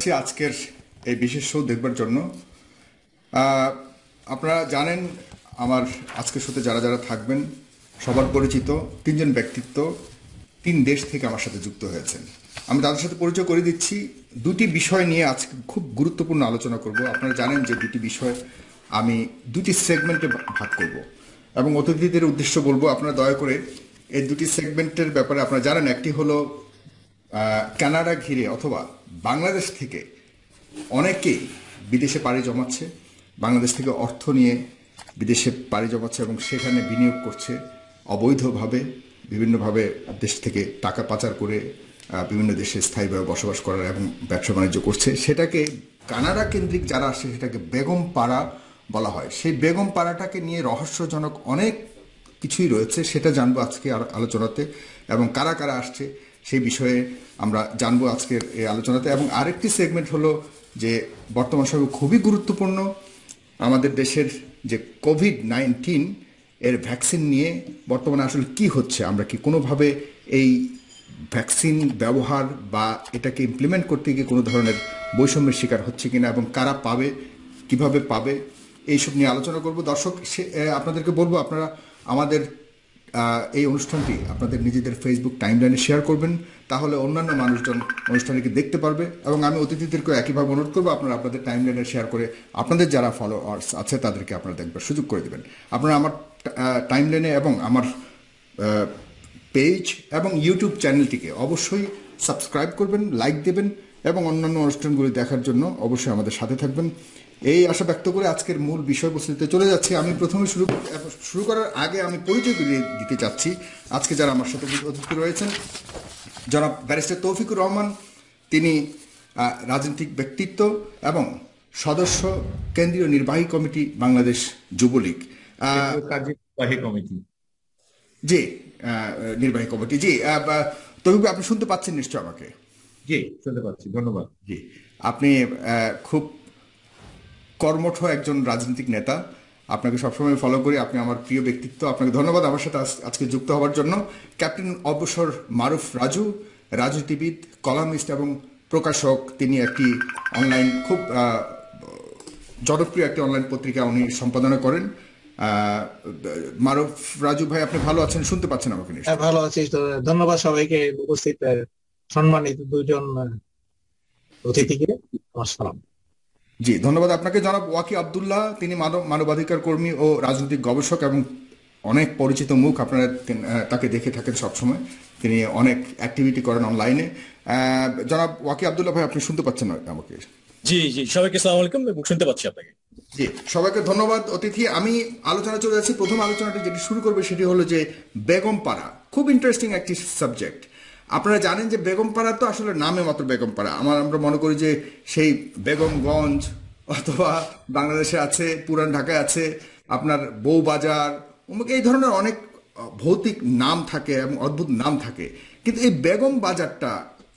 যাচ্ছি আজকের এই বিশেষ শো দেখবার জন্য। আপনারা জানেন আমার আজকের শোতে যারা যারা থাকবেন সবার পরিচিত তিনজন ব্যক্তিত্ব তিন দেশ থেকে আমার সাথে যুক্ত হয়েছেন। আমি তাদের সাথে পরিচয় করে দিচ্ছি। দুটি বিষয় নিয়ে আজকে খুব গুরুত্বপূর্ণ আলোচনা করব। আপনারা জানেন যে দুটি বিষয় আমি দুটি সেগমেন্টে ভাগ করব এবং অতিথিদের উদ্দেশ্য বলবো আপনারা দয়া করে এই দুটি সেগমেন্টের ব্যাপারে আপনারা জানেন। একটি হলো কানাডা ঘিরে অথবা বাংলাদেশ থেকে অনেকেই বিদেশে পাড়ি জমাচ্ছে, বাংলাদেশ থেকে অর্থ নিয়ে বিদেশে পাড়ি জমাচ্ছে এবং সেখানে বিনিয়োগ করছে অবৈধভাবে, বিভিন্নভাবে দেশ থেকে টাকা পাচার করে বিভিন্ন দেশে স্থায়ীভাবে বসবাস করার এবং ব্যবসা বাণিজ্য করছে। সেটাকে কানাডা কেন্দ্রিক যারা আসছে সেটাকে বেগম পাড়া বলা হয়। সেই বেগম পাড়াটাকে নিয়ে রহস্যজনক অনেক কিছুই রয়েছে, সেটা জানবো আজকে আলোচনাতে এবং কারা কারা আসছে সেই বিষয়ে আমরা জানবো আজকের এই আলোচনাতে। এবং আরেকটি সেগমেন্ট হলো যে বর্তমান সময়ে খুবই গুরুত্বপূর্ণ আমাদের দেশের যে কোভিড-19 এর ভ্যাকসিন নিয়ে বর্তমানে আসলে কি হচ্ছে, আমরা কি কোনোভাবে এই ভ্যাকসিন ব্যবহার বা এটাকে ইমপ্লিমেন্ট করতে গিয়ে কোনো ধরনের বৈষম্যের শিকার হচ্ছে কিনা এবং কারা পাবে, কিভাবে পাবে, এইসব নিয়ে আলোচনা করব। দর্শক আপনাদেরকে বলবো আপনারা আমাদের এই অনুষ্ঠানটি আপনাদের নিজেদের ফেসবুক টাইমলাইনে শেয়ার করবেন, তাহলে অন্যান্য মানুষজন অনুষ্ঠানটিকে দেখতে পারবে। এবং আমি অতিথিদেরকেও একইভাবে অনুরোধ করবো আপনারা আপনাদের টাইমলাইনে শেয়ার করে আপনাদের যারা ফলোয়ার্স আছে তাদেরকে আপনারা দেখবার সুযোগ করে দেবেন। আপনারা আমার টাইমলাইনে এবং আমার পেজ এবং ইউটিউব চ্যানেলটিকে অবশ্যই সাবস্ক্রাইব করবেন, লাইক দেবেন এবং অন্যান্য অনুষ্ঠানগুলি দেখার জন্য অবশ্যই আমাদের সাথে থাকবেন। এই আশা ব্যক্ত করে আজকের মূল বিষয়বস্তুতে চলে যাচ্ছি। আমি প্রথমে শুরু করার আগে আমি পরিচয় করিয়ে দিতে চাচ্ছি আজকে যারা আমার সাথে অতিথি রয়েছেন। জনাব ব্যারিস্টার তৌফিকুর রহমান, তিনি রাজনৈতিক ব্যক্তিত্ব এবং সদস্য কেন্দ্রীয় নির্বাহী কমিটি বাংলাদেশ যুবলীগ জি নির্বাহী কমিটি। জি তৌফিক, আপনি শুনতে পাচ্ছেন নিশ্চয় আমাকে? জি শুনতে পাচ্ছি, ধন্যবাদ। জি, আপনি খুব কর্মঠ একজন রাজনৈতিক নেতা, আপনাকে সবসময় ফলো করি, আপনি আমার প্রিয় ব্যক্তিত্ব। আপনাকে ধন্যবাদ আমার সাথে আজকে যুক্ত হওয়ার জন্য। ক্যাপ্টেন অবসর মারুফ রাজু, রাজনীতিবিদ, কলামিস্ট এবং প্রকাশক। তিনি একটি অনলাইন খুব জনপ্রিয় একটি অনলাইন পত্রিকা উনি সম্পাদনা করেন। মারুফ রাজু ভাই, আপনি ভালো আছেন? শুনতে পাচ্ছেন আমাকে? ভালো আছি, ধন্যবাদ সবাইকে, উপস্থিত সম্মানিত দুজন অতিথিকে আমার সালাম। জি ধন্যবাদ আপনাকে। জনাব ওয়াকি আবদুল্লাহ, তিনি মানবাধিকার কর্মী ও রাজনৈতিক গবেষক এবং অনেক পরিচিত মুখ, আপনারা তাকে দেখে থাকেন সবসময়, তিনি অনেক অ্যাক্টিভিটি করেন অনলাইনে। জনাব ওয়াকি আবদুল্লাহ ভাই, আপনি শুনতে পাচ্ছেন আমাকে? জি জি, সবাইকে আসসালামু আলাইকুম এবং শুনতে পাচ্ছি আপনাকে। জি, সবাইকে ধন্যবাদ। অতিথি, আমি আলোচনা চলে যাচ্ছি। প্রথম আলোচনাটি যেটি শুরু করবে সেটি হলো যে বেগম পাড়া। খুব ইন্টারেস্টিং একটি সাবজেক্ট। আপনারা জানেন যে বেগম পাড়া তো আসলে নামে মাত্র বেগম পাড়া। আমরা মনে করি যে সেই বেগমগঞ্জ অথবা বাংলাদেশে আছে, পুরান ঢাকায় আছে আপনার বউবাজার, এই ধরনের অনেক ভৌতিক নাম থাকে এবং অদ্ভুত নাম থাকে। কিন্তু এই বেগম বাজারটা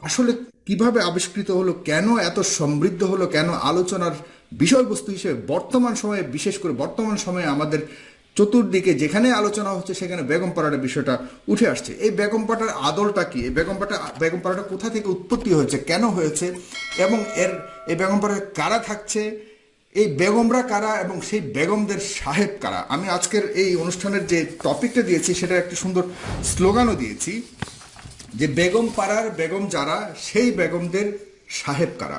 আসলে কিভাবে আবিষ্কৃত হলো, কেন এত সমৃদ্ধ হলো, কেন আলোচনার বিষয়বস্তু হিসেবে বর্তমান সময়ে, বিশেষ করে বর্তমান সময়ে আমাদের চতুর্দিকে যেখানে আলোচনা হচ্ছে সেখানে বেগম পাড়ার বিষয়টা উঠে আসছে। এই বেগম পাড়ার আদলটা কি, এই বেগম পাড়াটা কোথা থেকে উৎপত্তি হয়েছে, কেন হয়েছে এবং এই বেগম পাড়ায় কারা থাকছে, এই বেগমরা কারা এবং সেই বেগমদের সাহেব কারা। আমি আজকের এই অনুষ্ঠানের যে টপিকটা দিয়েছি সেটার একটি সুন্দর স্লোগানও দিয়েছি যে বেগম পাড়ার বেগম যারা, সেই বেগমদের সাহেব কারা।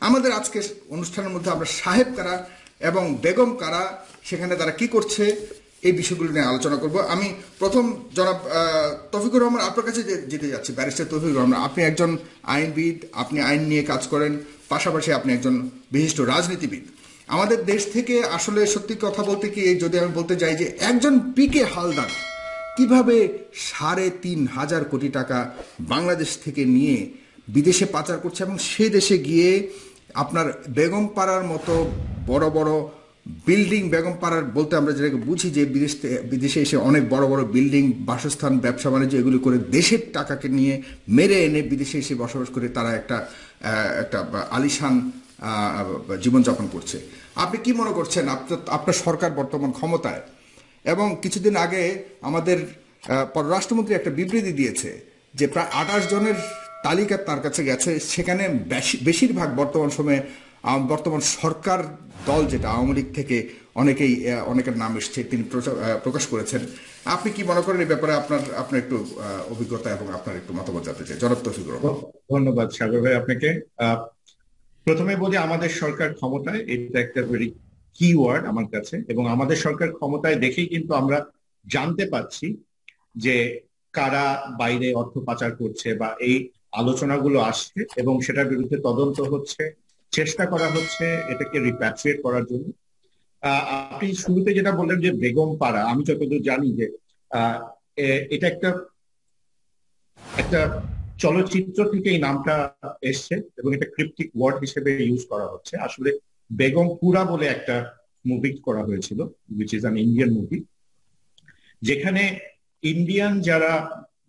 আমাদের আজকের অনুষ্ঠানের মধ্যে আমরা সাহেব কারা এবং বেগম কারা, সেখানে তারা কি করছে, এই বিষয়গুলো নিয়ে আলোচনা করব। আমি প্রথম জনাব তৌফিকুর রহমান আপনার কাছে যেতে যাচ্ছি। ব্যারিস্টার তৌফিকুর রহমান, আপনি একজন আইনবিদ, আপনি আইন নিয়ে কাজ করেন, পাশাপাশি আপনি একজন বিশিষ্ট রাজনীতিবিদ। আমাদের দেশ থেকে আসলে সত্যি কথা বলতে কি, যদি আমি বলতে যাই যে একজন পিকে হালদার কিভাবে ৩,৫০০ কোটি টাকা বাংলাদেশ থেকে নিয়ে বিদেশে পাচার করছে এবং সে দেশে গিয়ে আপনার বেগম পাড়ার মতো বড় বড় বিল্ডিং, বেগম পাড়ার বলতে আমরা যেটাকে বুঝি যে বিদেশে এসে অনেক বড় বড় বিল্ডিং, বাসস্থান, ব্যবসা বাণিজ্য এগুলো করে দেশের টাকাকে নিয়ে মেরে এনে বিদেশে এসে বসবাস করে তারা একটা আলিশান জীবনযাপন করছে। আপনি কি মনে করছেন, আপনার সরকার বর্তমান ক্ষমতায় এবং কিছুদিন আগে আমাদের পররাষ্ট্রমন্ত্রী একটা বিবৃতি দিয়েছে যে প্রায় ২৮ জনের তালিকা তার কাছে গেছে, সেখানে বেশিরভাগ বর্তমান সময়ে বর্তমান সরকার দল যেটা আওয়ামী লীগ থেকে অনেকের নাম এসছে, তিনি প্রকাশ করেছেন। আপনি কি মনে করেন এই ব্যাপারে? আপনার আপনার একটু অভিজ্ঞতা এবং আপনার একটু মতামত জানতে চাই, জনাব তৌফিকুর রহমান। ধন্যবাদ সাগর ভাই আপনাকে। প্রথমে বলি, আমাদের সরকার ক্ষমতায়, এটা একটা ভেরি কি ওয়ার্ড আমার কাছে, এবং আমাদের সরকার ক্ষমতায় দেখেই কিন্তু আমরা জানতে পাচ্ছি যে কারা বাইরে অর্থ পাচার করছে, বা এই আলোচনাগুলো আসছে এবং সেটার বিরুদ্ধে তদন্ত হচ্ছে, চেষ্টা করা হচ্ছে এটাকে রিপ্যাট্রিয়েট করার জন্য। আপনি শুরুতে যেটা বললেন যে বেগম পাড়া, আমি যতদূর জানি যে এটা একটা একটা চলচ্চিত্র থেকে এই নামটা এসছে এবং এটা ক্রিপ্টিক ওয়ার্ড হিসেবে ইউজ করা হচ্ছে। আসলে বেগমপুরা বলে একটা মুভি করা হয়েছিল, which is an Indian movie, যেখানে ইন্ডিয়ান যারা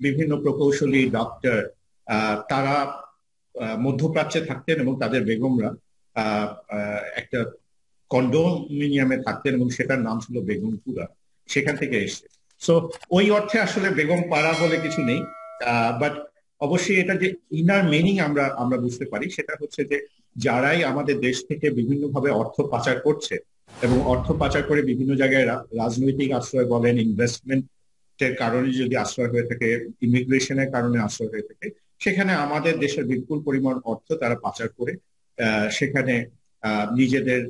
বিভিন্ন প্রকৌশলী, ডক্টর, তারা মধ্যপ্রাচ্যে থাকতেন এবং তাদের বেগমরা একটা কন্ডোমিনিয়ামে থাকতেন এবং সেটার নাম ছিল বেগমপুরা, সেখান থেকে এসছে। সো ওই অর্থে আসলে বেগম পাড়া বলে কিছু নেই, বাট অবশ্যই এটা যে ইনার মিনিং আমরা আমরা বুঝতে পারি, সেটা হচ্ছে যে যারাই আমাদের দেশ থেকে বিভিন্নভাবে অর্থ পাচার করছে এবং অর্থ পাচার করে বিভিন্ন জায়গায় রাজনৈতিক আশ্রয় বলেন, ইনভেস্টমেন্টের কারণে যদি আশ্রয় হয়ে থাকে, ইমিগ্রেশনের কারণে আশ্রয় হয়ে থাকে, সেখানে আমাদের দেশের বিপুল পরিমাণ অর্থ তারা পাচার করে সেখানে নিজেদের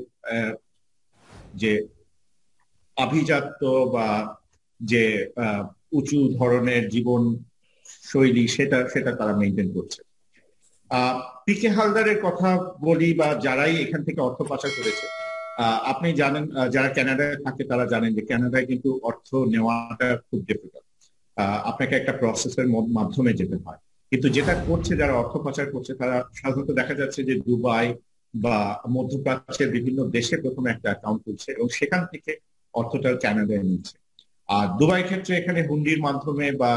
যে আভিজাত্য বা যে উঁচু ধরনের জীবন শৈলী, সেটা সেটা তারা মেনটেন করছে। পিকে হালদারের কথা বলি, বা যারাই এখান থেকে অর্থ পাচার করেছে, আপনি জানেন, যারা কানাডায় থাকে তারা জানেন যে কানাডায় কিন্তু অর্থ নেওয়াটা খুব ডিফিকাল্ট, আপনাকে একটা প্রসেসের মাধ্যমে যেতে হয়। কিন্তু যেটা করছে, যারা অর্থ পাচার করছে, তারা সাধারণত দেখা যাচ্ছে যে দুবাই বা মধ্যপ্রাচ্যের বিভিন্ন দেশে প্রথমে একটা অ্যাকাউন্ট খুলছে এবং সেখান থেকে অর্থটা কানাডায় নিচ্ছে। আর দুবাই ক্ষেত্রে এখানে হুন্ডির মাধ্যমে, বা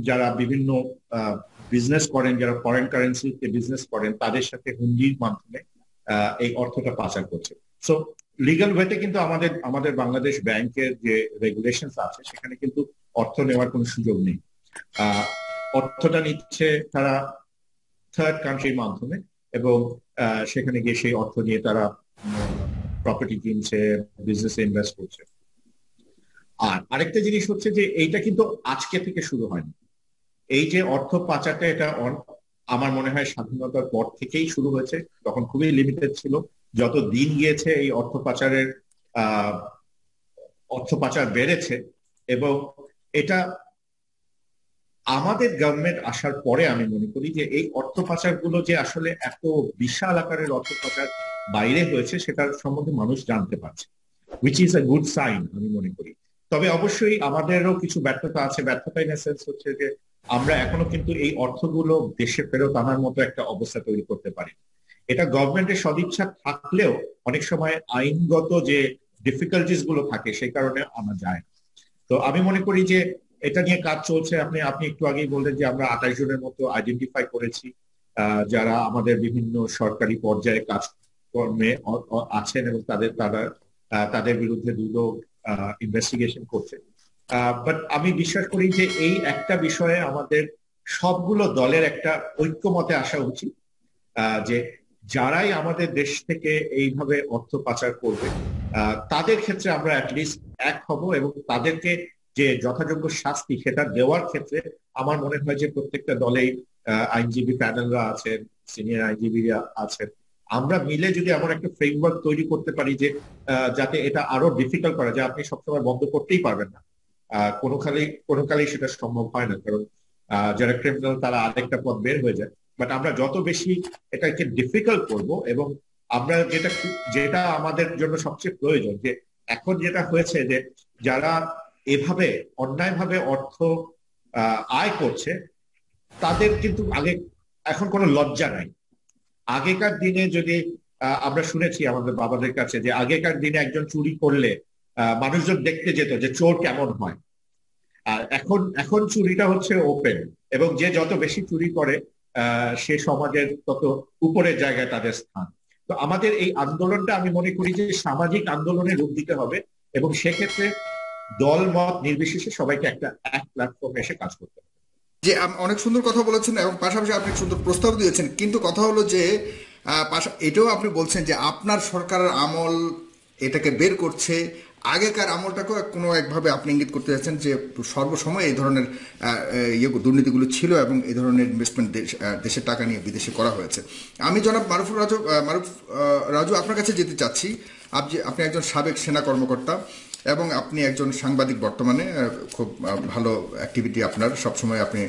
যারা বিভিন্ন বিজনেস করেন, যারা ফরেন কারেন্সিতে বিজনেস করেন, তাদের সাথে হুন্ডির মাধ্যমে এই অর্থটা পাচার করছে। সো লিগাল ওয়েতে কিন্তু আমাদের আমাদের বাংলাদেশ ব্যাংকের যে রেগুলেশন আছে, সেখানে কিন্তু অর্থ নেওয়ার কোনো সুযোগ নেই। অর্থটা নিচ্ছে তারা থার্ড কান্ট্রির মাধ্যমে, এবং সেখানে গিয়ে সেই অর্থ নিয়ে তারা প্রপার্টি কিনছে, বিজনেসে ইনভেস্ট করছে। আর আরেকটা জিনিস হচ্ছে যে এইটা কিন্তু আজকে থেকে শুরু হয়নি। এই যে অর্থ পাচারটা, এটা আমার মনে হয় স্বাধীনতার পর থেকেই শুরু হয়েছে, তখন খুবই লিমিটেড ছিল। যত দিন গিয়েছে এই অর্থ পাচার বেড়েছে, এবং এটা আমাদের গভর্নমেন্ট আসার পরে আমি মনে করি যে এই অর্থ পাচার গুলো যে আসলে এত বিশাল আকারের অর্থ পাচার বাইরে হয়েছে, সেটার সম্বন্ধে মানুষ জানতে পারছে, which is a good sign আমি মনে করি। তবে অবশ্যই আমাদেরও কিছু ব্যর্থতা আছে। ব্যর্থতা ইন সেন্স হচ্ছে যে আমরা এখনো কিন্তু এই অর্থগুলো দেশে ফেরত আনার মতো একটা অবস্থা তৈরি করতে পারি। এটা গভর্নমেন্টের সদিচ্ছা থাকলেও অনেক সময় আইনগত যে ডিফিকাল্টিস গুলো থাকে, সেই কারণে আনা যায়। তো আমি মনে করি যে এটা নিয়ে কাজ চলছে। আপনি আপনি একটু আগেই বললেন যে আমরা 28 জনের মতো আইডেন্টিফাই করেছি, যারা আমাদের বিভিন্ন সরকারি পর্যায়ে কাজকর্মে আছেন, এবং তাদের বিরুদ্ধে দ্রুত ইনভেস্টিগেশন করছে। বাট আমি বিশ্বাস করি যে এই একটা বিষয়ে আমাদের সবগুলো দলের একটা ঐক্যমতে আসা উচিত, যে যারাই আমাদের দেশ থেকে এইভাবে অর্থ পাচার করবে, তাদের ক্ষেত্রে আমরা অ্যাটলিস্ট এক হব, এবং তাদেরকে যে যথাযোগ্য শাস্তি সেটা দেওয়ার ক্ষেত্রে আমার মনে হয় যে প্রত্যেকটা দলেই আইনজীবী প্যানেলরা আছেন, সিনিয়র আইনজীবীরা আছেন, আমরা মিলে যদি এমন একটা ফ্রেমওয়ার্ক তৈরি করতে পারি যে যাতে এটা আরো ডিফিকাল্ট করা যায়। আপনি সবসময় বন্ধ করতেই পারবেন না, কোনোকালেই সেটা সম্ভব হয় না, কারণ যারা ক্রিমিনাল তারা আরেকটা পথ বের হয়ে যায়। বাট আমরা যত বেশি এটাকে ডিফিকাল্ট করব, এবং আমরা যেটা আমাদের জন্য সবচেয়ে প্রয়োজন, যে এখন যেটা হয়েছে যে যারা এভাবে অন্যায়ভাবে অর্থ আয় করছে, তাদের কিন্তু এখন কোনো লজ্জা নাই। আগেকার দিনে যদি আমরা শুনেছি আমাদের বাবাদের কাছে যে আগেকার দিনে একজন চুরি করলে মানুষজন দেখতে যেত যে চোর কেমন হয়। আর এখন চুরিটা হচ্ছে ওপেন, এবং যে যত বেশি চুরি করে সে সমাজের তত উপরের জায়গায় তাদের স্থান। তো আমাদের এই আন্দোলনটা আমি মনে করি যে সামাজিক আন্দোলনে রূপ দিতে হবে, এবং সেক্ষেত্রে দল মত নির্বিশেষে সবাইকে এক প্ল্যাটফর্মে এসে কাজ করতে হবে। যে অনেক সুন্দর কথা বলেছেন এবং পাশাপাশি আপনি সুন্দর প্রস্তাব দিয়েছেন, কিন্তু কথা হলো যে এটাও আপনি বলছেন যে আপনার সরকারের আমল এটাকে বের করছে, আগেকার আমলটাকেও কোনো একভাবে আপনি ইঙ্গিত করতে যাচ্ছেন যে সর্বসময় এই ধরনের দুর্নীতিগুলো ছিল এবং এই ধরনের ইনভেস্টমেন্ট দেশের টাকা নিয়ে বিদেশে করা হয়েছে। আমি জনাব মারুফ রাজু আপনার কাছে যেতে চাচ্ছি। আপনি একজন সাবেক সেনা কর্মকর্তা এবং আপনি একজন সাংবাদিক বর্তমানে, খুব ভালো অ্যাক্টিভিটি আপনার, সবসময় আপনি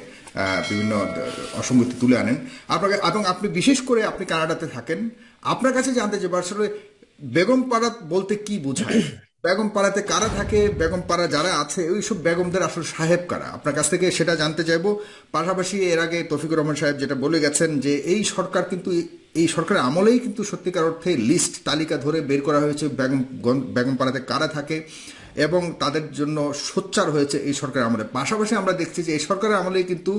বিভিন্ন অসঙ্গতি তুলে আনেন আপনাকে, এবং আপনি বিশেষ করে আপনি কানাডাতে থাকেন। আপনার কাছে জানতে চাইব আসলে বেগমপাড়া বলতে কি বোঝায়, বেগমপাড়াতে কারা থাকে, বেগমপাড়া যারা আছে ওইসব বেগমদের আসলে সাহেব কারা, আপনার কাছ থেকে সেটা জানতে চাইব। পাশাপাশি এর আগে তৌফিকুর রহমান সাহেব যেটা বলে গেছেন যে এই সরকার কিন্তু, এই সরকারের আমলেই কিন্তু সত্যিকার অর্থে লিস্ট তালিকা ধরে বের করা হয়েছে বেগমপাড়াতে কারা থাকে এবং তাদের জন্য সোচ্চার হয়েছে এই সরকারের আমলে। পাশাপাশি আমরা দেখছি যে এই সরকারের আমলেই কিন্তু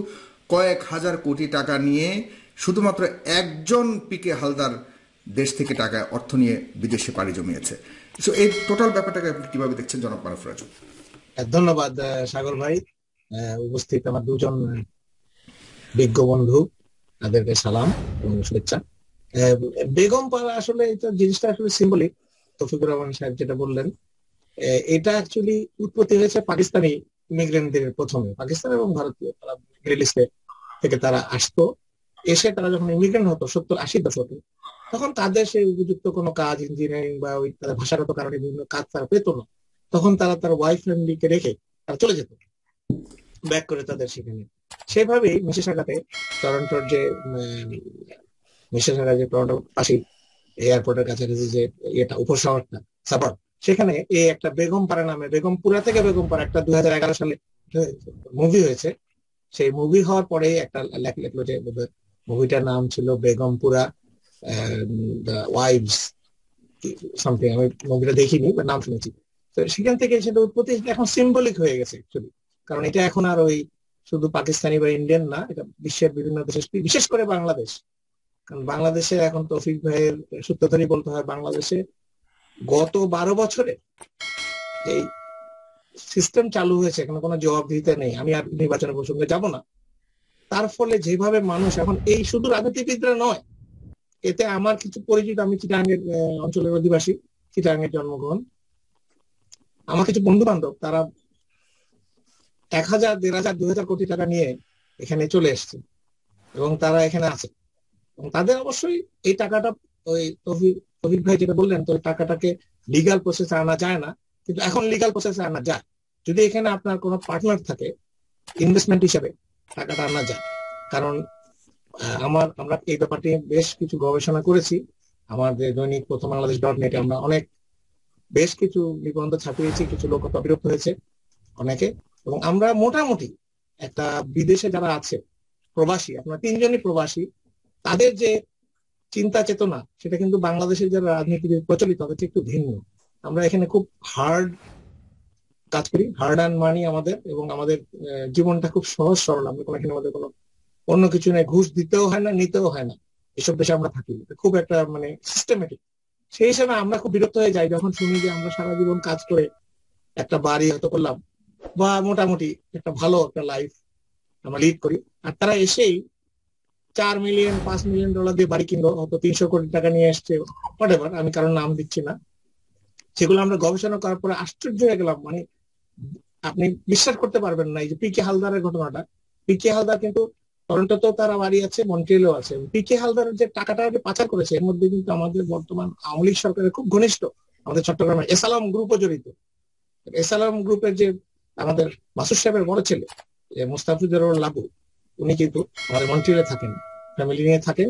কয়েক হাজার কোটি টাকা নিয়ে শুধুমাত্র একজন পিকে হালদার দেশ থেকে টাকা অর্থ নিয়ে বিদেশে পাড়ি জমিয়েছে। সো এই টোটাল ব্যাপারটাকে আপনি কিভাবে দেখছেন জনাব মারুফ রাজু? ধন্যবাদ সাগর ভাই। উপস্থিত আমার দুজন বিজ্ঞ বন্ধু, তাদেরকে সালাম এবং শুভেচ্ছা। বেগমপাড়া আসলে এটা জিনিসটা আসলে সিম্বলিক। তৌফিকুর রহমান সাহেব যেটা বললেন, এটা অ্যাকচুয়ালি উৎপত্তি হয়েছে পাকিস্তানি ইমিগ্রেন্টদের প্রথমে, পাকিস্তান এবং ভারতীয়, তারা মিডল ইস্টে থেকে তারা আসতো, এসে তারা যখন ইমিগ্রেন্ট হতো 70-80 দশকে, তখন তাদের সেই উপযুক্ত কোনো কাজ, ইঞ্জিনিয়ারিং বা ওই তাদের ভাষাগত কারণে বিভিন্ন কাজ তারা পেত না, তখন তারা তার ওয়াইফ ফ্যামিলিকে রেখে তারা চলে যেত ব্যাক করে তাদের সেখানে। সেভাবেই মিসিসাগাতে, টরন্টোর যে মিসিসাগা যে টরন্টোর পাশে এয়ারপোর্টের কাছাকাছি যে এটা উপশহরটা সাবার্ব, সেখানে এই একটা বেগমপাড়া নামে, বেগমপুরা থেকে বেগমপাড়া, একটা 2011 সালে মুভি হয়েছে। সেই মুভি হওয়ার পরে একটা লেখলো যে মুভিটার নাম ছিল বেগমপুরা ওয়াইভস সামথিং, আমি মুভিটা দেখিনি বা নাম শুনেছি। তো সেখান থেকে সেটা উৎপত্তি এখন সিম্বলিক হয়ে গেছে অ্যাকচুয়ালি, কারণ এটা এখন আর ওই শুধু পাকিস্তানি বা ইন্ডিয়ান না, এটা বিশ্বের বিভিন্ন দেশে, বিশেষ করে বাংলাদেশ। কারণ বাংলাদেশে এখন তৌফিক ভাইয়ের সূত্র ধরেই বলতে হয়, বাংলাদেশে গত 12 বছরে এই সিস্টেম চালু হয়েছে, এখানে কোনো জবাবদিহিতা নেই। আমি আর নির্বাচনের প্রসঙ্গে যাব না। তার ফলে যেভাবে মানুষ এখন, এই শুধু রাজনীতিবিদরা নয়, এতে আমার কিছু পরিচিত, আমি চিটাগাঙ্গের অঞ্চলের অধিবাসী, চিটাগাঙ্গের জন্মগ্রহণ, আমার কিছু বন্ধু বান্ধব তারা 1000, 1500, 2000 কোটি টাকা নিয়ে এখানে চলে এসছে এবং তারা এখানে আছে। এবং তাদের অবশ্যই এই টাকাটা, ওই তৌফিক ভাই যেটা বললেন, তো টাকাটাকে লিগাল প্রসেসে আনা যায় না, কিন্তু এখন লিগাল প্রসেসে আনা যায় যদি এখানে আপনার কোনো পার্টনার থাকে, ইনভেস্টমেন্ট হিসেবে টাকাটা আনা যায়। কারণ আমরা এই ব্যাপারটি বেশ কিছু গবেষণা করেছি। আমাদের দৈনিক প্রথম বাংলাদেশ.net আমরা বেশ কিছু নিবন্ধ ছাপিয়েছি, কিছু লোক বিরক্ত হয়েছে অনেকে, এবং আমরা মোটামুটি একটা বিদেশে যারা আছে প্রবাসী, আপনার 3জনই প্রবাসী, তাদের যে চিন্তা চেতনা সেটা কিন্তু বাংলাদেশের যারা রাজনীতি প্রচলিত তাদের থেকে একটু ভিন্ন। আমরা এখানে খুব হার্ড কাজ করি, হার্ড অ্যান্ড মানি আমাদের, এবং আমাদের জীবনটা খুব সহজ সরল। আমরা কোনো এখানে আমাদের কোনো অন্য কিছু নেই, ঘুষ দিতেও হয় না, নিতেও হয় না। এসব দেশে আমরা থাকি খুব একটা মানে সিস্টেমেটিক। সেই হিসেবে আমরা খুব বিরক্ত হয়ে যাই যখন শুনি যে আমরা সারা জীবন কাজ করে একটা বাড়ি হয়তো করলাম বা মোটামুটি একটা ভালো একটা লাইফ আমরা লিড করি, আর তারা এসেই 4 মিলিয়ন, $5 মিলিয়ন দিয়ে বাড়ি কিনলো, হয়তো 300 কোটি টাকা নিয়ে এসছে, হোয়াটএভার, আমি কারণ নাম দিচ্ছি না। সেগুলো আমরা গবেষণা করার পরে আশ্চর্য হয়ে গেলাম। মানে আপনি বিশ্বাস করতে পারবেন না, এই যে পিকে হালদারের ঘটনাটা। পিকে হালদার কিন্তু টরন্টোতেও তারা বাড়ি আছে, মন্ট্রিয়েলেও আছে। পিকে হালদারের যে টাকাটা পাচার করেছে, এর মধ্যে কিন্তু আমাদের বর্তমান আওয়ামী লীগ সরকারের খুব ঘনিষ্ঠ, আমাদের চট্টগ্রামের এসালাম গ্রুপও জড়িত। এসালাম গ্রুপের যে আমাদের মাসুদ সাহেবের বড় ছেলে মুস্তাফিজুর লাবু, উনি কিন্তু আমাদের মন্ট্রিয়েলে থাকেন, ফ্যামিলি নিয়ে থাকেন,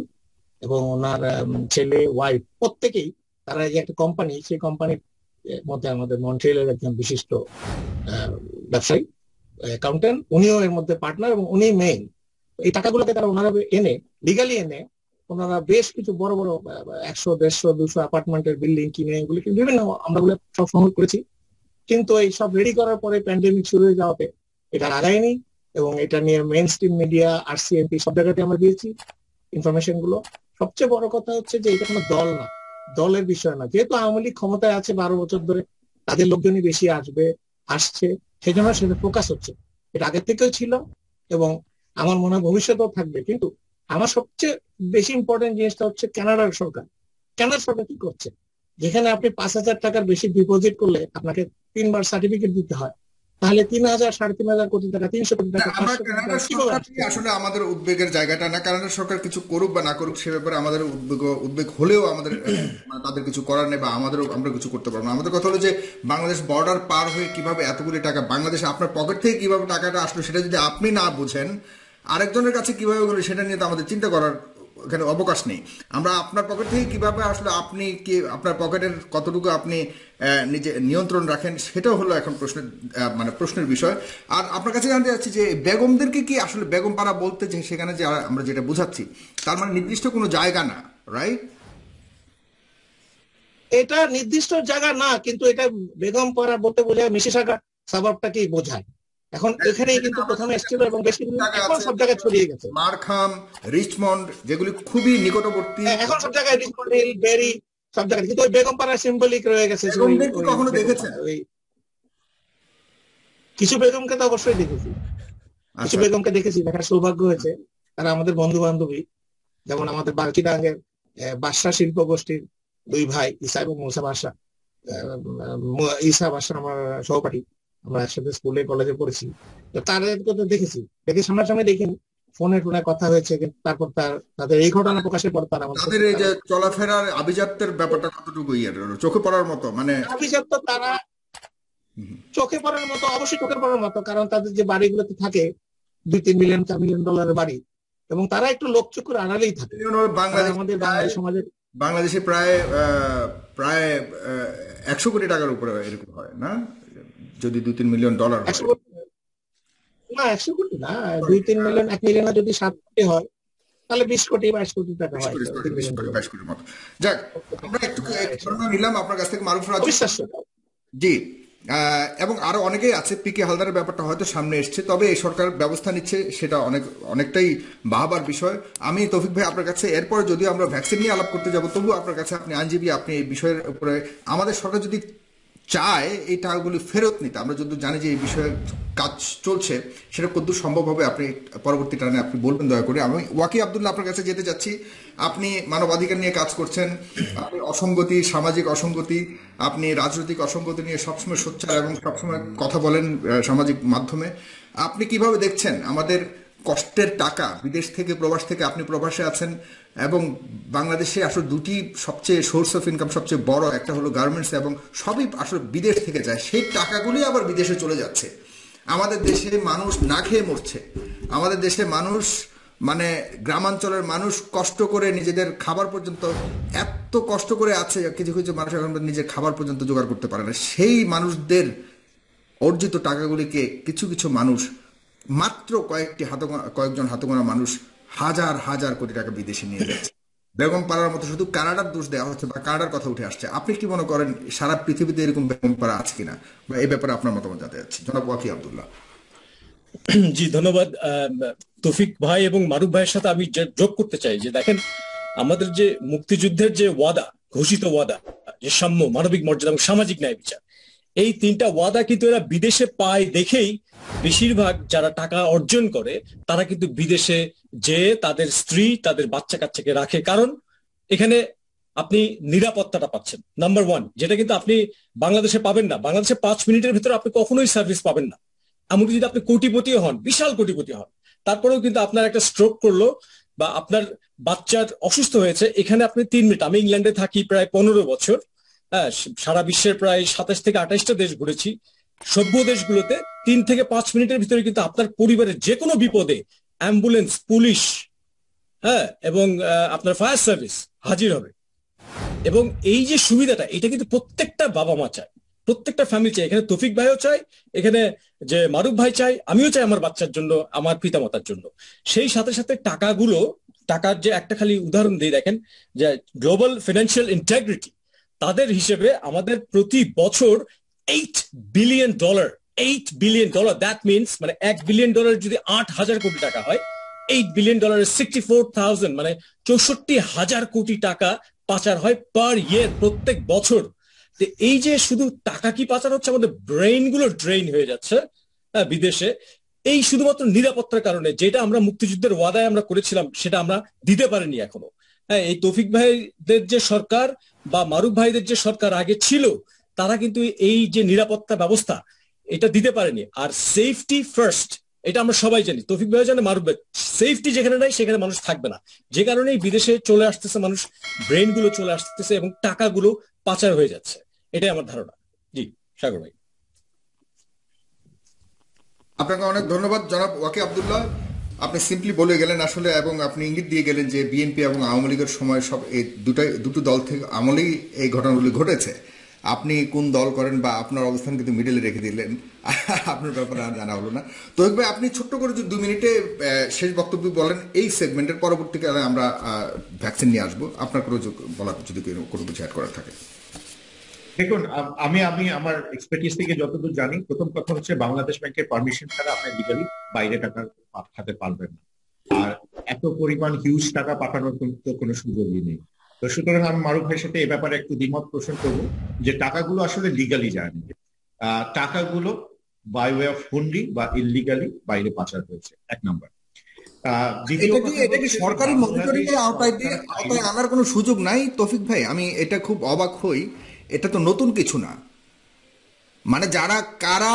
এবং ওনার ছেলে, ওয়াইফ, প্রত্যেকেই তারা যে একটা কোম্পানি, সেই কোম্পানির মধ্যে আমাদের মন্ট্রিয়েলের একজন বিশিষ্ট ব্যবসায়ী, অ্যাকাউন্টেন্ট, উনিও এর মধ্যে পার্টনার, এবং উনি মেইন। এই টাকাগুলোকে তারা ওনারা এনে, লিগালি এনে, ওনারা বেশ কিছু বড় বড় 100, 150, 200 অ্যাপার্টমেন্টের বিল্ডিং কিনে, এগুলো বিভিন্ন আমরা সব সংগ্রহ করেছি। কিন্তু এই সব রেডি করার পরে প্যান্ডেমিক শুরু হয়ে যাওয়াতে এটা আগায়নি, এবং এটা নিয়ে মেইন স্ট্রিম মিডিয়া, RCMP সব জায়গাতে আমরা দিয়েছি ইনফরমেশন গুলো। সবচেয়ে বড় কথা হচ্ছে যে এটা কোনো দল না, দলের বিষয় না। যেহেতু আওয়ামী লীগ ক্ষমতায় আছে 12 বছর ধরে, তাদের লোকজনই বেশি আসছে, সেই জন্য সেটা ফোকাস হচ্ছে। এটা আগের থেকেও ছিল, এবং আমার মনে হয় ভবিষ্যতেও থাকবে। কিন্তু আমার সবচেয়ে বেশি ইম্পর্টেন্ট জিনিসটা হচ্ছে কানাডার সরকার। কানাডার সরকার কি করছে, যেখানে আপনি 5,000 টাকার বেশি ডিপোজিট করলে আপনাকে 3 বার সার্টিফিকেট দিতে হয়, তাহলে 3,000, 3,500 কোটি টাকা, 300 কোটি টাকা, আমরা 500 কোটি টাকা কানাডার কিভাবে সরকার আসছে? নিয়ে আসলে আমাদের উদ্বেগের জায়গাটা না, কানাডার সরকার কিছু করুক বা না করুক সে ব্যাপারে আমাদের উদ্বেগ হলেও আমাদের মানে তাদের কিছু করার নেই বা আমরা কিছু করতে পারবো না। আমাদের কথা হলো যে বাংলাদেশ বর্ডার পার হয়ে কিভাবে এতগুলি টাকা বাংলাদেশে আপনার পকেট থেকে কিভাবে টাকাটা আসলো সেটা যদি আপনি না বুঝেন আরেকজনের কাছে কিভাবে গেলো সেটা নিয়ে তো আমাদের চিন্তা করার এখানে অবকাশ নেই। আমরা আপনার পকেট থেকে কিভাবে আসলে আপনি কি আপনার পকেটের কতটুকু আপনি নিজে নিয়ন্ত্রণ রাখেন সেটাও হলো এখন মানে প্রশ্নের বিষয়। আর আপনার কাছে জানতে চাচ্ছি যে বেগমদেরকে কি আসলে বেগম পাড়া বলতে যে সেখানে যে আমরা যেটা বুঝাচ্ছি তার মানে নির্দিষ্ট কোনো জায়গা না, রাইট? এটা নির্দিষ্ট জায়গা না, কিন্তু এটা বেগম পাড়া বলতে বোঝায় মিসিসাগা সাবাবটাকেই বোঝায়। এখন এখানেই কিন্তু প্রথমে এসেছিল এবং বেশ কিছু জায়গা এখন আছে সব জায়গায় ছড়িয়ে গেছে। মারখাম, রিচমন্ড যেগুলি খুবই নিকটবর্তী। এখন সব জায়গায় রিচমন্ড হিল, বেরি, সব জায়গায়, কিন্তু ওই বেগম পাড়া সিম্বলিক রয়ে গেছে যে ওই বেগমদের কি ওই কখনো বেগম দেখেছেন? পাড়া। ওই কিছু বেগমকে তো অবশ্যই দেখেছি, কিছু আচ্ছা, বেগমকে দেখেছি, দেখার সৌভাগ্য হয়েছে। তারা আমাদের বন্ধু বান্ধবী। যেমন আমাদের চিটাগাঙ্গের বাদশা শিল্প গোষ্ঠীর 2 ভাই, ঈসা এবং মূসা বাদশা। ঈসা বাদশা আমার সহপাঠী, আমরা একসাথে স্কুলে কলেজে পড়েছি। তো তাদেরকে তো দেখেছি, দেখে সামনাসামনি দেখিনি, ফোনে টোনে কথা হয়েছে, কিন্তু তারপর তাদের এই ঘটনা প্রকাশের পর তারা আমাদের তাদের এই যে চলাফেরার আভিজাত্যের ব্যাপারটা কতটুকু চোখে পড়ার মতো, মানে অভিজাত তো তারা চোখে পড়ার মতো, অবশ্যই চোখে পড়ার মতো, কারণ তাদের যে বাড়িগুলোতে থাকে 2-3 মিলিয়ন, $4 মিলিয়ন বাড়ি, এবং তারা একটু লোকচক্ষুর আড়ালেই থাকে। তারা আমাদের বাঙালি সমাজের বাংলাদেশে প্রায় প্রায় 100 কোটি টাকার উপরে এরকম হয় না, যদি 2-3 মিলিয়ন ডলার হয়। 100 কোটি না, 100 কোটি না, 2-3 মিলিয়ন, 1 মিলিয়ন যদি 7 কোটি হয়, তাহলে 20 কোটি, 22 কোটি টাকা 20 হয় কোটি, 3 20 মিলিয়ন কোটি, ডলার। 22 কোটির মতো। যাক, আমরা একটু ধারণা নিলাম আপনার কাছ থেকে, মারুফ রাজি। অবিশ্বাস্য। জি। এবং আরো অনেকেই আছে, পিকে হালদারের ব্যাপারটা হয়তো সামনে এসছে, তবে এই সরকার ব্যবস্থা নিচ্ছে সেটা অনেকটাই বাহবার বিষয়। আমি তৌফিক ভাই আপনার কাছে এরপরে যদিও আমরা ভ্যাকসিন নিয়ে আলাপ করতে যাব, তবু আপনার কাছে, আপনি আইনজীবী, আপনি এই বিষয়ের উপরে আমাদের সরকার যদি চায় এই টাকাগুলি ফেরত নিতে, আমরা যদি জানি যে এই বিষয়ে কাজ চলছে, সেটা কতদূর সম্ভব হবে আপনি পরবর্তী টার্নে আপনি বলবেন দয়া করে। আমি ওয়াকি আব্দুল্লাহ আপনার কাছে যেতে চাচ্ছি। আপনি মানবাধিকার নিয়ে কাজ করছেন, আপনি অসঙ্গতি, সামাজিক অসঙ্গতি, আপনি রাজনৈতিক অসঙ্গতি নিয়ে সবসময় সোচ্চার এবং সবসময় কথা বলেন সামাজিক মাধ্যমে। আপনি কিভাবে দেখছেন আমাদের কষ্টের টাকা বিদেশ থেকে, প্রবাস থেকে, আপনি প্রবাসে আছেন, এবং বাংলাদেশে আসলে দুটি সবচেয়ে সোর্স অফ ইনকাম সবচেয়ে বড়, একটা হলো গার্মেন্টস, এবং সবই আসলে বিদেশ থেকে যায়, সেই টাকাগুলি আবার বিদেশে চলে যাচ্ছে। আমাদের দেশে মানুষ না খেয়ে মরছে, আমাদের দেশে মানুষ, মানে গ্রামাঞ্চলের মানুষ কষ্ট করে নিজেদের খাবার পর্যন্ত, এত কষ্ট করে আছে, কিছু কিছু মানুষ এখন নিজের খাবার পর্যন্ত জোগাড় করতে পারে না। সেই মানুষদের অর্জিত টাকাগুলিকে কিছু কিছু মানুষ, মাত্র কয়েকজন হাতগোনা মানুষ হাজার হাজার কোটি টাকা বিদেশে নিয়ে যাচ্ছে। বেগম পাড়ার মতো শুধু কানাডার দোষ দেওয়া হচ্ছে বা কানাডার কথা উঠে আসছে। আপনি কি মনে করেন সারা পৃথিবীতে এরকম বেগম পাড়া আছে কিনা, বা এই ব্যাপারে আপনার মতামত জানতে চাচ্ছি, জনাব ওয়াকি আব্দুল্লাহ। জি, ধন্যবাদ তৌফিক ভাই এবং মারুফ ভাইয়ের সাথে আমি যোগ করতে চাই যে দেখেন, আমাদের যে মুক্তিযুদ্ধের যে ওয়াদা, ঘোষিত ওয়াদা, যে সাম্য, মানবিক মর্যাদা এবং সামাজিক ন্যায় বিচার, এই 3টা ওয়াদা কিন্তু এরা বিদেশে পায় দেখেই বেশিরভাগ যারা টাকা অর্জন করে তারা কিন্তু বিদেশে যে তাদের স্ত্রী, তাদের বাচ্চা কাচ্চাকে রাখে, কারণ এখানে আপনি নিরাপত্তাটা পাচ্ছেন, নাম্বার 1, যেটা কিন্তু আপনি বাংলাদেশে পাবেন না। বাংলাদেশে 5 মিনিটের ভিতরে আপনি কখনোই সার্ভিস পাবেন না। এমনকি যদি আপনি কোটিপতিও হন, বিশাল কোটিপতি হন, তারপরেও কিন্তু আপনার একটা স্ট্রোক করলো বা আপনার বাচ্চার অসুস্থ হয়েছে, এখানে আপনি 3 মিনিট, আমি ইংল্যান্ডে থাকি প্রায় 15 বছর, হ্যাঁ, সারা বিশ্বের প্রায় 27 থেকে 28টা দেশ ঘুরেছি, সভ্য দেশগুলোতে 3 থেকে 5 মিনিটের ভিতরে কিন্তু আপনার পরিবারের যে কোনো বিপদে অ্যাম্বুলেন্স, পুলিশ, হ্যাঁ, এবং আপনার ফায়ার সার্ভিস হাজির হবে। এবং এই যে সুবিধাটা, এটা কিন্তু প্রত্যেকটা বাবা মা চায়, প্রত্যেকটা ফ্যামিলি চায়। এখানে তৌফিক ভাইও চায়, এখানে যে মারুফ ভাই চাই, আমিও চাই আমার বাচ্চার জন্য, আমার পিতামাতার জন্য। সেই সাথে সাথে টাকার যে একটা খালি উদাহরণ দিয়ে দেখেন, যে গ্লোবাল ফিনান্সিয়াল ইন্টিগ্রিটি, তাদের হিসেবে আমাদের প্রতি বছর $8 বিলিয়ন, $8 বিলিয়ন, দ্যাট মিনস মানে $1 বিলিয়ন যদি 8,000 কোটি টাকা হয়, $8 বিলিয়ন 64,000, মানে 64,000 কোটি টাকা পাচার হয় পার ইয়ার, প্রত্যেক বছর। এই যে শুধু টাকা কি পাচার হচ্ছে, আমাদের ব্রেইন গুলো ড্রেইন হয়ে যাচ্ছে বিদেশে। এই শুধুমাত্র নিরাপত্তার কারণে, যেটা আমরা মুক্তিযুদ্ধের ওয়াদায় আমরা করেছিলাম সেটা আমরা দিতে পারিনি এখনো। হ্যাঁ, এই তৌফিক ভাইদের যে সরকার বা মারুফ ভাইদের যে সরকার আগে ছিল, তারা কিন্তু এই যে নিরাপত্তা ব্যবস্থা এটা দিতে পারেনি। আর সেফটি ফার্স্ট, এটা আমরা সবাই জানি, তৌফিক ভাই জানে, মারুফ ভাই, সেফটি যেখানে নাই সেখানে মানুষ থাকবে না। যে কারণেই বিদেশে চলে আসতেছে মানুষ, ব্রেন গুলো চলে আসতেছে এবং টাকাগুলো পাচার হয়ে যাচ্ছে, এটাই আমার ধারণা। জি সাগর ভাই। আপনাকে অনেক ধন্যবাদ জনাব ওয়াকি আব্দুল্লাহ। আপনি সিম্পলি বলে গেলেন আসলে, এবং আপনি ইঙ্গিত দিয়ে গেলেন যে বিএনপি এবং আওয়ামী লীগের সময় সব এই দুটো দল থেকে আমলেই এই ঘটনাগুলি ঘটেছে। আপনি কোন দল করেন বা আপনার অবস্থান কিন্তু মিডলে রেখে দিলেন, আপনার ব্যাপারে আর জানা হলো না। তো ভাই আপনি ছোট্ট করে যদি 2 মিনিটে শেষ বক্তব্য বলেন এই সেগমেন্টের, পরবর্তীকালে আমরা ভ্যাকসিন নিয়ে আসবো। আপনার কোনো বলার যদি কোনো কিছু অ্যাড করার থাকে। দেখুন, আমি আমি আমার এক্সপার্টিস থেকে যতদূর জানি, প্রথম কথা হচ্ছে বাংলাদেশ ব্যাংকের পারমিশন ছাড়া আপনি লিগালি বাইরে টাকা পাঠাতে পারবেন না। আর এত পরিমাণ হিউজ টাকা পাঠানোর তো কোনো সুযোগই নেই। তো সুতরাং আমি মারুফ ভাইয়ের সাথে এই ব্যাপারে একটু দ্বিমত পোষণ করবো যে টাকাগুলো আসলে লিগালি যায়নি। টাকাগুলো বাই ওয়ে অফ হুন্ডি বা ইললিগালি বাইরে পাচার হয়েছে, 1 নম্বর। এটা কি সরকারি মনিটরিংয়ের আওতায় আনার কোনো সুযোগ নাই তৌফিক ভাই? আমি এটা খুব অবাক হই, এটা তো নতুন কিছু না। মানে কারা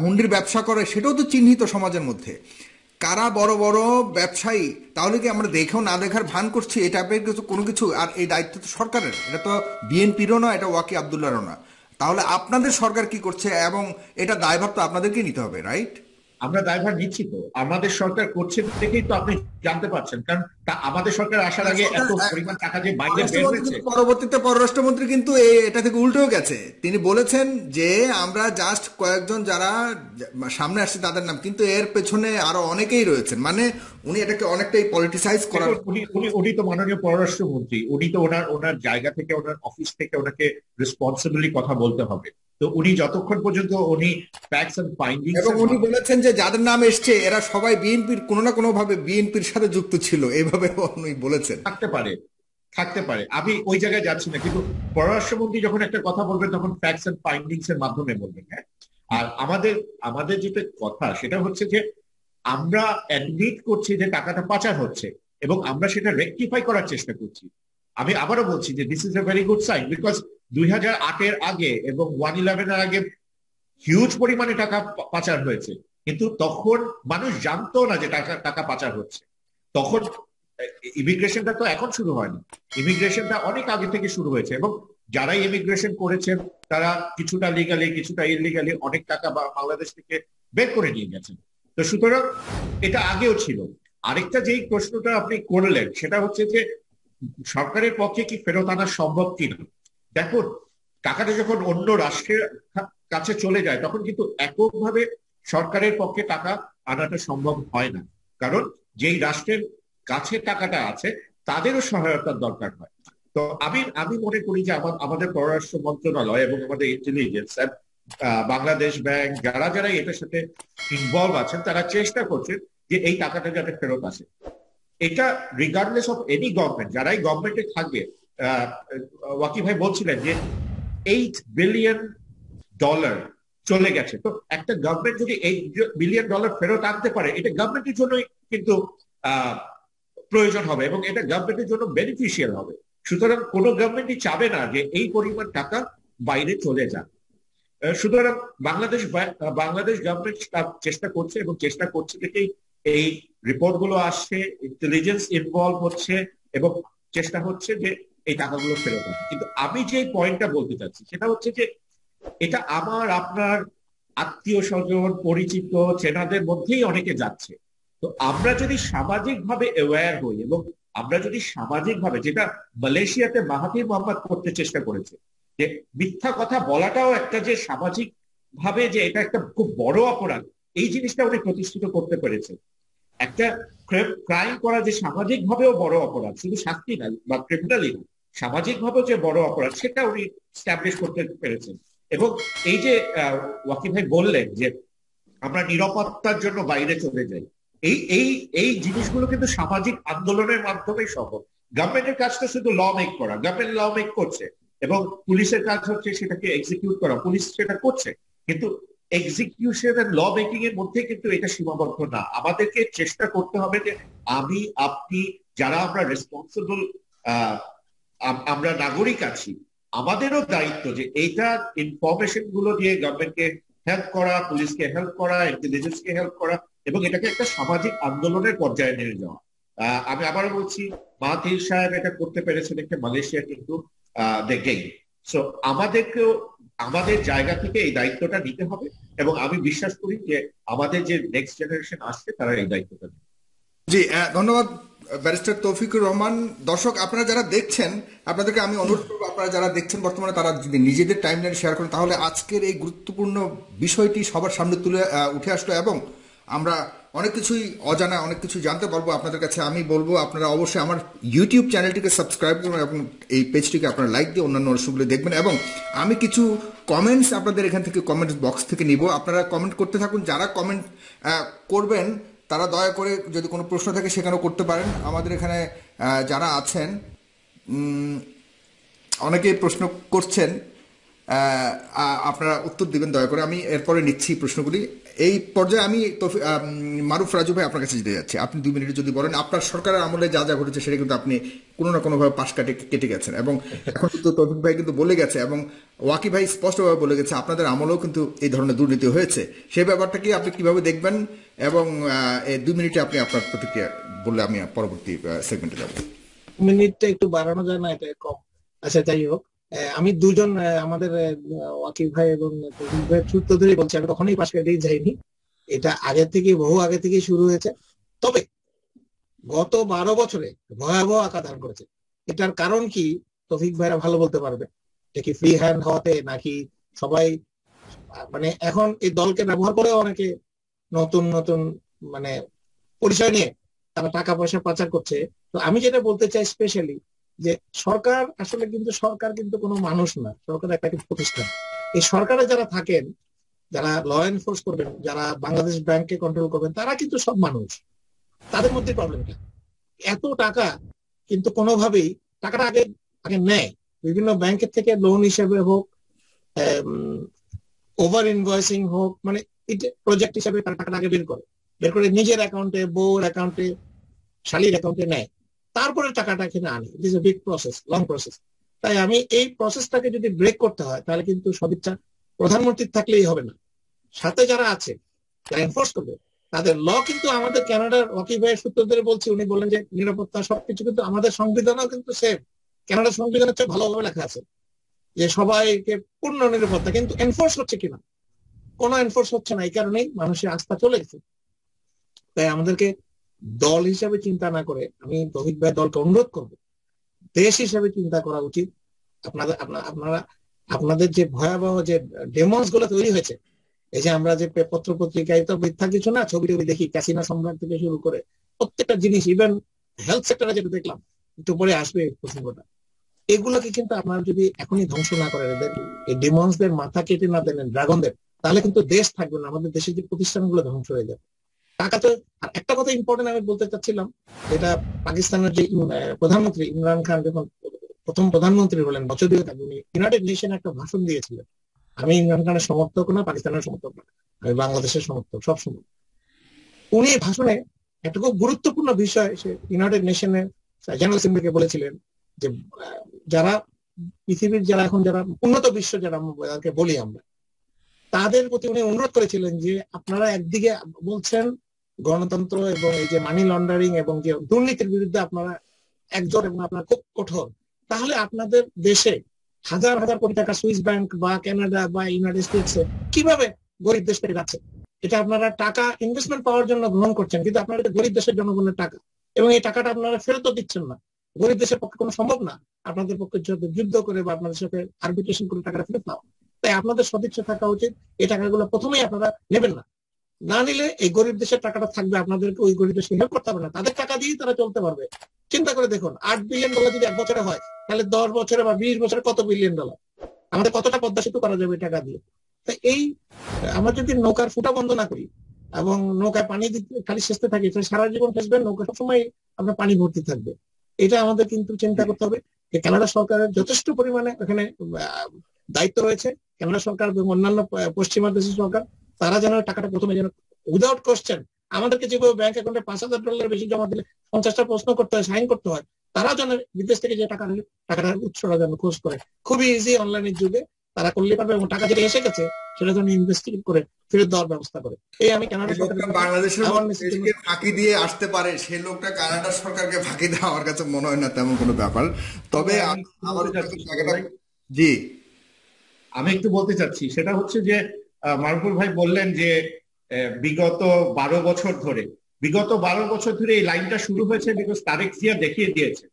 হুন্ডির ব্যবসা করে সেটাও তো চিহ্নিত সমাজের মধ্যে, কারা বড় বড় ব্যবসায়ী। তাহলে কি আমরা দেখেও না দেখার ভান করছি এই টাইপের কোনো কিছু? আর এই দায়িত্ব তো সরকারের, এটা তো বিএনপিরও না, এটা ওয়াকি আব্দুল্লাহরও না। তাহলে আপনাদের সরকার কি করছে, এবং এটা দায়ভার তো আপনাদেরকে নিতে হবে, রাইট? আমরা দায়ভার নিচ্ছি তো, আমাদের সরকার করছে দেখেই তো আপনি জানতে পারছেন। কারণ আমাদের সরকার আসার আগে এত পরিমাণ টাকা যে বাইরে বের হয়েছে। পরবর্তীতে পররাষ্ট্রমন্ত্রী কিন্তু এটা থেকে উল্টেও গেছে, তিনি বলেছেন যে আমরা জাস্ট কয়েকজন যারা সামনে আসছে তাদের নাম, কিন্তু এর পেছনে আরো অনেকেই রয়েছেন। মানে উনি এটাকে অনেকটাই পলিটিসাইজ করার। উনি তো মাননীয় পররাষ্ট্রমন্ত্রী, উনি তো ওনার জায়গা থেকে, ওনার অফিস থেকে ওনাকে রেসপন্সিবলি কথা বলতে হবে। তো উনি যতক্ষণ পর্যন্ত উনি ফ্যাক্টস এন্ড ফাইন্ডিংস, এবং উনি বলেছেন যে যাদের নাম এসছে এরা সবাই বিএনপির কোনো না কোনো ভাবে বিএনপির সাথে যুক্ত ছিল, এইভাবে উনি বলেছেন। থাকতে পারে, আমি ওই জায়গায় যাচ্ছি না, কিন্তু পররাষ্ট্রমন্ত্রী যখন একটা কথা বলবেন তখন ফ্যাক্টস এন্ড ফাইন্ডিংস এর মাধ্যমে বলবেন। হ্যাঁ, আর আমাদের যেটা কথা সেটা হচ্ছে যে আমরা অ্যাডমিট করছি যে টাকাটা পাচার হচ্ছে এবং আমরা সেটা রেকটিফাই করার চেষ্টা করছি। আমি আবারও বলছি যে this is a very good sign, because 2008-এর আগে এবং 1/11-এর আগে হিউজ পরিমাণে টাকা পাচার হয়েছে, কিন্তু তখন মানুষ জানতো না যে টাকা পাচার হচ্ছে। তখন ইমিগ্রেশনটা তো এখন শুরু হয়নি, ইমিগ্রেশনটা অনেক আগে থেকে শুরু হয়েছে, এবং যারাই ইমিগ্রেশন করেছেন তারা কিছুটা লিগালি কিছুটা ইলিগালি অনেক টাকা বাংলাদেশ থেকে বের করে নিয়ে গেছেন। তো সুতরাং এটা আগেও ছিল। আরেকটা যেই প্রশ্নটা আপনি করলেন সেটা হচ্ছে যে সরকারের পক্ষে কি ফেরত আনা সম্ভব কিনা। দেখুন, টাকাটা যখন অন্য রাষ্ট্রের কাছে চলে যায় তখন কিন্তু এককভাবে সরকারের পক্ষে টাকা আনাটা সম্ভব হয় না, কারণ যেই রাষ্ট্রের কাছে টাকাটা আছে তাদেরও সহায়তার দরকার হয়। তো আমি মনে করি যে আমাদের পররাষ্ট্র মন্ত্রণালয় এবং আমাদের ইন্টেলিজেন্স, বাংলাদেশ ব্যাংক, যারা এটার সাথে ইনভলভ আছেন তারা চেষ্টা করছেন যে এই টাকাটা যাতে ফেরত আসে। এটা রিগার্ডলেস অফ এনি গভর্নমেন্ট, যারাই গভর্নমেন্টে থাকবে। ওয়াকি ভাই বলছিলেন যে $8 বিলিয়ন চলে গেছে। তো একটা গভর্নমেন্ট যদি $8 বিলিয়ন ফেরত আনতে পারে, এটা গভর্নমেন্টের জন্যই কিন্তু প্রয়োজন হবে এবং এটা গভর্নমেন্টের জন্য বেনিফিশিয়াল হবে। সুতরাং কোনো গভর্নমেন্টই চাবে না যে এই পরিমাণ টাকা বাইরে চলে যাক। সুতরাং বাংলাদেশ গভর্নমেন্ট চেষ্টা করছে এবং চেষ্টা করছে দেখেই এই রিপোর্ট গুলো আসছে, ইন্টেলিজেন্স ইনভলভ হচ্ছে এবং চেষ্টা হচ্ছে যে এই টাকাগুলো ফেরত আসে। কিন্তু আমি যে পয়েন্টটা বলতে চাচ্ছি সেটা হচ্ছে যে এটা আমার আপনার আত্মীয় স্বজন পরিচিত চেনাদের মধ্যেই অনেকে যাচ্ছে। তো আমরা যদি সামাজিকভাবে অ্যাওয়্যার হই এবং আমরা যদি সামাজিকভাবে, যেটা মালয়েশিয়াতে মাহাথির মোহাম্মদ করতে চেষ্টা করেছে, যে মিথ্যা কথা বলাটাও একটা যে সামাজিক ভাবে যে এটা একটা খুব বড় অপরাধ, এই জিনিসটা উনি প্রতিষ্ঠিত করতে পেরেছে। একটা ক্রাইম করা যে সামাজিক ভাবেও বড় অপরাধ, শুধু শাস্তি না বা ক্রিমিনালি না, সামাজিক ভাবেও যে বড় অপরাধ সেটা উনি স্ট্যাবলিশ করতে পেরেছেন। এবং এই যে ওয়াকি ভাই বললেন যে আমরা নিরাপত্তার জন্য বাইরে চলে যাই, এই জিনিসগুলো কিন্তু সামাজিক আন্দোলনের মাধ্যমেই সম্ভব। গভর্নমেন্টের কাজটা শুধু ল মেক করা, গভর্নমেন্ট ল মেক করছে এবং পুলিশের কাজ হচ্ছে সেটাকে এক্সিকিউট করা, পুলিশ সেটা করছে। কিন্তু এক্সিকিউশন আর ল মেকিং এর মধ্যে কিন্তু এটা সীমাবদ্ধ না। আমাদেরকে চেষ্টা করতে হবে যে আমি আপনি যারা আমরা রেসপন্সিবল আমরা নাগরিক আছি, আমাদেরও দায়িত্ব যে এইটা ইনফরমেশন গুলো দিয়ে গভর্নমেন্টকে হেল্প করা, পুলিশকে হেল্প করা, ইন্টেলিজেন্সকে হেল্প করা, এবং এটাকে একটা সামাজিক আন্দোলনের পর্যায়ে নিয়ে যাওয়া। আমি আবারও বলছি, মাহাথির সাহেব এটা করতে পেরেছেন, একটা মালয়েশিয়া কিন্তু দেখেই। সো আমাদেরকেও আমাদের জায়গা থেকে এই দায়িত্বটা নিতে হবে, এবং আমি বিশ্বাস করি যে আমাদের যে নেক্সট জেনারেশন আসছে তারা এই দায়িত্বটা নেবে। জি, ধন্যবাদ ব্যারিস্টার তৌফিকুর রহমান। দর্শক, আপনারা যারা দেখছেন, আপনাদেরকে আমি অনুরোধ করবো, আপনারা যারা দেখছেন বর্তমানে, তারা যদি নিজেদের টাইমলাইন শেয়ার করেন, তাহলে আজকের এই গুরুত্বপূর্ণ বিষয়টি সবার সামনে তুলে উঠে আসলো, এবং আমরা অনেক কিছুই অজানা, অনেক কিছু জানতে পারবো আপনাদের কাছে। আমি বলবো আপনারা অবশ্যই আমার ইউটিউব চ্যানেলটিকে সাবস্ক্রাইব করবেন এবং এই পেজটিকে আপনারা লাইক দিয়ে অন্যান্য অনুষ্ঠানগুলো দেখবেন। এবং আমি কিছু কমেন্টস আপনাদের এখান থেকে কমেন্ট বক্স থেকে নিব, আপনারা কমেন্ট করতে থাকুন। যারা কমেন্ট করবেন তারা দয়া করে যদি কোনো প্রশ্ন থাকে সেখানেও করতে পারেন। আমাদের এখানে যারা আছেন অনেকেই প্রশ্ন করছেন, আপনারা উত্তর দিবেন দয়া করে। আমি এরপরে নিচ্ছি প্রশ্নগুলি। এই পর্যায়ে আমি মারুফ রাজু ভাই আপনার কাছে যেতে যাচ্ছি। আপনি 2 মিনিটে যদি বলেন, আপনার সরকারের আমলে যা যা ঘটেছে সেটা কিন্তু আপনি কোনো না কোনোভাবে পাশ কেটে গেছেন, এবং এখন কিন্তু তৌফিক ভাই কিন্তু বলে গেছে এবং ওয়াকি ভাই স্পষ্টভাবে বলে গেছে আপনাদের আমলেও কিন্তু এই ধরনের দুর্নীতি হয়েছে। সেই ব্যাপারটা কি আপনি কিভাবে দেখবেন, এবং এই 2 মিনিটে আপনি আপনার প্রতিক্রিয়া বললে আমি পরবর্তী সেগমেন্টে যাব। মিনিটটা একটু বাড়ানো যায় না? এটা কম। আচ্ছা, যাই হোক, আমি দুজন আমাদের ওয়াকিব ভাই এবং তৌফিক ভাই সূত্র ধরে বলছি, আমি কখনোই পাশ কাটিয়ে যাইনি। এটা আগে থেকে, বহু আগে থেকে শুরু হয়েছে। তবে গত 12 বছরে ভয়াবহ আকার ধারণ করেছে। এটার কারণ কি তৌফিক ভাইরা ভালো বলতে পারবে। এটা কি ফ্রি হ্যান্ড হওয়াতে, নাকি সবাই মানে এখন এই দলকে ব্যবহার করে অনেকে নতুন নতুন মানে পরিচয় নিয়ে তারা টাকা পয়সা পাচার করছে? তো আমি যেটা বলতে চাই স্পেশালি, যে সরকার আসলে কিন্তু, সরকার কিন্তু কোনো মানুষ না, সরকার একটা প্রতিষ্ঠান। এই সরকারে যারা থাকেন, যারা ল এনফোর্স করবেন, যারা বাংলাদেশ ব্যাংককে কন্ট্রোল করবেন, তারা কিন্তু সব মানুষ। তাদের মধ্যে প্রবলেমটা এত টাকা কিন্তু কোনোভাবেই টাকাটা আগে আগে নেয় বিভিন্ন ব্যাংকের থেকে, লোন হিসেবে হোক, ওভার ইনভয়েসিং হোক, মানে প্রজেক্ট হিসেবে তারা টাকাটা আগে বের করে নিজের অ্যাকাউন্টে, বউর অ্যাকাউন্টে, শালির অ্যাকাউন্টে নেয়, তারপরে টাকাটা এখানে আনে। It is a big process, long process. তাই আমি এই প্রসেসটাকে যদি ব্রেক করতে হয়, তাহলে কিন্তু সদিচ্ছা প্রধানমন্ত্রীর থাকলেই হবে না, সাথে যারা আছে, যারা এনফোর্স করবে তাদের ল কিন্তু আমাদের কানাডার ওয়াকিব ভাইয়ের সূত্র ধরে বলছি, উনি বললেন যে নিরাপত্তা সবকিছু কিন্তু আমাদের সংবিধানও কিন্তু সেম, কানাডার সংবিধানের চেয়ে ভালোভাবে লেখা আছে যে সবাইকে পূর্ণ নিরাপত্তা, কিন্তু এনফোর্স হচ্ছে কিনা? কোনো এনফোর্স হচ্ছে না। এই কারণেই মানুষের আস্থা চলে গেছে। তাই আমাদেরকে দল হিসাবে চিন্তা না করে, আমি তৌফিক ভাই দলকে অনুরোধ করবো, দেশ হিসাবে চিন্তা করা উচিত। আপনারা আপনাদের যে ভয়াবহ যে ডেমন্স গুলো তৈরি হয়েছে, এই যে আমরা যে পত্র পত্রিকায় তো মিথ্যা কিছু না, ছবি টবি দেখি, ক্যাসিনো সম্রাট থেকে শুরু করে প্রত্যেকটা জিনিস, ইভেন হেলথ সেক্টরে যেটা দেখলাম, একটু পরে আসবে প্রসঙ্গটা, এগুলোকে কিন্তু আপনারা যদি এখনই ধ্বংস না করে দেন, এই ডিমন্সদের মাথা কেটে না দেন, ড্রাগনদের, তাহলে কিন্তু দেশ থাকবে না, আমাদের দেশের যে প্রতিষ্ঠানগুলো ধ্বংস হয়ে যাবে। টাকা তো, আর একটা কথা ইম্পর্টেন্ট আমি বলতে চাচ্ছিলাম, এটা পাকিস্তানের যে প্রধানমন্ত্রী ইমরান খান যখন প্রথম প্রধানমন্ত্রী হলেন, বছর 2 আগে উনি ইউনাইটেড নেশনে একটা ভাষণ দিয়েছিলেন। আমি ইমরান খানের সমর্থক না, পাকিস্তানের সমর্থক না, আমি বাংলাদেশের সমর্থক সবসময়। উনি ভাষণে একটা খুব গুরুত্বপূর্ণ বিষয় সে ইউনাইটেড নেশনের জেনারেল অ্যাসেম্বলিকে বলেছিলেন, যে যারা পৃথিবীর, যারা এখন যারা উন্নত বিশ্ব যারা বলি আমরা, তাদের প্রতি উনি অনুরোধ করেছিলেন যে আপনারা একদিকে বলছেন গণতন্ত্র এবং এই যে মানি লন্ডারিং এবং যে দুর্নীতির বিরুদ্ধে আপনারা একজোট এবং আপনারা খুব কঠোর, তাহলে আপনাদের দেশে হাজার হাজার কোটি টাকা সুইস ব্যাংক বা কানাডা বা ইউনাইটেড স্টেটসে কিভাবে গরিব দেশ থেকে যাচ্ছে? এটা আপনারা টাকা ইনভেস্টমেন্ট পাওয়ার জন্য গ্রহণ করছেন, কিন্তু আপনারা গরিব দেশের জনগণের টাকা, এবং এই টাকাটা আপনারা ফেরতও দিচ্ছেন না। গরিব দেশের পক্ষে কোনো সম্ভব না আপনাদের পক্ষে যুদ্ধ করে বা আপনাদের সাথে আরবিট্রেশন করে টাকাটা ফেরত পাওয়া। তাই আপনাদের সদিচ্ছা থাকা উচিত, এই টাকাগুলো প্রথমেই আপনারা নেবেন না। না নিলে এই গরিব দেশের টাকাটা থাকবে, আপনাদেরকে ওই গরিব দেশকে হেল্প করতে হবে না, তাদের টাকা দিয়েই তারা চলতে পারবে। চিন্তা করে দেখুন, $8 বিলিয়ন যদি 1 বছরে হয়, তাহলে 10 বছরে বা 20 বছরে কত $বিলিয়ন? আমাদের কতটা পদ্মা সেতু করা যাবে টাকা দিয়ে? তাই এই আমরা যদি নৌকার ফুটা বন্ধ না করি এবং নৌকায় পানি দিতে খালি সেচতে থাকি, সারা জীবন সেচবেন, নৌকা সবসময় আপনার পানি ভর্তি থাকবে। এটা আমাদের কিন্তু চিন্তা করতে হবে। যে কানাডা সরকারের যথেষ্ট পরিমাণে এখানে দায়িত্ব রয়েছে, কানাডা সরকার এবং অন্যান্য পশ্চিমা দেশের সরকার তারা যেন টাকাটা প্রথমে যেন উইদাউট কোশ্চেন, আমাদেরকে যেভাবে ব্যাংক অ্যাকাউন্টে $5,000 বেশি জমা দিলে 50টা প্রশ্ন করতে হয়, সাইন করতে হয়, তারাও যেন বিদেশ থেকে যে টাকাটার উৎসটা যেন খোঁজ করে। খুবই ইজি, অনলাইনের যুগে তারা করলে পারবে, এবং টাকা যেটা এসে গেছে সেটা যেন ইনভেস্টিগেট করে ফেরত দেওয়ার ব্যবস্থা করে। এই আমি কানাডা বাংলাদেশের দেশকে ফাঁকি দিয়ে আসতে পারে, সেই লোকটা কানাডা সরকারকে ফাঁকি দেওয়া আমার কাছে মনে হয় না তেমন কোনো ব্যাপার। তবে জি, আমি একটু বলতে চাচ্ছি, সেটা হচ্ছে যে মারুফুল ভাই বললেন যে বিগত 12 বছর ধরে, এই লাইনটা শুরু হয়েছে বিকজ তারেক জিয়া দেখিয়ে দিয়েছে।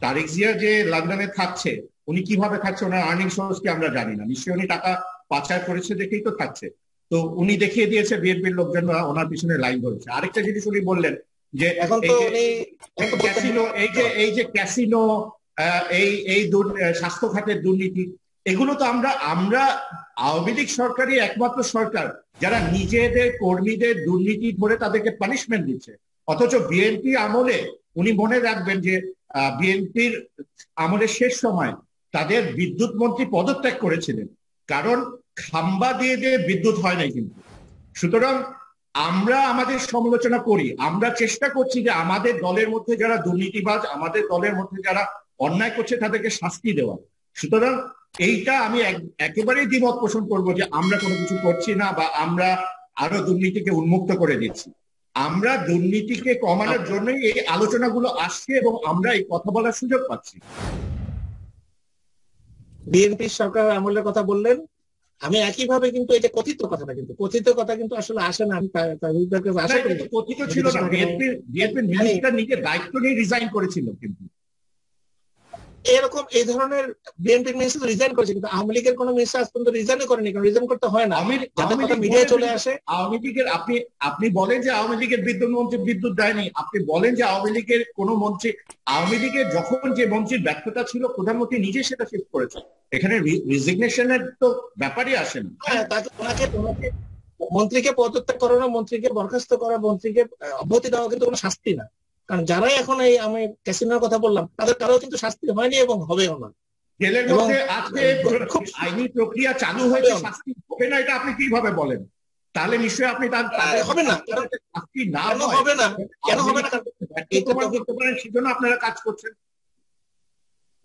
তারেক জিয়া যে লন্ডনে থাকছে, উনি কিভাবে থাকছে, ওনার আর্নিং সোর্স কি আমরা জানি না, নিশ্চয়ই উনি টাকা পাচার করেছে দেখেই তো থাকছে। তো উনি দেখিয়ে দিয়েছে, বিএনপির লোকজন ওনার পিছনে লাইন ধরেছে। আরেকটা জিনিস উনি বললেন যে এখন তো ক্যাসিনো, এই যে ক্যাসিনো, এই স্বাস্থ্য খাতের দুর্নীতি, এগুলো তো আমরা আওয়ামী লীগ সরকারই একমাত্র সরকার যারা নিজেদের কর্মীদের দুর্নীতি ধরে তাদেরকে পানিশমেন্ট দিচ্ছে। অথচ বিএনপি আমলে, উনি মনে রাখবেন যে বিএনপির আমলের শেষ সময় তাদের বিদ্যুৎ মন্ত্রী পদত্যাগ করেছিলেন, কারণ খাম্বা দিয়ে বিদ্যুৎ হয় নাই কিন্তু। সুতরাং আমরা আমাদের সমালোচনা করি, আমরা চেষ্টা করছি যে আমাদের দলের মধ্যে যারা দুর্নীতিবাজ, আমাদের দলের মধ্যে যারা অন্যায় করছে তাদেরকে শাস্তি দেওয়া। সুতরাং এইটা আমি একেবারেই দ্বিমত পোষণ করবো যে আমরা কোনো কিছু করছি না বা আমরা আরো দুর্নীতিকে উন্মুক্ত করে দিচ্ছি। আমরা দুর্নীতিকে কমানোর জন্যই এই আলোচনাগুলো আসছে এবং আমরা এই কথা বলার সুযোগ পাচ্ছি। বিএনপি সরকার আমলের কথা বললেন, আমি একইভাবে কিন্তু এটা কথিত কথা কিন্তু আসলে আসে না। আমি আশা করি কথিত ছিল না, বিএনপি মিনিস্টার নিজে দায়িত্ব নিয়ে রিজাইন করেছিল, কিন্তু এরকম এই ধরনের বিএনপির মিনিস্টার রিজাইন করেছে, কিন্তু আওয়ামী লীগের কোনো মিনিস্টার আজ পর্যন্ত রিজাইনই করেনি, কারণ রিজাইন করতে হয় না, মিডিয়ায় চলে আসে। আওয়ামী লীগের আপনি বলেন যে আওয়ামী লীগের বিদ্যুৎ মন্ত্রী বিদ্যুৎ দেয়নি, আপনি বলেন যে আওয়ামী লীগের কোন মন্ত্রী, আওয়ামী লীগের যখন যে মন্ত্রীর ব্যর্থতা ছিল প্রধানমন্ত্রী নিজে সেটা শিফট করেছে, এখানে রিজিগনেশনের তো ব্যাপারই আসে না। ওনাকে মন্ত্রীকে পদত্যাগ করানো, মন্ত্রীকে বরখাস্ত করা, মন্ত্রীকে অব্যাহতি দেওয়া কিন্তু কোনো শাস্তি না, কারণ যারাই এখন এই আমি ক্যাসিনোর কথা বললাম তাদের কারো কিন্তু শাস্তি হয়নি এবং হবেও না। জেলের মধ্যে আজকে আইনি প্রক্রিয়া চালু হয়েছে, শাস্তি হবে না, এটা আপনি কিভাবে বলেন? তাহলে নিশ্চয়ই আপনি হবে না, শাস্তি না হবে না, কেন হবে না? সেজন্য আপনারা কাজ করছেন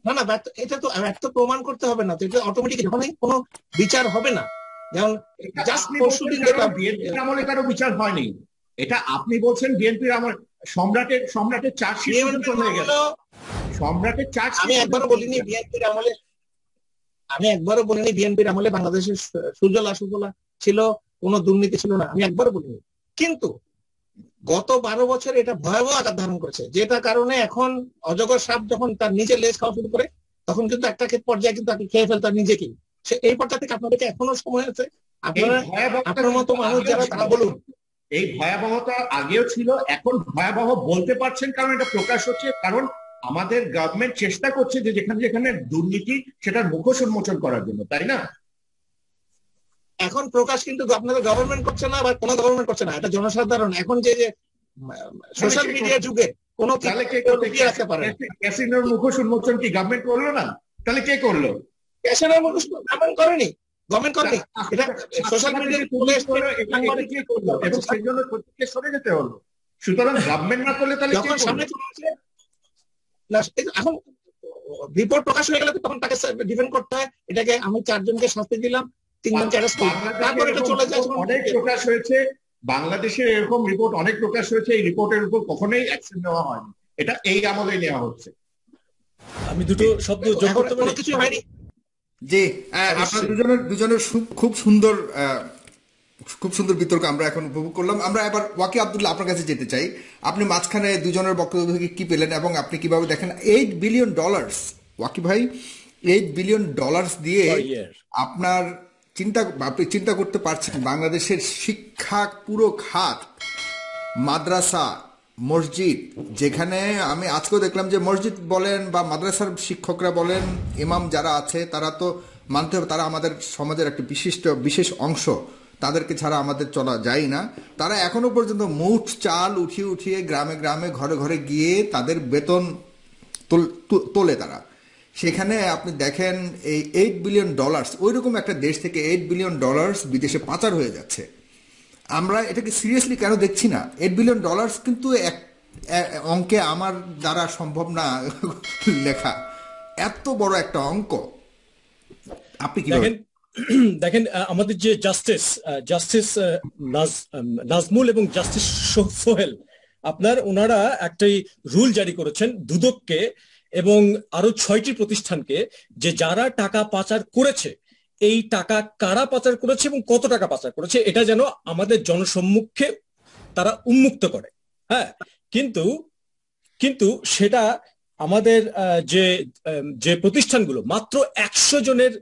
না। এটা তো ব্যর্থ প্রমাণ করতে হবে না, তো এটা অটোমেটিক যখনই কোনো বিচার হবে না, যেমন জাস্ট পরশুদিন বিএনপির আমলে কারো বিচার হয়নি, এটা আপনি বলছেন বিএনপির আমল, সম্রাটের চার্জশিট হয়ে গেছে, সম্রাটের চার্জশিট। আমি একবারও বলিনি বিএনপির আমলে বাংলাদেশের সুজলা সুফলা ছিল, কোনো দুর্নীতি ছিল না, আমি একবারও বলিনি। কিন্তু গত 12 বছর এটা ভয়াবহ আকার ধারণ করেছে, যেটা কারণে এখন অজগর সাপ যখন তার নিজের লেজ খাওয়া শুরু করে তখন কিন্তু একটা পর্যায়ে কিন্তু তাকে খেয়ে ফেলতে নিজেকেই। এই পর্যায়ে থেকে আপনাদেরকে এখনো সময় আছে, আপনারা আপনার মতো মানুষ যারা তারা বলুন। এই ভয়াবহতা আগেও ছিল, এখন ভয়াবহ বলতে পারছেন কারণ এটা প্রকাশ হচ্ছে, কারণ আমাদের গভর্নমেন্ট চেষ্টা করছে যে যেখানে যেখানে দুর্নীতি সেটার মুখোশ উন্মোচন করার জন্য, তাই না? এখন প্রকাশ কিন্তু আপনাদের গভর্নমেন্ট করছে না বা কোনো গভর্নমেন্ট করছে না, এটা জনসাধারণ। এখন যে সোশ্যাল মিডিয়া যুগে কোনো রাখতে পারে, ক্যাসিনোর মুখোশ উন্মোচন কি গভর্নমেন্ট করলো না? তাহলে কে করলো? ক্যাসিনোর মুখোশ গভর্নমেন্ট করেনি, এটা সোশ্যাল মিডিয়ায় চলে এসেছে এবং সেই জন্য প্রত্যেককে সরে যেতে হলো। সুতরাং গভর্নমেন্ট না করলে তাহলে যখন সামনে চলে আসে না, এখন রিপোর্ট প্রকাশ হয়ে গেলে তখন তাকে ডিফেন্ড করতে হয়। এটাকে আমি 4 জনকে শাস্তি দিলাম, 3 জনকে অ্যারেস্ট করলাম, তারপর এটা চলে যায়। অনেক প্রকাশ হয়েছে বাংলাদেশে, এরকম রিপোর্ট অনেক প্রকাশ হয়েছে, এই রিপোর্টের উপর কখনোই অ্যাকশন নেওয়া হয়নি, এটা এই আমলে নেওয়া হচ্ছে। আমি দুটো শব্দ যোগ করতে পারি? কিছু হয়নি। জি, আপনার দুজনের খুব সুন্দর বিতর্ক আমরা এখন উপভোগ করলাম। আমরা এবার ওয়াকি আব্দুল্লাহ আপনার কাছে যেতে চাই, আপনি মাঝখানে দুজনের বক্তব্য থেকে কি পেলেন এবং আপনি কিভাবে দেখেন $8 বিলিয়ন? ওয়াকি ভাই, $8 বিলিয়ন দিয়ে আপনি চিন্তা করতে পারছেন বাংলাদেশের শিক্ষা পুরো খাত, মাদ্রাসা, মসজিদ, যেখানে আমি আজকেও দেখলাম যে মসজিদ বলেন বা মাদ্রাসার শিক্ষকরা বলেন, ইমাম যারা আছে তারা তো মানতে হবে তারা আমাদের সমাজের একটা বিশেষ অংশ, তাদেরকে ছাড়া আমাদের চলা যায় না। তারা এখনো পর্যন্ত মুঠ চাল উঠিয়ে গ্রামে গ্রামে ঘরে ঘরে গিয়ে তাদের বেতন তোলে তারা। সেখানে আপনি দেখেন এই $8 বিলিয়ন ওই রকম একটা দেশ থেকে $8 বিলিয়ন বিদেশে পাচার হয়ে যাচ্ছে। আমরা এটাকে সিরিয়াসলি কেন দেখছি না? $8 বিলিয়ন কিন্তু এক অঙ্কে আমার দ্বারা সম্ভব না লেখা, এত বড় একটা অঙ্ক। আপনি কি দেখেন দেখেন আমাদের যে জাস্টিস নাজমুল এবং জাস্টিস সোহেল, ওনারা একটাই রুল জারি করেছেন দুদককে এবং আরো 6টি প্রতিষ্ঠানকে, যে যারা টাকা পাচার করেছে, এই টাকা কারা পাচার করেছে এবং কত টাকা পাচার করেছে এটা যেন আমাদের জনসম্মুখে তারা উন্মুক্ত করে। হ্যাঁ, কিন্তু কিন্তু সেটা আমাদের যে যে প্রতিষ্ঠানগুলো মাত্র 100 জনের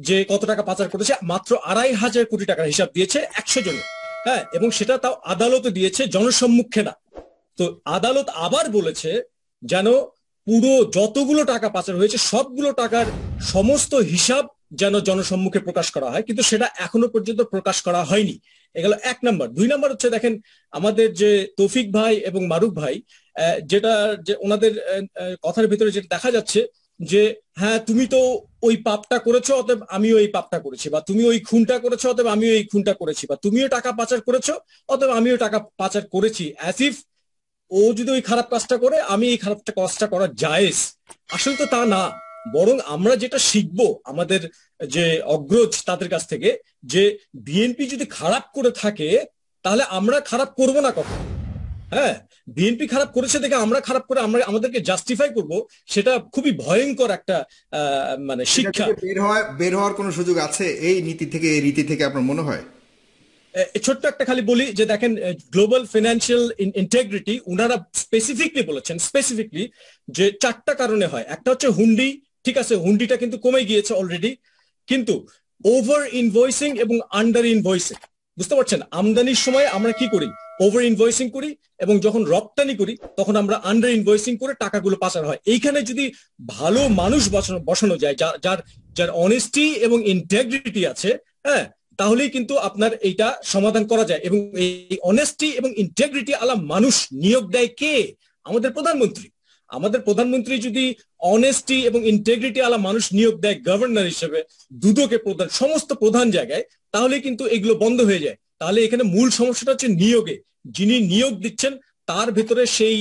যে কত টাকা পাচার করেছে, মাত্র 2,500 কোটি টাকার হিসাব দিয়েছে 100 জনের। হ্যাঁ, এবং সেটা তাও আদালতে দিয়েছে, জনসম্মুখে না। তো আদালত আবার বলেছে যেন পুরো যতগুলো টাকা পাচার হয়েছে সবগুলো টাকার সমস্ত হিসাব যেন জনসম্মুখে প্রকাশ করা হয়, কিন্তু সেটা এখনো পর্যন্ত প্রকাশ করা হয়নি। এগুলো 1 নম্বর। 2 নম্বর হচ্ছে, দেখেন আমাদের যে তৌফিক ভাই এবং মারুফ ভাই, যেটা যে ওনাদের কথার ভিতরে যেটা দেখা যাচ্ছে যে হ্যাঁ তুমি তো ওই পাপটা করেছো অতএব আমিও এই পাপটা করেছি, বা তুমি ওই খুনটা করেছো অতএব আমিও এই খুনটা করেছি, বা তুমিও টাকা পাচার করেছো অতএব আমিও টাকা পাচার করেছি, অ্যাজ ইফ ও যদি ওই খারাপ কাজটা করে আমি এই খারাপ কাজটা করা জায়েজ। আসলে তো তা না, বরং আমরা যেটা শিখবো আমাদের যে অগ্রজ তাদের কাছ থেকে, যে বিএনপি যদি খারাপ করে থাকে তাহলে আমরা খারাপ করব না কখন। হ্যাঁ, বিএনপি খারাপ করেছে দেখে আমরা খারাপ করে আমরা আমাদেরকে জাস্টিফাই করব, সেটা খুবই ভয়ঙ্কর একটা মানে শিক্ষা। বের হওয়ার কোনো সুযোগ আছে এই নীতি থেকে, এই রীতি থেকে আপনার মনে হয়? ছোট্ট একটা খালি বলি যে দেখেন, গ্লোবাল ফিনান্সিয়াল ইন্টেগ্রিটি উনারা স্পেসিফিকলি বলেছেন, স্পেসিফিকলি যে 4টা কারণে হয়। একটা হচ্ছে হুন্ডি, ঠিক আছে, হুন্ডিটা কিন্তু কমে গিয়েছে অলরেডি, কিন্তু ওভার ইনভয়েসিং এবং আন্ডার ইনভয়েসিং, বুঝতে পারছেন? আমদানির সময় আমরা কি করি, ওভার ইনভয়েসিং করি, এবং যখন রপ্তানি করি তখন আমরা আন্ডার ইনভয়েসিং করে টাকাগুলো পাচার হয়। এইখানে যদি ভালো মানুষ বসানো যায়, যার যার অনেস্টি এবং ইন্টেগ্রিটি আছে, হ্যাঁ, তাহলেই কিন্তু আপনার এইটা সমাধান করা যায়। এবং এই অনেস্টি এবং ইন্টেগ্রিটি আলা মানুষ নিয়োগ দেয় কে? আমাদের প্রধানমন্ত্রী। আমাদের প্রধানমন্ত্রী যদি অনেস্টি এবং ইন্টেগ্রিটি আলা মানুষ নিয়োগ দেয় গভর্নর হিসেবে, দুদকে প্রধান, সমস্ত প্রধান জায়গায়, তাহলে কিন্তু এগুলো বন্ধ হয়ে যায়। তাহলে এখানে মূল সমস্যাটা হচ্ছে নিয়োগে। যিনি নিয়োগ দিচ্ছেন তার ভেতরে সেই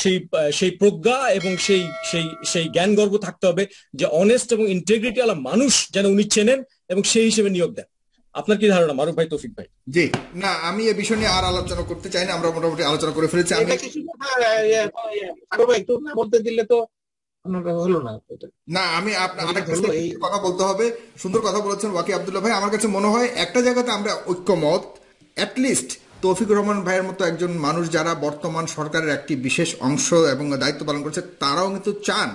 সেই সেই প্রজ্ঞা এবং সেই সেই সেই জ্ঞান গর্ব থাকতে হবে যে অনেস্ট এবং ইন্টেগ্রিটি আলা মানুষ যেন উনি চেনেন এবং সেই হিসেবে নিয়োগ দেন। আপনার কি ধারণা মারুফ ভাই, তৌফিক ভাই? জি, না আমি এই বিষয় নিয়ে আর আলোচনা করতে চাই না, আমরা মোটামুটি আলোচনা করে ফেলেছি। আমি একটু না বলতে দিলে তো হলো না। না, আমি আপনার কথা বলতে হবে। সুন্দর কথা বলেছেন ওয়াকি আব্দুল্লাহ ভাই। আমার কাছে মনে হয় একটা জায়গাতে আমরা ঐক্যমত, অ্যাটলিস্ট তৌফিকুর রহমান ভাইয়ের মতো একজন মানুষ যারা বর্তমান সরকারের একটি বিশেষ অংশ এবং দায়িত্ব পালন করছে, তারাও কিন্তু চান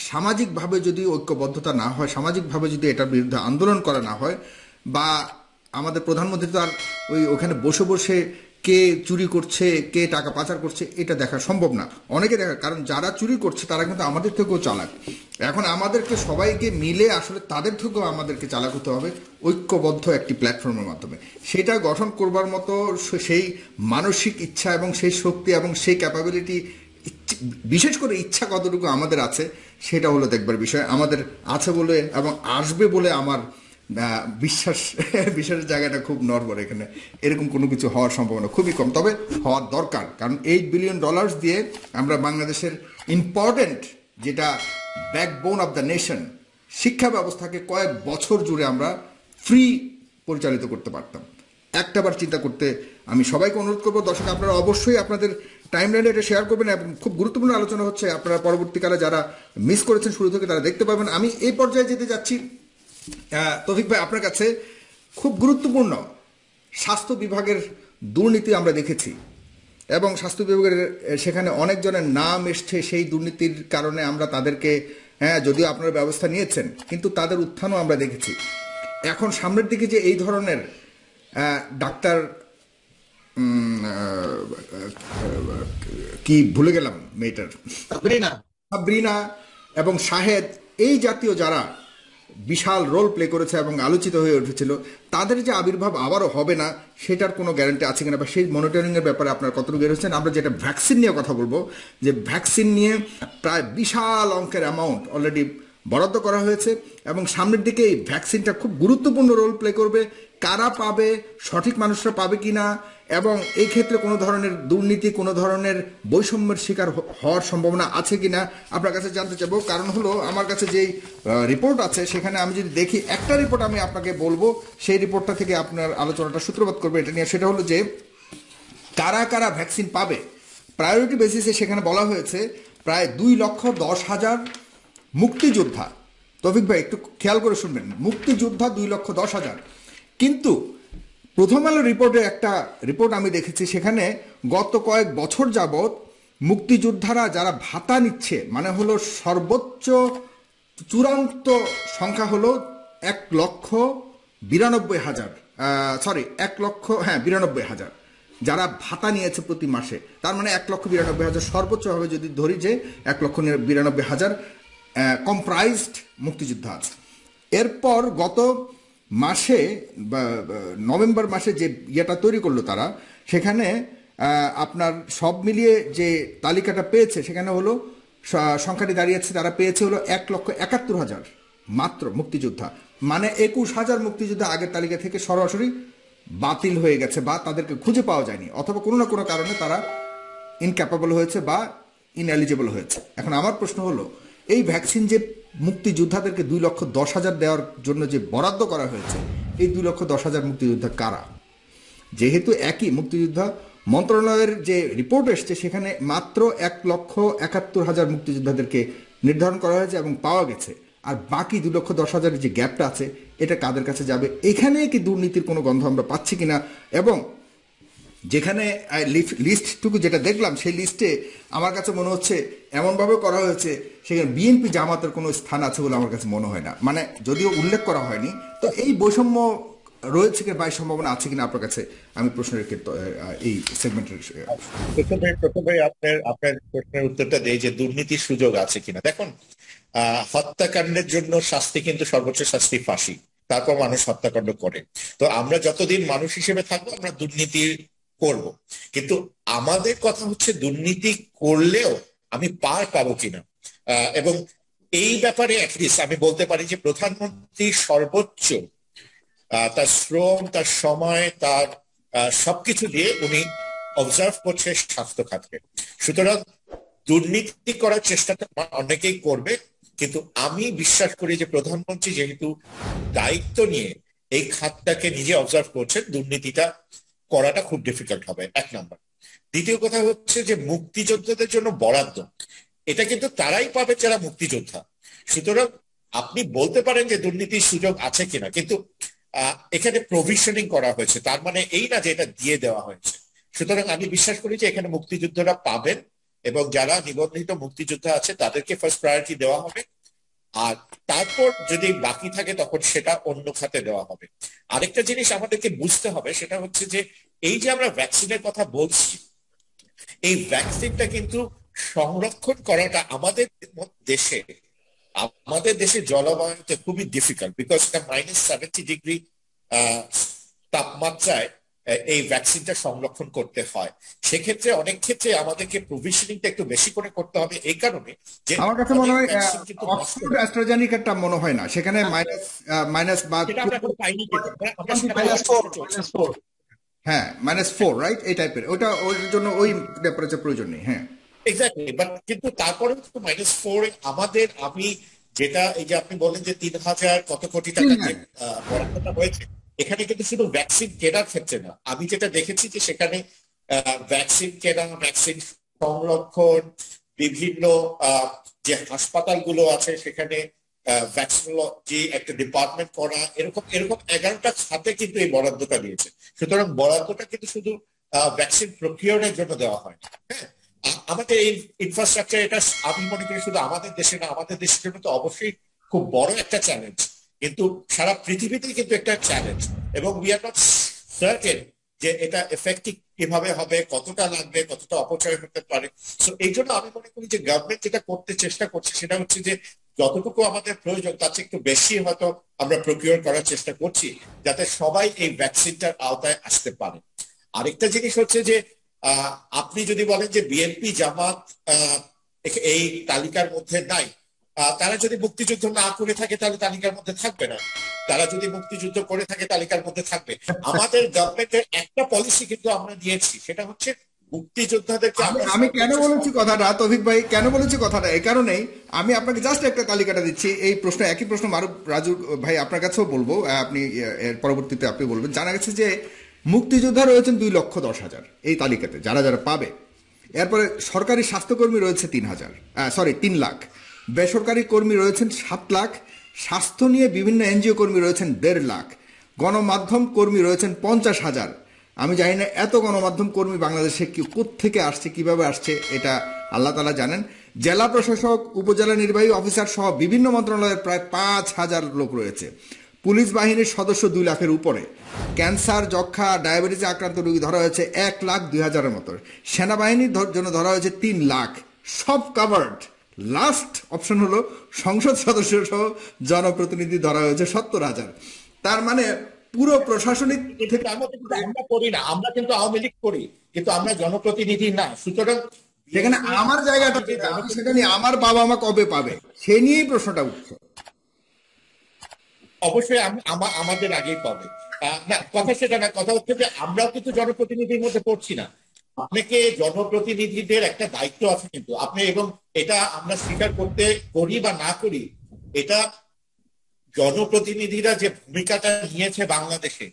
সামাজিকভাবে যদি ঐক্যবদ্ধতা না হয়, সামাজিকভাবে যদি এটার বিরুদ্ধে আন্দোলন করা না হয়, বা আমাদের প্রধানমন্ত্রী তো আর ওখানে বসে বসে কে চুরি করছে, কে টাকা পাচার করছে এটা দেখা সম্ভব না। অনেকে দেখা, কারণ যারা চুরি করছে তারা কিন্তু আমাদের থেকেও চালাক। এখন আমাদেরকে সবাইকে মিলে আসলে তাদের থেকেও আমাদেরকে চালাক হতে হবে ঐক্যবদ্ধ একটি প্ল্যাটফর্মের মাধ্যমে। সেটা গঠন করবার মতো সেই মানসিক ইচ্ছা এবং সেই শক্তি এবং সেই ক্যাপাবিলিটি, বিশেষ করে ইচ্ছা কতটুকু আমাদের আছে সেটা হলো দেখবার বিষয়। আমাদের আছে বলে এবং আসবে বলে আমার বিশ্বাসের জায়গাটা খুব নড়বড়। এখানে এরকম কোনো কিছু হওয়ার সম্ভাবনা খুবই কম, তবে হওয়ার দরকার। কারণ $8 বিলিয়ন দিয়ে আমরা বাংলাদেশের ইম্পর্টেন্ট যেটা ব্যাকবোন অফ দ্য নেশন, শিক্ষা ব্যবস্থাকে কয়েক বছর জুড়ে আমরা ফ্রি পরিচালিত করতে পারতাম। একটাবার চিন্তা করতে আমি সবাইকে অনুরোধ করবো, দর্শক আপনারা অবশ্যই আপনাদের টাইমলাইনে এটা শেয়ার করবেন এবং খুব গুরুত্বপূর্ণ আলোচনা হচ্ছে। আপনারা পরবর্তীকালে যারা মিস করেছেন শুরু থেকে তারা দেখতে পাবেন। আমি এই পর্যায়ে যেতে যাচ্ছি তৌফিক ভাই আপনার কাছে। খুব গুরুত্বপূর্ণ স্বাস্থ্য বিভাগের দুর্নীতি আমরা দেখেছি এবং স্বাস্থ্য বিভাগের সেখানে অনেকজনের নাম এসছে সেই দুর্নীতির কারণে। আমরা তাদেরকে, হ্যাঁ যদিও আপনারা ব্যবস্থা নিয়েছেন, কিন্তু তাদের উত্থানও আমরা দেখেছি। এখন সামনের দিকে যে এই ধরনের ডাক্তার কি ভুলে গেলাম মেয়েটার, সাবরিনা এবং শাহেদ, এই জাতীয় যারা বিশাল রোল প্লে করেছে এবং আলোচিত হয়ে উঠেছিল, তাদের যে আবির্ভাব আবারও হবে না সেটার কোনো গ্যারান্টি আছে কিনা, বা সেই মনিটরিংয়ের ব্যাপারে আপনার কতটুকু বের হচ্ছেন? আমরা যেটা ভ্যাকসিন নিয়ে কথা বলবো, যে ভ্যাকসিন নিয়ে প্রায় বিশাল অঙ্কের অ্যামাউন্ট অলরেডি বরাদ্দ করা হয়েছে এবং সামনের দিকে এই ভ্যাকসিনটা খুব গুরুত্বপূর্ণ রোল প্লে করবে। কারা পাবে, সঠিক মানুষরা পাবে কিনা, এবং এই ক্ষেত্রে কোনো ধরনের দুর্নীতি, কোনো ধরনের বৈষম্যের শিকার হওয়ার সম্ভাবনা আছে কিনা আপনার কাছে জানতে চাইবো। কারণ হলো আমার কাছে যেই রিপোর্ট আছে সেখানে আমি যদি দেখি, একটা রিপোর্ট আমি আপনাকে বলবো, সেই রিপোর্টটা থেকে আপনার আলোচনাটা সূত্রপাত করবে এটা নিয়ে। সেটা হলো যে কারা কারা ভ্যাকসিন পাবে প্রায়োরিটি বেসিসে সেখানে বলা হয়েছে প্রায় 2,10,000 মুক্তিযোদ্ধা। তৌফিক ভাই একটু খেয়াল করে শুনবেন, মুক্তিযোদ্ধা 2,10,000। কিন্তু প্রথম আলো রিপোর্টে একটা রিপোর্ট আমি দেখেছি, সেখানে গত কয়েক বছর যাবৎ মুক্তিযোদ্ধারা যারা ভাতা নিচ্ছে, মানে হলো সর্বোচ্চ চূড়ান্ত সংখ্যা হলো 1,92,000, 1,92,000 যারা ভাতা নিয়েছে প্রতি মাসে। তার মানে 1,92,000 সর্বোচ্চভাবে যদি ধরি যে 1,92,000 কম্প্রাইজড মুক্তিযোদ্ধা আছে। এরপর গত মাসে নভেম্বর মাসে যে ইয়েটা তৈরি করলো তারা, সেখানে আপনার সব মিলিয়ে যে তালিকাটা পেয়েছে সেখানে হলো সংখ্যাটি দাঁড়িয়েছে, তারা পেয়েছে হলো 1,71,000 মাত্র মুক্তিযোদ্ধা। মানে 21,000 মুক্তিযোদ্ধা আগের তালিকা থেকে সরাসরি বাতিল হয়ে গেছে বা তাদেরকে খুঁজে পাওয়া যায়নি, অথবা কোনো না কোনো কারণে তারা ইনক্যাপাবল হয়েছে বা ইনএলিজিবল হয়েছে। এখন আমার প্রশ্ন হলো, এই ভ্যাকসিন যে মুক্তিযোদ্ধাদেরকে 2,10,000 দেওয়ার জন্য যে বরাদ্দ করা হয়েছে, এই 2,10,000 মুক্তিযোদ্ধা কারা? যেহেতু একই মুক্তিযোদ্ধা মন্ত্রণালয়ের যে রিপোর্ট এসছে সেখানে মাত্র 1,71,000 মুক্তিযোদ্ধাদেরকে নির্ধারণ করা হয়েছে এবং পাওয়া গেছে, আর বাকি 2,10,000 যে গ্যাপটা আছে এটা কাদের কাছে যাবে? এখানে কি দুর্নীতির কোনো গন্ধ আমরা পাচ্ছি কিনা? এবং যেখানে লিস্টটুকু যেটা দেখলাম, সেই লিস্টে আমার কাছে মনে হচ্ছে এমনভাবে করা হয়েছে সেখানে বিএনপি জামাতের কোনো স্থান আছে বলে আমার কাছে মনে হয় না। মানে যদিও উল্লেখ করা হয়নি, তো এই বৈষম্য রয়েছে কি বা সম্ভাবনা আছে কিনা আপনার কাছে আমি প্রশ্ন রেখে এই সেগমেন্টের প্রথমে আপনার প্রশ্নের উত্তরটা দেই যে দুর্নীতির সুযোগ আছে কিনা। দেখুন, হত্যাকাণ্ডের জন্য শাস্তি কিন্তু সর্বোচ্চ শাস্তি ফাঁসি, তারপর মানুষ হত্যাকাণ্ড করে। তো আমরা যতদিন মানুষ হিসেবে থাকবো আমরা দুর্নীতি করব, কিন্তু আমাদের কথা হচ্ছে দুর্নীতি করলেও আমি পার পাবো কিনা। এবং এই ব্যাপারে অ্যাটলিস্ট আমি বলতে পারি যে প্রধানমন্ত্রী সর্বোচ্চ তার শ্রম, তার সময়, তার সবকিছু দিয়ে উনি অবজার্ভ করছে স্বাস্থ্য খাতকে। সুতরাং দুর্নীতি করার চেষ্টাটা অনেকেই করবে, কিন্তু আমি বিশ্বাস করি যে প্রধানমন্ত্রী যেহেতু দায়িত্ব নিয়ে এই খাতটাকে নিজে অবজার্ভ করছেন, দুর্নীতিটা করাটা খুব ডিফিকাল্ট হবে, এক নাম্বার। দ্বিতীয় কথা হচ্ছে যে মুক্তিযোদ্ধাদের জন্য বরাদ্দ, এটা কিন্তু তারাই পাবে যারা মুক্তিযোদ্ধা। সুতরাং আপনি বলতে পারেন যে দুর্নীতির সুযোগ আছে কিনা, কিন্তু এখানে প্রভিশনিং করা হয়েছে, তার মানে এই না যে এটা দিয়ে দেওয়া হয়েছে। সুতরাং আমি বিশ্বাস করি যে এখানে মুক্তিযোদ্ধারা পাবেন, এবং যারা নিবন্ধিত মুক্তিযোদ্ধা আছে তাদেরকে ফার্স্ট প্রায়োরিটি দেওয়া হবে, আর তারপর যদি বাকি থাকে তখন সেটা অন্য খাতে দেওয়া হবে। আরেকটা জিনিস আমাদেরকে বুঝতে হবে, সেটা হচ্ছে যে এই যে আমরা ভ্যাকসিনের কথা বলছি, এই ভ্যাকসিনটা কিন্তু সংরক্ষণ করাটা আমাদের দেশে জলবায়ুতে খুবই ডিফিকাল্ট, বিকজ এটা -70 ডিগ্রি তাপমাত্রায় এই ভ্যাকসিনটা সংরক্ষণ করতে হয়। সেক্ষেত্রে অনেক ক্ষেত্রে আমাদেরকে প্রভিশনিংটা একটু বেশি করে করতে হবে, এই কারণে যে আমার কাছে মনে হয় অক্সফোর্ড অ্যাস্ট্রাজেনিকাটা মনে হয় না, সেখানে মাইনাস বা হ্যাঁ -4 রাইট, এই টাইপের, ওটা ওর জন্য ওই টেম্পারেচার প্রয়োজন নেই। হ্যাঁ এক্স্যাক্টলি, বাট কিন্তু তারপরে -4 আমাদের, আমি যেটা এই যে আপনি বলেন যে 3,000 কত কোটি টাকা বরাদ্দটা হয়েছে, এখানে কিন্তু শুধু ভ্যাকসিন কেনার ক্ষেত্রে না, আমি যেটা দেখেছি যে সেখানে ভ্যাকসিন কেনা, ভ্যাকসিন সংরক্ষণ, বিভিন্ন যে হাসপাতালগুলো আছে সেখানে ভ্যাকসিনোলজি একটা ডিপার্টমেন্ট করা, এরকম 11টা খাতে কিন্তু এই বরাদ্দটা দিয়েছে। সুতরাং বরাদ্দটা কিন্তু শুধু ভ্যাকসিন প্রক্রিয়ার জন্য দেওয়া হয়। হ্যাঁ, আমাদের এই ইনফ্রাস্ট্রাকচার, এটা আমি মনে করি শুধু আমাদের দেশে না, আমাদের দেশের জন্য তো অবশ্যই খুব বড় একটা চ্যালেঞ্জ, কিন্তু সারা পৃথিবীতেই কিন্তু একটা চ্যালেঞ্জ, এবং উই আর নট সার্টেন যে এটা এফেক্টিভ কিভাবে হবে, কতটা লাগবে, কতটা অপচয় হতে পারে। তো এই জন্য আমি মনে করি যে গভর্নমেন্ট যেটা করতে চেষ্টা করছে সেটা হচ্ছে যে যতটুকু আমাদের প্রয়োজন তার চেয়ে একটু বেশি হয়তো আমরা প্রকিউর করার চেষ্টা করছি, যাতে সবাই এই ভ্যাকসিনটার আওতায় আসতে পারে। আরেকটা জিনিস হচ্ছে যে আপনি যদি বলেন যে বিএনপি জামাত এই তালিকার মধ্যে নাই, তারা যদি মুক্তিযুদ্ধ না করে থাকে তাহলে তালিকার মধ্যে থাকবে না, তারা যদি মুক্তিযুদ্ধ করে থাকে তালিকার মধ্যে থাকবে। আমাদের গভর্নমেন্টের একটা পলিসি কিন্তু আমরা নিয়েছি, সেটা হচ্ছে মুক্তিযোদ্ধাদেরকে আমি কেন বলেছি কথাটা তৌফিক ভাই, কেন বলেছি কথাটা এই কারণেই, আমি আপনাকে জাস্ট একটা তালিকাটা দিচ্ছি। এই প্রশ্ন, একই প্রশ্ন মারুফ রাজু ভাই আপনার কাছেও বলবো, আপনি এর পরবর্তীতে আপনি বলবেন। জানা গেছে যে মুক্তিযোদ্ধা রয়েছেন 2,10,000 এই তালিকাতে যারা যারা পাবে। এরপরে সরকারি স্বাস্থ্যকর্মী রয়েছে 3 লাখ, বেসরকারি কর্মী রয়েছেন 7 লাখ, স্বাস্থ্য নিয়ে বিভিন্ন এনজিও কর্মী রয়েছেন 1.5 লাখ, গণমাধ্যম কর্মী রয়েছেন 50,000। আমি জানি না এত গণমাধ্যম কর্মী বাংলাদেশে কোত্থেকে আসছে, কিভাবে আসছে, এটা আল্লাহ তাআলা জানেন। জেলা প্রশাসক, উপজেলা নির্বাহী অফিসার সহ বিভিন্ন মন্ত্রণালয়ের প্রায় 5,000 লোক রয়েছে। পুলিশ বাহিনীর সদস্য 2 লাখের উপরে। ক্যান্সার, যক্ষা, ডায়াবেটিসে আক্রান্ত রোগী ধরা হয়েছে 1,02,000-এর মতো। সেনাবাহিনীর জন্য ধরা হয়েছে 3 লাখ। সব কাভার্ড। লাস্ট অপশন হলো সংসদ সদস্য সহ জনপ্রতিনিধি ধরা হয়েছে 70,000। তার মানে পুরো প্রশাসনিক থেকে আমরা করি না, আমরা কিন্তু আওয়ামী লীগ করি, কিন্তু আমরা জনপ্রতিনিধি না। সুতরাং যেখানে আমার জায়গাটা আমি সেটা নিয়ে আমার বাবা মা কবে পাবে সে নিয়েই প্রশ্নটা উঠছে। অবশ্যই আমাদের আগেই পাবে। না, কথা সেটা না, কথা হচ্ছে যে আমরাও কিন্তু জনপ্রতিনিধির মধ্যে পড়ছি না। আপনাকে জনপ্রতিনিধিদের একটা দায়িত্ব আছে কিন্তু আপনি, এবং এটা আমরা স্বীকার করতে করি বা না করি, এটা জনপ্রতিনিধিরা যে ভূমিকাটা নিয়েছে বাংলাদেশে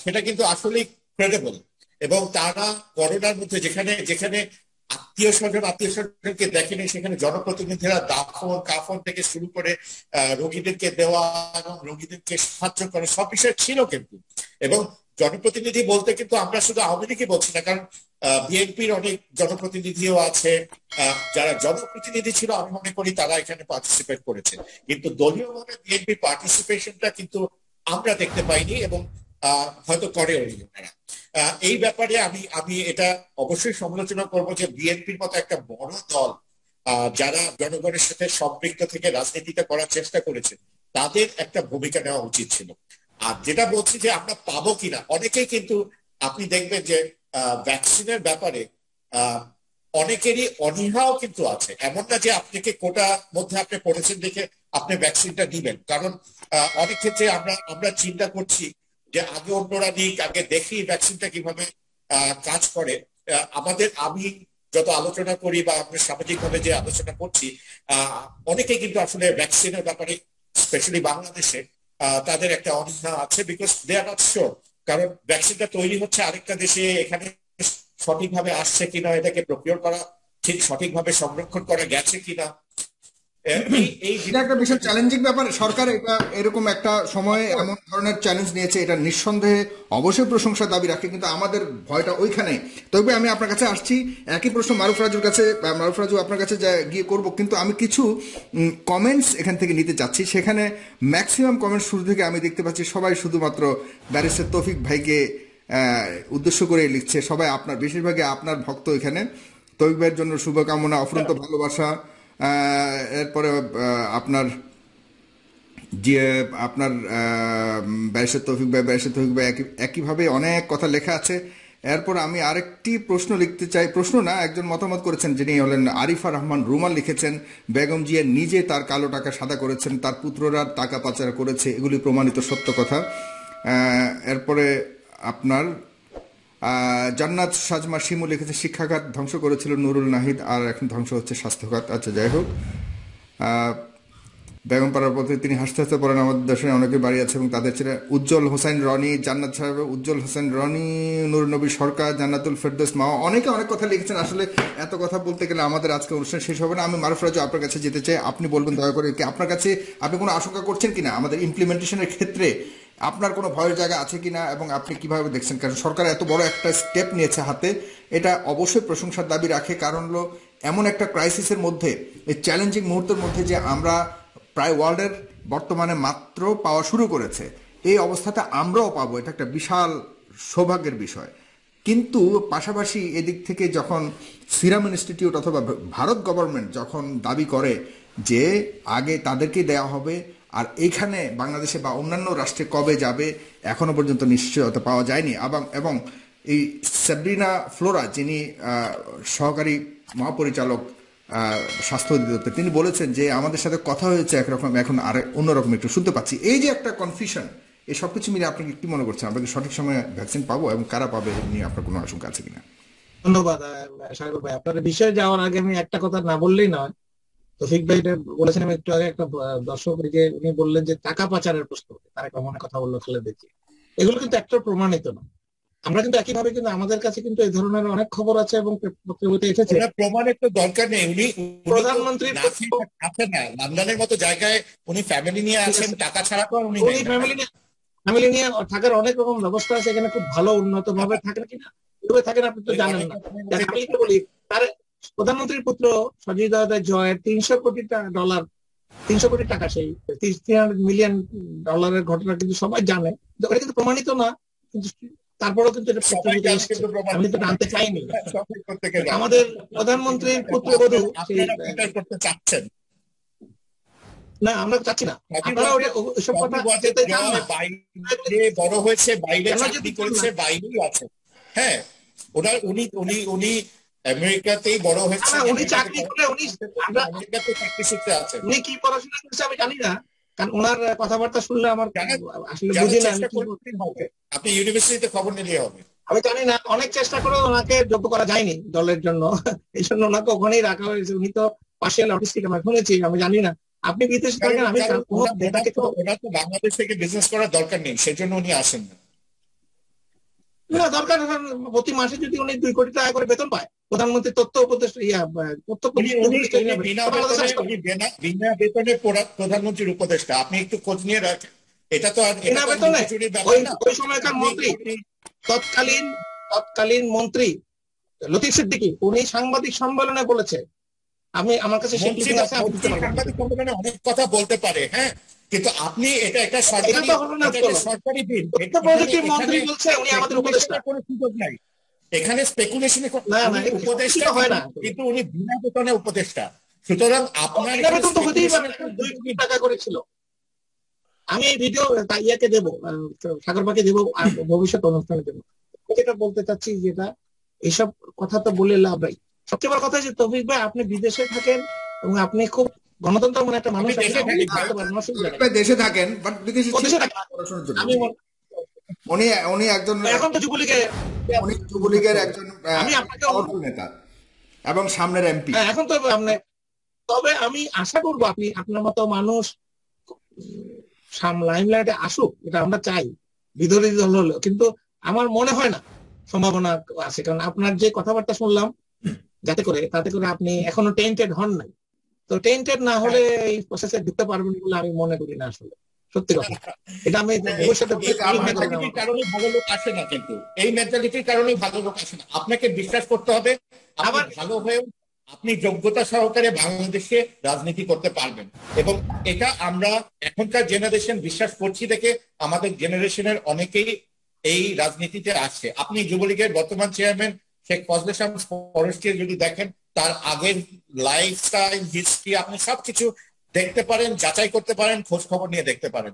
সেটা কিন্তু আসলেই ক্রেডিবল। এবং তারা করোনার মধ্যে যেখানে যেখানে আত্মীয় স্বজনকে দেখেনি, সেখানে জনপ্রতিনিধিরা দাফন কাফন থেকে শুরু করে রোগীদেরকে দেওয়া এবং রোগীদেরকে সাহায্য করা সব বিষয় ছিল কিন্তু। এবং জনপ্রতিনিধি বলতে কিন্তু আমরা শুধু আওয়ামী লীগই বলছি না, কারণ বিএনপির অনেক জনপ্রতিনিধিও আছে। যারা জনপ্রতিনিধি ছিল আমি মনে করি তারা এখানে পার্টিসিপেট করেছে, কিন্তু দলীয়ভাবে বিএনপি পার্টিসিপেশনটা কিন্তু আমরা দেখতে পাইনি, এবং হয়তো করেও ওনারা। এই ব্যাপারে আমি এটা অবশ্যই সমালোচনা করবো যে বিএনপির মতো একটা বড় দল যারা জনগণের সাথে সম্পৃক্ত থেকে রাজনীতিটা করার চেষ্টা করেছে, তাদের একটা ভূমিকা নেওয়া উচিত ছিল। আর যেটা বলছি যে আমরা পাবো কিনা, অনেকেই কিন্তু আপনি দেখবেন যে ভ্যাকসিনের ব্যাপারে অনেকেরই অনীহাও কিন্তু আছে। এমন না যে আপনাকে কোটার মধ্যে আপনি পড়েছেন দেখে আপনি ভ্যাকসিনটা নিবেন, কারণ অনেক ক্ষেত্রে আমরা চিন্তা করছি যে আগে অন্যরা নিক, আগে দেখি ভ্যাকসিনটা কিভাবে কাজ করে। আমি যত আলোচনা করি বা আমরা সামাজিকভাবে যে আলোচনা করছি, অনেকেই কিন্তু আসলে ভ্যাকসিনের ব্যাপারে স্পেশালি বাংলাদেশে তাদের একটা অনীহা আছে, because they are not sure. কারণ ভ্যাকসিনটা তৈরি হচ্ছে আরেকটা দেশে, এখানে সঠিকভাবে আসছে কিনা, এটাকে প্রকিওর করা ঠিক সঠিকভাবে সংরক্ষণ করা গেছে কিনা, এটা একটা বিশাল চ্যালেঞ্জিং ব্যাপার। সরকার এটা এরকম একটা সময়ে এমন ধরনের চ্যালেঞ্জ নিয়েছে, এটা নিঃসন্দেহে অবশ্যই প্রশংসার দাবি রাখে, কিন্তু আমাদের ভয়টা ওইখানে। তবে আমি আপনার কাছে আসছি, একই প্রশ্ন মারুফ রাজু আপনার কাছে গিয়ে করব, কিন্তু আমি কিছু কমেন্টস এখান থেকে নিতে চাচ্ছি। সেখানে ম্যাক্সিমাম কমেন্টস শুরু থেকে আমি দেখতে পাচ্ছি সবাই শুধুমাত্র ব্যারিস্টার তৌফিক ভাইকে উদ্দেশ্য করে লিখছে। সবাই বেশিরভাগই আপনার ভক্ত এখানে। তৌফিক ভাইয়ের জন্য শুভকামনা, অফুরন্ত ভালোবাসা। এরপরে আপনার ব্যারিস্টার তৌফিক ভাই একইভাবে অনেক কথা লেখা আছে। এরপর আমি আরেকটি প্রশ্ন লিখতে চাই, প্রশ্ন না, একজন মতামত করেছেন, যিনি হলেন আরিফা রহমান রুমাল। লিখেছেন, বেগম জিয়া নিজে তার কালো টাকা সাদা করেছেন, তার পুত্ররা টাকা পাচার করেছে, এগুলি প্রমাণিত সত্য কথা। এরপরে আপনার জান্নাত সাজমা শিমু লিখেছে, শিক্ষাখাত ধ্বংস করেছিল নুরুল নাহিদ, আর এখন ধ্বংস হচ্ছে স্বাস্থ্যখাত। আচ্ছা, যাই হোক, বেগম পাড়ার পথে তিনি হাসতে হাসতে পড়েন, আমাদের দেশে অনেকের বাড়ি আছে এবং তাদের ছেলে উজ্জ্বল হোসেন রনি, জান্নাত সাহেব, উজ্জ্বল হোসেন রনি, নূর নবী সরকার, জান্নাতুল ফেরদৌস মা, অনেকে অনেক কথা লিখেছেন। আসলে এত কথা বলতে গেলে আমাদের আজকে অনুষ্ঠান শেষ হবে না। আমি মারুফ রাজু আপনার কাছে যেতে চাই, আপনি বলবেন দয়া করে, আপনার কাছে আপনি কোনো আশঙ্কা করছেন কিনা আমাদের ইমপ্লিমেন্টেশনের ক্ষেত্রে, আপনার কোনো ভয়ের জায়গা আছে কিনা, এবং আপনি কিভাবে দেখছেন? কারণ সরকার এত বড় একটা স্টেপ নিয়েছে হাতে, এটা অবশ্যই প্রশংসার দাবি রাখে। কারণ হলো এমন একটা ক্রাইসিসের মধ্যে, এই চ্যালেঞ্জিং মুহূর্তের মধ্যে যে আমরা প্রায় ওয়ার্ল্ডের বর্তমানে মাত্র পাওয়া শুরু করেছে, এই অবস্থাতে আমরাও পাবো, এটা একটা বিশাল সৌভাগ্যের বিষয়। কিন্তু পাশাপাশি এদিক থেকে যখন সিরাম ইনস্টিটিউট অথবা ভারত গভর্নমেন্ট যখন দাবি করে যে আগে তাদেরকেই দেওয়া হবে, আর এইখানে বাংলাদেশে বা অন্যান্য রাষ্ট্রে কবে যাবে এখনো পর্যন্ত নিশ্চয়তা পাওয়া যায়নি। এবং এই সাবরিনা ফ্লোরা, যিনি সহকারী মহাপরিচালক স্বাস্থ্য অধিদপ্তর, তিনি বলেছেন যে আমাদের সাথে কথা হয়েছে একরকম, এখন আর অন্যরকম একটু শুনতে পাচ্ছি। এই যে একটা কনফিউশন, এই সব কিছু মিলে আপনি কি মনে করছেন আমরা কি সঠিক সময়ে ভ্যাকসিন পাবো এবং কারা পাবে নিয়ে আপনার কোনো আশঙ্কা আছে কিনা? ধন্যবাদ সাগর ভাই। আপনার বিষয়ে যাওয়ার আগে আমি একটা কথা না বললেই নয়। তৌফিক ভাই এটা বলেছেন, আমি একটু আগে একটা দর্শক যে উনি বললেন যে টাকা পাচারের প্রশ্ন, তারেক রহমানের কথা বললো খালেদা জিয়া, এগুলো কিন্তু একটা প্রমাণিত না। আমরা কিন্তু একইভাবে কিন্তু আমাদের কাছে কিন্তু এই ধরনের অনেক খবর আছে এবং পত্রিকাতে এসেছে। প্রমাণের তো দরকার নেই, উনি প্রধানমন্ত্রী আছেন না লন্ডনের মতো জায়গায়, উনি ফ্যামিলি নিয়ে আছেন, টাকা ছাড়া তো উনি ফ্যামিলি নিয়ে থাকার অনেক রকম ব্যবস্থা আছে, এখানে খুব ভালো উন্নত ভাবে থাকেন কিনা কিভাবে থাকেন আপনি তো জানেন না। আমি একটু বলি, তার প্রধানমন্ত্রীর পুত্র সঞ্জয় দাদা জয়ের $300 কোটি টাকা, সেই $300 মিলিয়ন ঘটনা কিন্তু সবাই জানে, এটা কিন্তু প্রমাণিত না, কিন্তু তারপরেও কিন্তু এটা আমি তো জানতে চাইনি। আমাদের প্রধানমন্ত্রীর পুত্রবধূ করতে চাচ্ছেন না, আমরা চাচ্ছি না, আপনারা ওইসব কথা যেতে চান না। বাইরে বড় হয়েছে, বাইরে চাকরি করেছে, বাইরেই আছে। হ্যাঁ, উনি আমেরিকাতেই বড় হয়েছে, উনি চাকরি করে আমেরিকাতে চাকরি সূত্রে আছে। উনি কি পড়াশোনা করেছে আমি জানি না, কারণ ওনার কথাবার্তা শুনলে আমার আসলে বুঝি না। আপনি ইউনিভার্সিটিতে খবর নিলেই হবে। আমি জানি না, অনেক চেষ্টা করে ওনাকে যোগ্য করা যায়নি দলের জন্য, এই জন্য ওনাকে ওখানেই রাখা হয়েছে। উনি তো পার্সিয়াল অটিস্টিক, আমি শুনেছি, আমি জানি না। আপনি বিদেশে থাকেন, আমি ওনার তো বাংলাদেশ থেকে বিজনেস করার দরকার নেই, সেজন্য উনি আসেন না। না দরকার, প্রতি মাসে যদি উনি 2 কোটি টাকা করে বেতন পায়, প্রধানমন্ত্রী তথ্য উপদেষ্টা বিনা বেতনে প্রধানমন্ত্রীর উপদেষ্টা, আপনি একটু খোঁজ নিয়ে রাখেন। এটা তো বিনা বেতনে ওই সময়কার মন্ত্রী, তৎকালীন মন্ত্রী লতিফ সিদ্দিকী, উনি সাংবাদিক সম্মেলনে বলেছে, আমার কাছে সাংবাদিক সম্মেলনে অনেক কথা বলতে পারে, হ্যাঁ, কিন্তু আপনি এটা একটা সরকারি বিল, মন্ত্রী বলছে উনি আমাদের উপদেষ্টা, কোনো সুযোগ নাই এখানে স্পেকুলেশনে উপদেষ্টা হয় না, কিন্তু উনি বিনা বেতনে উপদেষ্টা। সুতরাং আপনার টাকা করেছিল। আমি এই ভিডিও ইয়াকে দেবো, সাগর পাকে দেবো, ভবিষ্যৎ অনুষ্ঠানে দেবো। যেটা বলতে চাচ্ছি, যেটা এইসব কথা তো বলে লাভ নাই। সবচেয়ে বড় কথা হচ্ছে তৌফিক ভাই, আপনি বিদেশে থাকেন এবং আপনি খুব গণতন্ত্র মনে একটা মানুষ, দেশে থাকেন, বাট বিদেশে উনি একজন, এখন তো যুবলীগের একজন নেতা এবং সামনের এমপি এখন তো। তবে আমি আশা করবো আপনি, আপনার মতো মানুষ লাইমলাইটে আসুক, এটা আমরা চাই, বিরোধী দল হলেও। কিন্তু আমার মনে হয় না সম্ভাবনা আছে, কারণ আপনার যে কথাবার্তা শুনলাম, যাতে করে তাতে করে আপনি এখনো টেন্টেড হন নাই। তো টেন্টেড না হলে এই প্রসেসে ঢুকতে পারবেন বলে আমি মনে করি না, আসলে সত্যি কথা। এটা আমি কারণে ভালো লোক আসে না, কিন্তু এই মেন্টালিটির কারণে ভালো লোক আসে না। আপনাকে বিশ্বাস করতে হবে আবার ভালো হয়েও আপনি যোগ্যতা সহকারে বাংলাদেশে রাজনীতি করতে পারবেন, এবং এটা আমরা এখনকার জেনারেশন বিশ্বাস করছি দেখে আমাদের জেনারেশনের অনেকেই এই রাজনীতিতে আসছে। আপনি যুবলীগের বর্তমান চেয়ারম্যান শেখ ফজলে শামস ফরেস্টকে যদি দেখেন, তার আগের লাইফস্টাইল, হিস্ট্রি, আপনি সবকিছু দেখতে পারেন, যাচাই করতে পারেন, খোঁজ খবর নিয়ে দেখতে পারেন।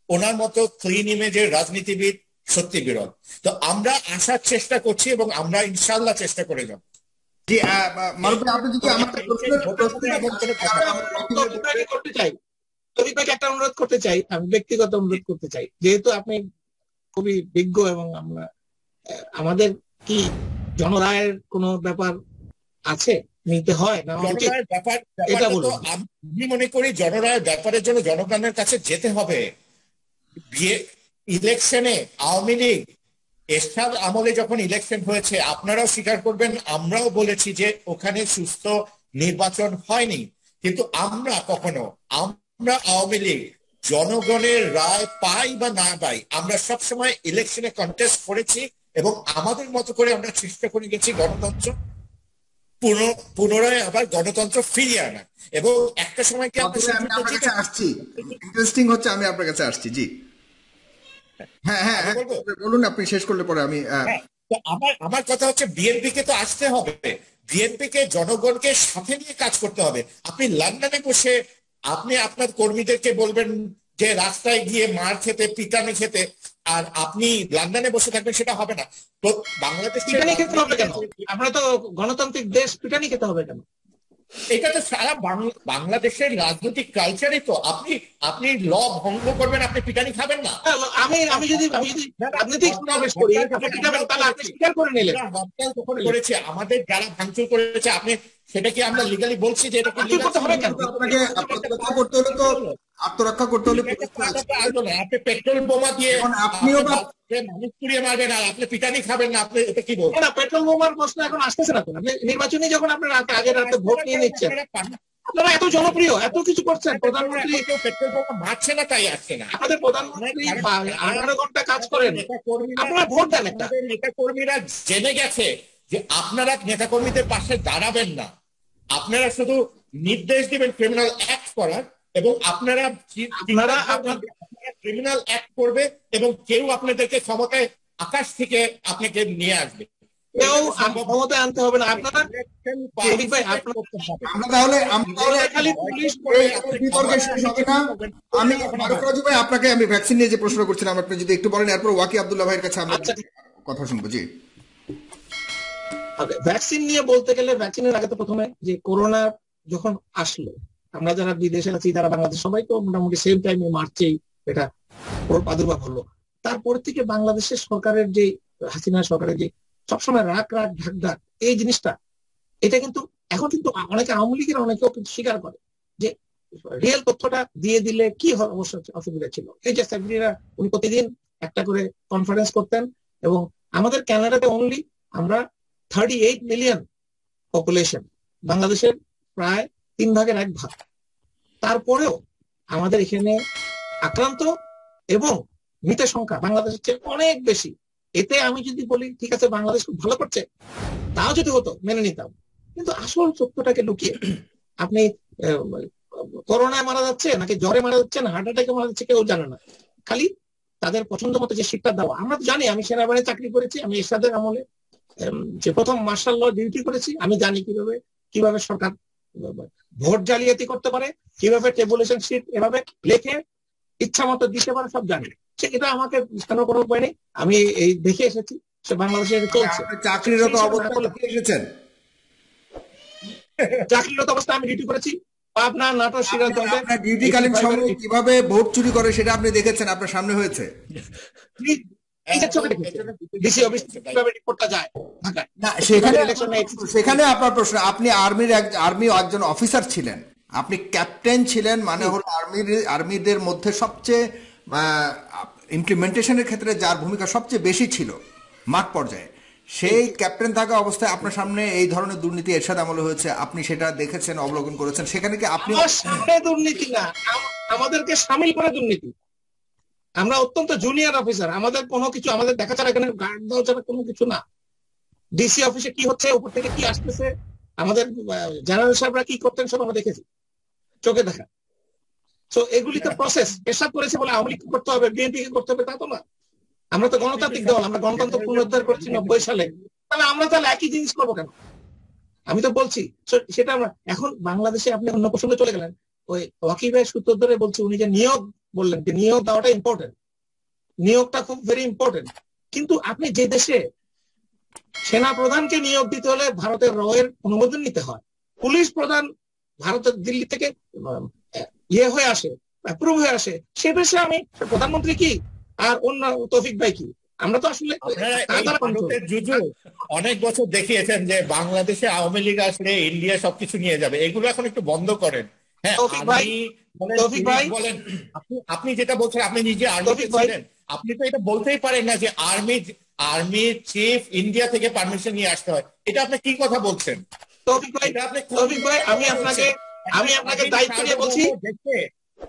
ওনার মতো ক্লিন ইমেজের রাজনীতিবিদ সত্যি বিরল। তো আমরা আসার চেষ্টা করছি এবং আমরা ইনশাল্লাহ চেষ্টা করে যাব। জি, মারুফ ভাই, আপনি যদি আমাকে করতে চাই, তৌফিক একটা অনুরোধ করতে চাই, আমি ব্যক্তিগত অনুরোধ করতে চাই, যেহেতু আপনি খুবই বিজ্ঞ এবং আমরা, আমাদের কি জনরায়ের কোনো ব্যাপার আছে, নিতে হয় না? এটা বলবো, আমি মনে করি জনরায়ের ব্যাপারের জন্য জনগণের কাছে যেতে হবে। ইলেকশনে আওয়ামী লীগ এরশাদ আমলে যখন ইলেকশন হয়েছে, আপনারাও স্বীকার করবেন, আমরাও বলেছি যে ওখানে সুস্থ নির্বাচন হয়নি। কিন্তু আমরা আওয়ামী লীগ জনগণের রায় পাই বা না পাই, আমরা সবসময় ইলেকশনে কন্টেস্ট করেছি এবং আমাদের মতো করে আমরা চেষ্টা করে গেছি গণতন্ত্র পুনরায় আবার গণতন্ত্র ফিরিয়ে আনা। এবং একটা সময় কি আসছি, ইন্টারেস্টিং হচ্ছে, আমি আপনার কাছে আসছি। জি হ্যাঁ হ্যাঁ বলুন, আপনি শেষ করলে পরে আমি। আমার কথা হচ্ছে, বিএনপি কে তো আসতে হবে, বিএনপি কে জনগণকে সাথে নিয়ে কাজ করতে হবে। আপনি লন্ডনে বসে আপনি আপনার কর্মীদেরকে বলবেন যে রাস্তায় গিয়ে মার খেতে, পিটানি খেতে, আর আপনি লন্ডনে বসে থাকবেন, সেটা হবে না। তো বাংলাদেশ আমরা তো গণতান্ত্রিক দেশ, পিটানি খেতে হবে কেন? এটা তো সারা বাংলাদেশের রাজনৈতিক কালচারে তো আপনি আপনি ল ভঙ্গ করবেন, আপনি পিটানি খাবেন না। আমি যদি রাজনৈতিক সমাবেশ করি তাহলে আপনি স্বীকার করে নিলেন হরতাল যখন করেছে, আমাদের যারা ভাঙচুর করেছে, আপনি সেটা কি আমরা লিগালি বলছি যে এটা ভাঙচুর করতে হবে কেন? আপনাকে আত্মরক্ষা করতে হলে তো আত্মরক্ষা করতে হলে আপনি পেট্রোল বোমা দিয়ে আপনিও মানুষ পুড়িয়ে মারবেন আর আপনি পিটানি খাবেন না, আপনি এটা কি বলছেন? না, পেট্রোল বোমার প্রশ্ন এখন আসতেছে না তো। আপনি নির্বাচনী যখন আপনার আগের রাতে ভোট নিয়ে নিচ্ছেন, আপনারা এত জনপ্রিয়, এত কিছু করছেন, প্রধানমন্ত্রী পেট্রোল বোমা মারছে না, তাই আসছে না। আমাদের প্রধানমন্ত্রী 18 ঘন্টা কাজ করেন, আপনারা ভোট দেন একটা। নেতা কর্মীরা জেনে গেছে যে আপনারা নেতা কর্মীদের পাশে দাঁড়াবেন না, আপনারা শুধু নির্দেশ দিবেন ক্রিমিনাল অ্যাক্ট করার, এবং আপনারা ক্রিমিনাল অ্যাক্ট করবে এবং কেউ আপনাদেরকে ক্ষমতায় আকাশ থেকে আপনাকে নিয়ে আসবে। কেউ ক্ষমতায় আনতে হবে না। আপনারা খালি পুলিশ আমি ভাই আপনাকে আমি ভ্যাকসিন নিয়ে যে প্রশ্ন করছিলাম, আপনি যদি একটু বলেন, এরপর ওয়াকি আব্দুল্লাহ ভাইয়ের কাছে আমরা কথা শুনবো। জি, ভ্যাকসিন নিয়ে বলতে গেলে, ভ্যাকসিনের আগে তো প্রথমে যে করোনা যখন আসলো, আমরা যারা বিদেশে আছি, যারা বাংলাদেশ, সবাই তো মোটামুটি সেম টাইমে মার্চেই এটা প্রাদুর্ভাব হলো। তারপর থেকে বাংলাদেশের সরকারের যে হাসিনা সরকারের যে সবসময় রাগ ঢাক এই জিনিসটা, এটা কিন্তু এখন কিন্তু অনেকে আওয়ামী লীগের অনেকেও কিন্তু স্বীকার করে যে রিয়েল তথ্যটা দিয়ে দিলে কি অসুবিধা ছিল। এই যে সেক্রেটারিরা উনি প্রতিদিন একটা করে কনফারেন্স করতেন, এবং আমাদের কানাডাতে অনলি আমরা 38 মিলিয়ন পপুলেশন, বাংলাদেশের প্রায় 3 ভাগের 1 ভাগ। তারপরেও আমাদের এখানে আক্রান্ত এবং মৃতের সংখ্যা বাংলাদেশের চেয়ে অনেক বেশি। এতে আমি যদি বলি ঠিক আছে বাংলাদেশ খুব ভালো করছে, তাও যদি হতো মেনে নিতাম, কিন্তু আসল সত্যটাকে লুকিয়ে আপনি করোনায় মারা যাচ্ছে নাকি জ্বরে মারা যাচ্ছে না হার্ট অ্যাটাকে মারা যাচ্ছে কেউ জানে না। খালি তাদের পছন্দ মতো যে শিক্ষা দেওয়া। আমরা তো জানি, আমি সেনাবাহিনী চাকরি করেছি, আমি এরশাদের আমলে যে প্রথম মার্শাল ল ডিউটি করেছি, আমি জানি কিভাবে সরকার ভোট জালিয়াতি করতে পারে, কিভাবে টেবুলেশন শিট এভাবে লেখে ইচ্ছা মতো দিতে পারে, সব জানি। এটা আমাকে কেন কোনো উপায় নেই, আমি এই দেখে এসেছি সে বাংলাদেশে চলছে। চাকরিরত অবস্থায় এসেছেন? চাকরিরত অবস্থায় আমি ডিউটি করেছি পাবনা, নাটোর, সিরাজগঞ্জে। আপনার ডিউটিকালীন সময়ে কিভাবে ভোট চুরি করে সেটা আপনি দেখেছেন, আপনার সামনে হয়েছে। ডিসি অফিস কিভাবে রিপোর্টটা যায় ঢাকায়। না, সেখানে আপনার প্রশ্ন, আপনি আর্মি একজন অফিসার ছিলেন, আপনি ক্যাপ্টেন ছিলেন, মানে হলো আর্মিদের মধ্যে সবচেয়ে ইমপ্লিমেন্টেশনের ক্ষেত্রে যার ভূমিকা সবচেয়ে বেশি ছিল মাঠ পর্যায়ে, সেই ক্যাপ্টেন থাকা অবস্থায় আপনার সামনে এই ধরনের দুর্নীতি এরশাদ আমলে হয়েছে, আপনি সেটা দেখেছেন, অবলোকন করেছেন। সেখানে কি আপনি দুর্নীতি না, আমাদেরকে সামিল করে দুর্নীতি। আমরা অত্যন্ত জুনিয়র অফিসার, আমাদের কোনো কিছু আমাদের দেখা ছাড়া, এখানে গার্ড দেওয়া ছাড়া কোনো কিছু না। ডিসি অফিসে কি হচ্ছে, উপর থেকে কি আসতেছে, আমাদের জেনারেল সাহেবরা কি করতেন, সব আমরা দেখেছি, চোখে দেখা। তো এগুলি তো প্রসেস। এরশাদ করেছে বলে আওয়ামী লীগ করতে হবে, বিএনপি কে করতে হবে, তা তো না। আমরা তো গণতান্ত্রিক দল, আমরা গণতন্ত্র পুনরুদ্ধার করেছি 90 সালে, তাহলে আমরা তাহলে একই জিনিস করবো কেন? আমি তো বলছি সেটা আমরা এখন বাংলাদেশে। আপনি অন্য প্রসঙ্গে চলে গেলেন, ওই ওয়াকি ভাইয়ের সূত্র ধরে বলছি, উনি যে নিয়োগ বললেন, যে নিয়োগ দেওয়াটা ইম্পর্টেন্ট, নিয়োগটা খুব ভেরি ইম্পর্টেন্ট। কিন্তু আপনি যে দেশে সেনা প্রধানকে নিয়োগ দিতে হলে ভারতের রয়ের অনুমোদন নিতে হয়, পুলিশ প্রধান ভারতের দিল্লি থেকে হয়ে আসে, অ্যাপ্রুভ হয়ে আসে, সে দেশে আমি প্রধানমন্ত্রী কি আর অন্য তৌফিক ভাই কি? আমরা তো আসলে অনেক বছর দেখিয়েছেন যে বাংলাদেশে আওয়ামী লীগ আসলে ইন্ডিয়া সবকিছু নিয়ে যাবে, এগুলো এখন একটু বন্ধ করেন। হ্যাঁ, বলেন আপনি যেটা বলছেন, আপনি নিজে আর্মিতে ছিলেন, আপনি তো এটা বলতেই পারেন না যে আর্মি চিফ ইন্ডিয়া থেকে পারমিশন নিয়ে আসতে হয়। এটা আপনি কি কথা বলছেন? তৌফিক ভাই, আমি আপনাকে দায়িত্ব নিয়ে বলছি,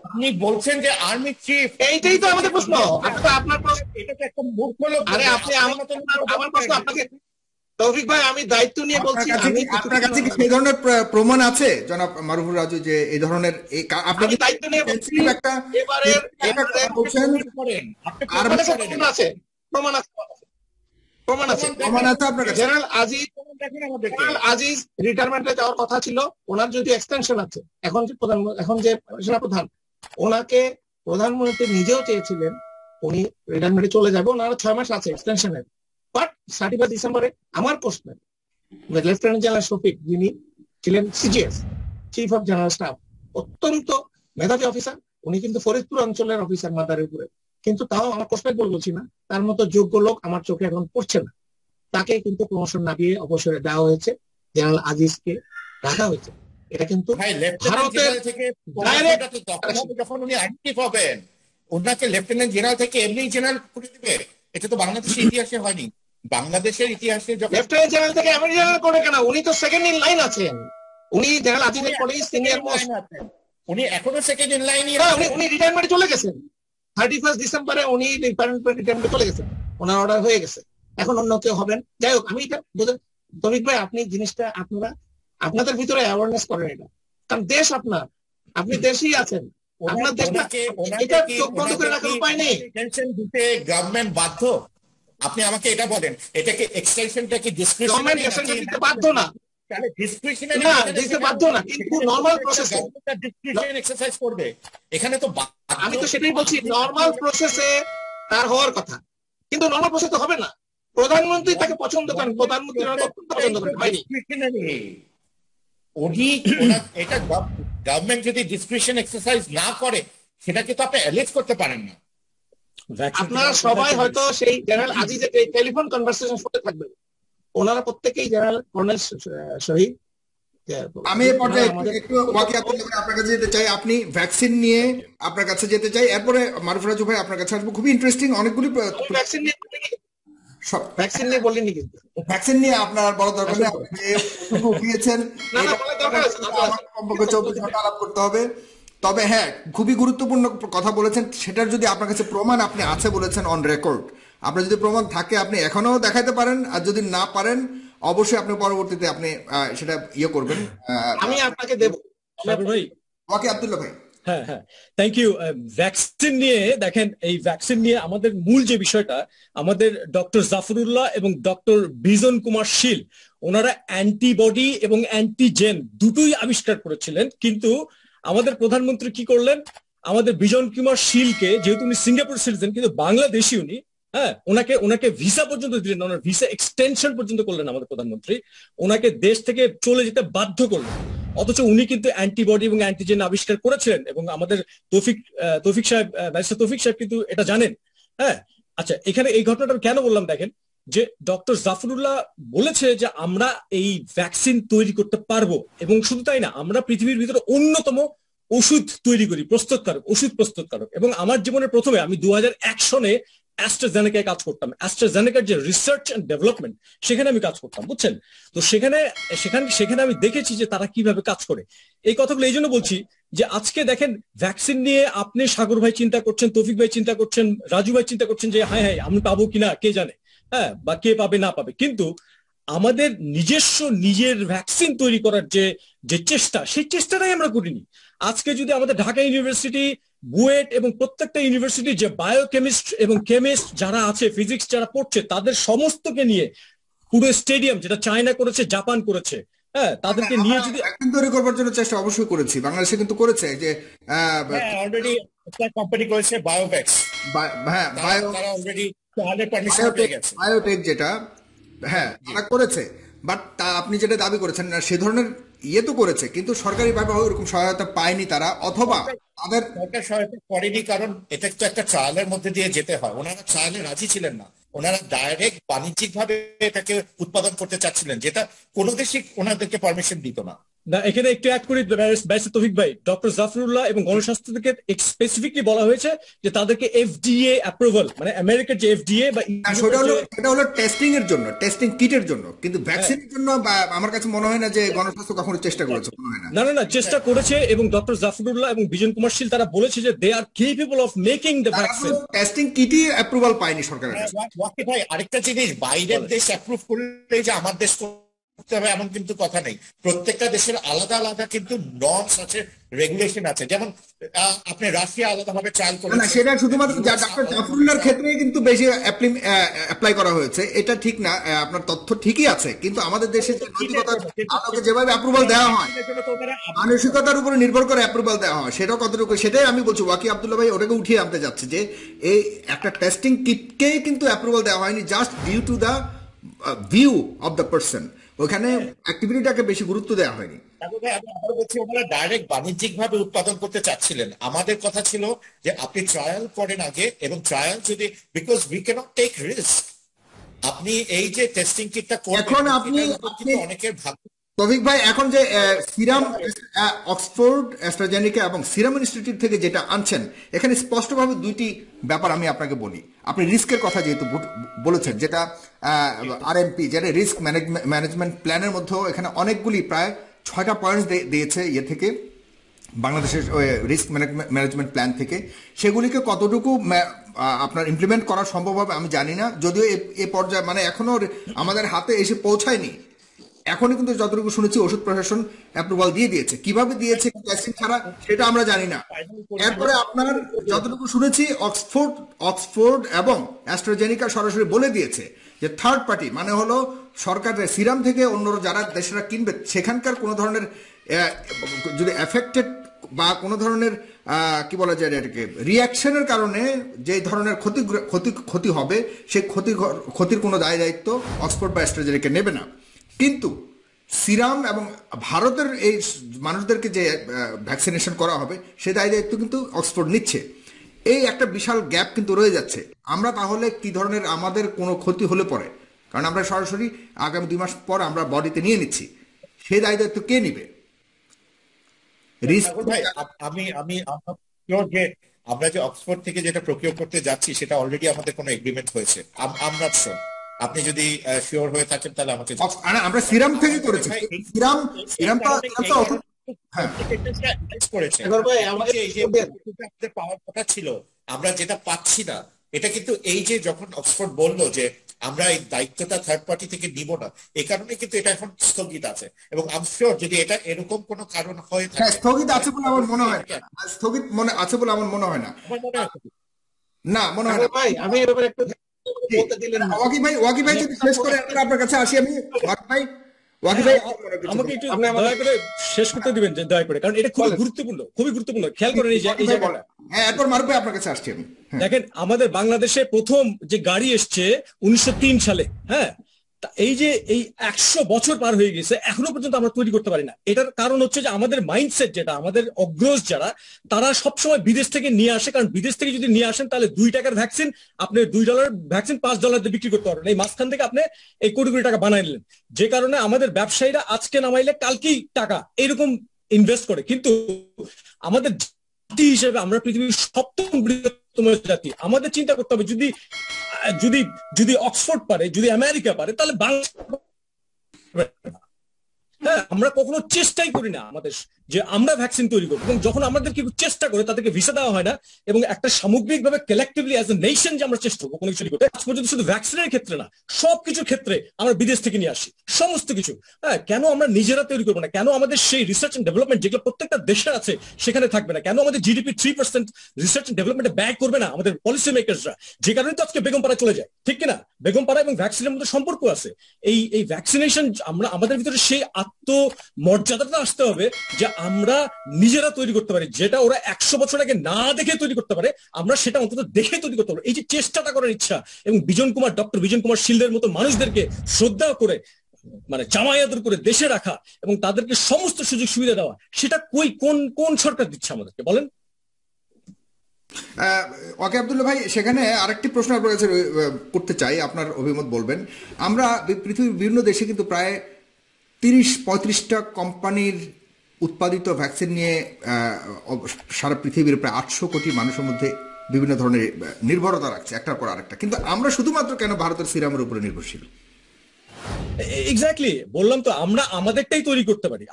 আপনি বলছেন যে আর্মি চিফ, এইটাই তো আমাদের প্রশ্ন। আপনার প্রশ্ন, এটা তো একটা মূর্খ লোক। আরে আপনি আমার প্রশ্ন আপনাকে, তৌফিক ভাই আমি দায়িত্ব নিয়ে বলছি। আপনার কাছে কি সেই ধরনের প্রমাণ আছে জনাব মারুফুর রাজু, যে এই ধরনের আপনি দায়িত্ব নিয়ে বলছি? প্রমাণ আছে আপনার কাছে? জেনারেল আজিজ রিটায়ারমেন্টে যাওয়ার কথা ছিল, ওনার যদি এক্সটেনশন আছে, এখন যে সেনাপ্রধান, ওনাকে প্রধানমন্ত্রী নিজেও চেয়েছিলেন উনি রিটায়ারমেন্টে চলে যাবে, ওনার 6 মাস আছে এক্সটেনশনের। বাট 31 ডিসেম্বরে আমার প্রশ্ন, লেফটেন্যান্ট জেনারেল শফিক যিনি ছিলেন CGS, chief of general staff, অত্যন্ত মেধাবী অফিসার। উনি কিন্তু ফরিদপুর অঞ্চলের অফিসার মাদারের উপরে, কিন্তু তাও আমার কোষপাইক বলছি না, তার মতো যোগ্য লোক আমার চোখে এখন পড়ছে না। তাকে কিন্তু প্রমোশন না দিয়ে অবসরে দেওয়া হয়েছে, জেনারেল আজিজকে রাখা হয়েছে। এটা কিন্তু ভাই লেফটেন্যান্ট ভারতের জেনারেল থেকে ডাইরেক্ট প্রমোশনটা তো তখন হবে যখন উনি অ্যাক্টিভ হবেন। ওনাকে লেফটেন্যান্ট জেনারেল থেকে এমনি জেনারেল করে দিবে? এটা তো বাংলাদেশের ইতিহাসে হয়নি। বাংলাদেশের ইতিহাসে যখন লেফটেন্যান্ট জেনারেল থেকে এমন জেনারেল করে কেন? উনি তো সেকেন্ড ইন লাইন আছেন। উনি জেনারেল আজিজের পরেই সিনিয়র মোস্ট। উনি এখনো সেকেন্ড ইন লাইনই উনি রিটায়ারমেন্টে চলে গেছেন 31 ডিসেম্বরে, উনি রিটায়ারমেন্টে চলে গেছেন, ওনার অর্ডার হয়ে গেছে। এখন অন্য কেউ হবেন। যাই হোক, আমি এটা তৌফিক ভাই, আপনি জিনিসটা আপনাদের ভিতরে অ্যাওয়ারনেস করেন এটা, কারণ দেশ আপনার, আপনি দেশেই আছেন, আপনার দেশটা, এটা চোখ বন্ধ করে রাখার উপায় নেই। দিতে গভর্নমেন্ট বাধ্য? আপনি আমাকে এটা বলেন, এটাকে এক্সটেনশনটা কি গভর্নমেন্ট ডিসক্রিশনারি দিতে বাধ্য না, তাহলে ডিসক্রিশনারি না দিতে বাধ্য না, কিন্তু নর্মাল প্রসেসে। ডিসক্রিশন এক্সারসাইজ করবে এখানে তো আমি তো সেটাই বলছি, নর্মাল প্রসেসে তার হওয়ার কথা, কিন্তু নর্মাল প্রসেস তো হবে না। প্রধানমন্ত্রী তাকে পছন্দ করেন, প্রধানমন্ত্রী পছন্দ করেন, হয়নি। এটা গভর্নমেন্ট যদি ডিসক্রিশন এক্সারসাইজ না করে, সেটাকে তো আপনি অ্যালেজ করতে পারেন না। আপনারা সবাই হয়তো সেই জেনারেল আজিজের টেলিফোন কনভারসেশন শুনতে থাকবেন, ওনারা প্রত্যেকেই জেনারেল কর্নেল শহীদ। আমি এ পর্যায়ে একটু ওয়াকিয়া আপনার কাছে যেতে চাই, আপনি ভ্যাকসিন নিয়ে আপনার কাছে যেতে চাই, এরপরে মারুফ রাজু ভাই আপনার কাছে আসবো। খুবই ইন্টারেস্টিং অনেকগুলি ভ্যাকসিন নিয়ে বলিনি, কিন্তু ভ্যাকসিন নিয়ে আপনার বড় দরকার নেই, আপনি উঠিয়েছেন, কমপক্ষে 24 ঘন্টা আলাপ করতে হবে। তবে হ্যাঁ, খুবই গুরুত্বপূর্ণ কথা বলেছেন, সেটার যদি আপনার কাছে প্রমাণ আপনি আছে বলেছেন অন রেকর্ড, আপনার যদি প্রমাণ থাকে আপনি এখনো দেখাতে পারেন, আর যদি না পারেন অবশ্যই আপনি পরবর্তীতে আপনি সেটা করবেন। আমি আপনাকে দেব ভাই। ওকে আব্দুল্লাহ ভাই। হ্যাঁ হ্যাঁ, থ্যাংক ইউ। ভ্যাকসিন নিয়ে দেখেন, এই ভ্যাকসিন নিয়ে আমাদের মূল যে বিষয়টা, আমাদের ডক্টর জাফরুল্লাহ এবং ডক্টর বিজন কুমার শীল, ওনারা অ্যান্টিবডি এবং অ্যান্টিজেন দুটোই আবিষ্কার করেছিলেন। কিন্তু আমাদের প্রধানমন্ত্রী কি করলেন, আমাদের বিজন কুমার শীলকে, যেহেতু উনি সিঙ্গাপুর সিটিজেন কিন্তু বাংলাদেশি উনি, হ্যাঁ, ওনাকে ভিসা পর্যন্ত দিলেন, ওনার ভিসা এক্সটেনশন পর্যন্ত করলেন আমাদের প্রধানমন্ত্রী, ওনাকে দেশ থেকে চলে যেতে বাধ্য করলেন। অথচ উনি কিন্তু অ্যান্টিবডি এবং অ্যান্টিজেন আবিষ্কার করেছিলেন, এবং আমাদের তৌফিক সাহেব, ব্যারিস্টার তৌফিক সাহেব কিন্তু এটা জানেন। হ্যাঁ, আচ্ছা, এখানে এই ঘটনাটা কেন বললাম দেখেন, যে ডক্টর জাফরুল্লাহ বলেছে যে আমরা এই ভ্যাকসিন তৈরি করতে পারবো, এবং শুধু তাই না, আমরা পৃথিবীর ভিতরে অন্যতম ওষুধ তৈরি করি, ওষুধ প্রস্তুতকারক। এবং আমার জীবনের প্রথমে আমি 2001 সনে অ্যাস্ট্রাজেনেকায় কাজ করতাম, অ্যাস্ট্রাজেনেকার যে রিসার্চ এন্ড ডেভেলপমেন্ট, সেখানে আমি কাজ করতাম, বুঝছেন তো। সেখানে আমি দেখেছি যে তারা কিভাবে কাজ করে। এই কথাগুলো এই জন্য বলছি যে আজকে দেখেন, ভ্যাকসিন নিয়ে আপনি সাগর ভাই চিন্তা করছেন, তৌফিক ভাই চিন্তা করছেন, রাজু ভাই চিন্তা করছেন যে হ্যাঁ আমি পাবো কিনা কে জানে, হ্যাঁ, বা কে পাবে না পাবে। কিন্তু আমাদের নিজের ভ্যাকসিন তৈরি করার যে চেষ্টা, সেই চেষ্টাটাই আমরা করিনি। আজকে যদি আমাদের ঢাকা ইউনিভার্সিটি, বুয়েট এবং প্রত্যেকটা ইউনিভার্সিটি যে বায়োকেমিস্ট এবং কেমিস্ট যারা আছে, ফিজিক্স যারা পড়ছে, তাদের সমস্তকে নিয়ে পুরো স্টেডিয়াম, যেটা চায়না করেছে, জাপান করেছে, হ্যাঁ, তাদেরকে নিয়ে যদি ভ্যাকসিন তৈরি করবার জন্য চেষ্টা অবশ্যই করেছি, বাংলাদেশে কিন্তু করেছে যে অলরেডি একটা কোম্পানি করেছে বায়োভ্যাক্স, হ্যাঁ তারা অলরেডি পারমিশন পেয়ে গেছে, বায়োটেক যেটা, হ্যাঁ তারা করেছে। বাট আপনি যেটা দাবি করেছেন সে ধরনের তো করেছে, কিন্তু সরকারি ভাবে ওরকম সহায়তা পায়নি তারা, অথবা তাদের সরকার সহায়তা করেনি, কারণ এটা তো একটা ট্রায়ালের মধ্যে দিয়ে যেতে হয়। ওনারা ট্রায়ালে রাজি ছিলেন না, ওনারা ডাইরেক্ট বাণিজ্যিক ভাবে এটাকে উৎপাদন করতে চাচ্ছিলেন, যেটা কোনো দেশই ওনাদেরকে পারমিশন দিত না। এখানে একটু অ্যাড করি ব্যারিস্টার তৌফিক ভাই, ডক্টর জাফরুল্লাহ এবং গণস্বাস্থ্য থেকে স্পেসিফিকলি বলা হয়েছে যে তাদেরকে এফডিএ অ্যাপ্রুভাল, মানে আমেরিকার যে এফডিএ বা সেটা হলো টেস্টিং এর জন্য, টেস্টিং কিটের জন্য, কিন্তু ভ্যাকসিনের জন্য আমার কাছে মনে হয় না যে গণস্বাস্থ্য কখনো চেষ্টা করেছে, মনে হয় না। না, চেষ্টা করেছে, এবং ডক্টর জাফরুল্লাহ এবং বিজন কুমার শীল তারা বলেছে যে they are capable of making the vaccine. Testing কিটই অ্যাপ্রুভাল পায়নি সরকারের কাছে। ভাই আরেকটা জিনিস, বাইরের দেশ অ্যাপ্রুভ করলে যে আমার দেশ করতে হবে এমন কিন্তু কথা নেই। প্রত্যেকটা দেশের আলাদা আলাদা কিন্তু নর্মস আছে, রেগুলেশন আছে। যেমন আপনি রাশিয়া আলাদা ভাবে ট্রায়াল করেন, না সেটা শুধুমাত্র ডক্টর জাফরুল্লাহর ক্ষেত্রে কিন্তু বেশি অ্যাপ্লাই করা হয়েছে, এটা ঠিক না, আপনার তথ্য ঠিকই আছে, কিন্তু আমাদের দেশে আলোকে যেভাবে অ্যাপ্রুভাল দেওয়া হয়, মানসিকতার উপরে নির্ভর করে অ্যাপ্রুভাল দেওয়া হয়, সেটাও কতটুকু, সেটাই আমি বলছি। ওয়াকি আব্দুল্লাহ ভাই ওটাকে উঠিয়ে আনতে যাচ্ছে যে এই একটা টেস্টিং কিটকেই কিন্তু অ্যাপ্রুভাল দেওয়া হয়নি, just due to the view of the person. ওখানে অ্যাক্টিভিটিটাকে বেশি গুরুত্ব দেওয়া হয়নি। তারপরে আমি আবার বলছি, ওনারা ডাইরেক্ট বাণিজ্যিক ভাবে উৎপাদন করতে চাচ্ছিলেন। আমাদের কথা ছিল যে আপনি ট্রায়াল করেন আগে, এবং ট্রায়াল যদি, because we can't take risk, আপনি এই যে টেস্টিং কিটটা করবেন এখন আপনি অনেকের ভাগ্য। তৌফিক ভাই, এখন যে সিরাম, অক্সফোর্ড অ্যাস্ট্রাজেনিকা এবং সিরাম ইনস্টিটিউট থেকে যেটা আনছেন, এখানে স্পষ্টভাবে দুইটি ব্যাপার আমি আপনাকে বলি। আপনি রিস্কের কথা যেহেতু বলেছেন, যেটা আরএমপি, যেটা রিস্ক ম্যানেজমেন্ট প্ল্যানের মধ্যেও এখানে অনেকগুলি প্রায় 6টা পয়েন্টস দিয়েছে ইয়ে থেকে, বাংলাদেশের রিস্ক ম্যানেজমেন্ট প্ল্যান থেকে। সেগুলিকে কতটুকু আপনার ইমপ্লিমেন্ট করা সম্ভব হবে আমি জানি না, যদিও এ পর্যায়ে মানে এখনো আমাদের হাতে এসে পৌঁছায়নি। এখনই কিন্তু যতটুকু শুনেছি ওষুধ প্রশাসন অ্যাপ্রুভাল দিয়ে দিয়েছে, কিভাবে দিয়েছে টেস্টিং ছাড়া সেটা আমরা জানি না। এরপরে আপনার যতটুকু শুনেছি অক্সফোর্ড এবং অ্যাস্ট্রাজেনিকা সরাসরি বলে দিয়েছে যে থার্ড পার্টি মানে হলো সরকারের সিরাম থেকে অন্য যারা দেশেরা কিনবে সেখানকার কোনো ধরনের যদি এফেক্টেড বা কোনো ধরনের কি বলা যায় এটাকে রিয়াকশনের কারণে যে ধরনের ক্ষতি হবে, সেই ক্ষতির কোনো দায়িত্ব অক্সফোর্ড বা অ্যাস্ট্রাজেনিকা নেবে না। কিন্তু সিরাম এবং ভারতের এই মানুষদেরকে যে ভ্যাকসিনেশন করা হবে সে দায়িত্ব কিন্তু অক্সফোর্ড নিচ্ছে। এই একটা বিশাল গ্যাপ কিন্তু রয়ে যাচ্ছে। আমরা তাহলে কি ধরনের আমাদের কোনো ক্ষতি হলে পরে, কারণ আমরা সরাসরি আগামী 2 মাস পর আমরা বডিতে নিয়ে নিচ্ছি, সেই দায়িত্ব কে নিবে? আমরা যে অক্সফোর্ড থেকে যেটা প্রকিউর করতে যাচ্ছি সেটা অলরেডি আমাদের কোনো এগ্রিমেন্ট হয়েছে। আমরা শিওর, আপনি যদি শিওর হয়ে থাকেন তাহলে আমাকে, আমরা সিরাম থেকে করেছি। পাওয়ার কথা ছিল, আমরা যেটা পাচ্ছি না। এটা কিন্তু এই যে যখন অক্সফোর্ড বললো যে আমরা এই দায়িত্বটা থার্ড পার্টি থেকে নিব না, এই কারণে কিন্তু এটা এখন স্থগিত আছে। এবং আই এম শিওর যদি এটা এরকম কোনো কারণ হয়ে থাকে, স্থগিত আছে বলে আমার মনে হয়, স্থগিত মনে আছে বলে আমার মনে হয় না, না মনে হয় না ভাই। আমি এর ব্যাপারে একটু বলতে দিলেন না। ওয়াকি ভাই যদি শেষ করে আপনার কাছে আসি আমি। ওয়াকি ভাই আমাকে একটু দয়া করে শেষ করতে দিবেন দয়া করে, কারণ এটা খুবই গুরুত্বপূর্ণ। খেয়াল করেন এই জায়গাটা। হ্যাঁ, এরপর মারুফ ভাই আপনার কাছে আসছি আমি। দেখেন, আমাদের বাংলাদেশে প্রথম যে গাড়ি এসছে 1903 সালে, হ্যাঁ, এই যে এই 100 বছর পার হয়ে গেছে, এখনো পর্যন্ত আমরা তৈরি করতে পারি না। এটার কারণ হচ্ছে যে আমাদের মাইন্ডসেট, যেটা আমাদের অগ্রজ যারা, তারা সবসময় বিদেশ থেকে নিয়ে আসে। কারণ বিদেশ থেকে যদি নিয়ে আসেন তাহলে $2 ভ্যাকসিন আপনি $2 ভ্যাকসিন $5 দিয়ে বিক্রি করতে পারবেন। এই মাঝখান থেকে আপনি এই কোটি কোটি টাকা বানাই নিলেন, যে কারণে আমাদের ব্যবসায়ীরা আজকে নামাইলে কালকেই টাকা এরকম ইনভেস্ট করে। কিন্তু আমাদের জাতি হিসেবে আমরা পৃথিবীর 7ম বৃহত্তম জাতি। আমাদের চিন্তা করতে হবে, যদি যদি যদি অক্সফোর্ড পারে, যদি আমেরিকা পারে, তাহলে হ্যাঁ, আমরা কখনো চেষ্টাই করি না আমাদের যে আমরা ভ্যাকসিন তৈরি করবো। এবং যখন আমাদের কেউ চেষ্টা করে তাদেরকে ভিসা দেওয়া হয় না। এবং একটা সামগ্রিকভাবে কালেক্টিভলি অ্যাজ এ নেশন যে আমরা চেষ্টা করবো কোনো কিছু করতে, আজ পর্যন্ত শুধু ভ্যাকসিনের ক্ষেত্রে না, সবকিছুর ক্ষেত্রে আমরা বিদেশ থেকে নিয়ে আসি সমস্ত কিছু। হ্যাঁ, কেন আমরা নিজেরা তৈরি করবো না? কেন আমাদের সেই রিসার্চ এন্ড ডেভেলপমেন্ট যেগুলো প্রত্যেকটা দেশে আছে সেখানে থাকবে না? কেন আমাদের জিডিপি 3% রিসার্চ এন্ড ডেভেলপমেন্টে ব্যয় করবে না আমাদের পলিসি মেকারসরা? যে কারণে তো আজকে বেগমপাড়া চলে যায়, ঠিক কিনা? বেগমপাড়া এবং ভ্যাকসিনের মধ্যে সম্পর্ক আছে। এই ভ্যাকসিনেশন আমরা আমাদের ভিতরে সেই আত্মমর্যাদাটা আসতে হবে যে আমরা নিজেরা তৈরি করতে পারি, যেটা ওরা 100 বছর আগে না দেখে তৈরি করতে পারে, আমরা সেটা অন্তত দেখে তৈরি করতে পারি। এই যে চেষ্টাটা করার ইচ্ছা, এবং ডক্টর বিজন কুমার শীলদের মতো মানুষদেরকে শ্রদ্ধা করে, মানে জামাই আদর করে দেশে রাখা এবং তাদেরকে সমস্ত সুযোগ সুবিধা দেওয়া, সেটা কোন সরকার দিচ্ছে আমাদেরকে বলেন? ওকে আব্দুল্লাহ ভাই, সেখানে আরেকটি প্রশ্ন আপনার কাছে করতে চাই, আপনার অভিমত বলবেন। আমরা পৃথিবীর বিভিন্ন দেশে কিন্তু প্রায় 30-35টা কোম্পানির উৎপাদিত ভ্যাকসিন নিয়ে সারা পৃথিবীর প্রায় 800 কোটি মানুষের মধ্যে বিভিন্ন ধরনের নির্ভরতা রাখছে একটার পর আরেকটা। কিন্তু আমরা শুধুমাত্র কেন ভারতের সিরামের উপরে নির্ভরশীল? এক্স্যাক্টলি বললাম তো, আমরা আমাদেরটাই তৈরি করতে পারি,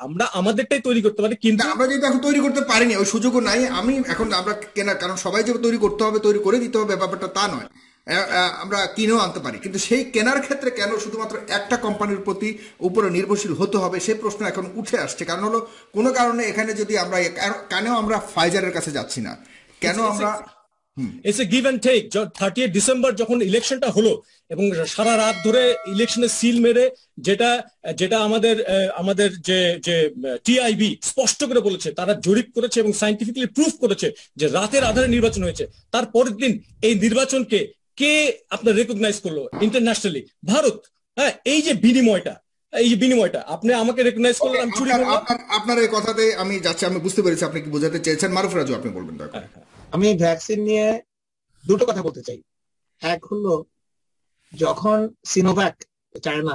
কিন্তু আমরা যদি এখন তৈরি করতে পারিনি, ওই সুযোগও নাই। আমি এখন আমরা কারণ সবাই যে তৈরি করতে হবে, তৈরি করে দিতে হবে ব্যাপারটা তা নয়, আমরা কিনেও আনতে পারি। কিন্তু সেই কেনার ক্ষেত্রে কেন শুধুমাত্র একটা কোম্পানির প্রতি উপরে নির্ভরশীল হতে হবে, সেই প্রশ্ন এখন উঠে আসছে। কারণ হলো কোনো কারণে এখানে যদি আমরা কেন আমরা ফাইজারের কাছে যাচ্ছি না, কেন আমরা it's a give and take. 30 December যখন ইলেকশনটা হলো এবং সারা রাত ধরে ইলেকশনের সিল মেরে, যেটা আমাদের যে টিআইবি স্পষ্ট করে বলেছে, তারা জরিপ করেছে এবং সাইন্টিফিক্যালি প্রুফ করেছে যে রাতের আধারে নির্বাচন হয়েছে। তার পরের দিন এই নির্বাচনকে কে আপনার রেকগনাইজ করলো ইন্টারন্যাশনালি? ভারত। হ্যাঁ, এই যে বিনিময়টা, এই বিনিময়টা আপনি আমাকে রেকগনাইজ করলেন, আমি চুরি করলাম। আপনার এই কথাতে আমি যাচ্ছি, আমি বুঝতে পেরেছি আপনি কি বোঝাতে চেয়েছেন। মারুফ রাজু, আপনি বলবেন দয়া করে। আমি ভ্যাকসিন নিয়ে দুটো কথা বলতে চাই। এক হলো, যখন সিনোভ্যাক চায়না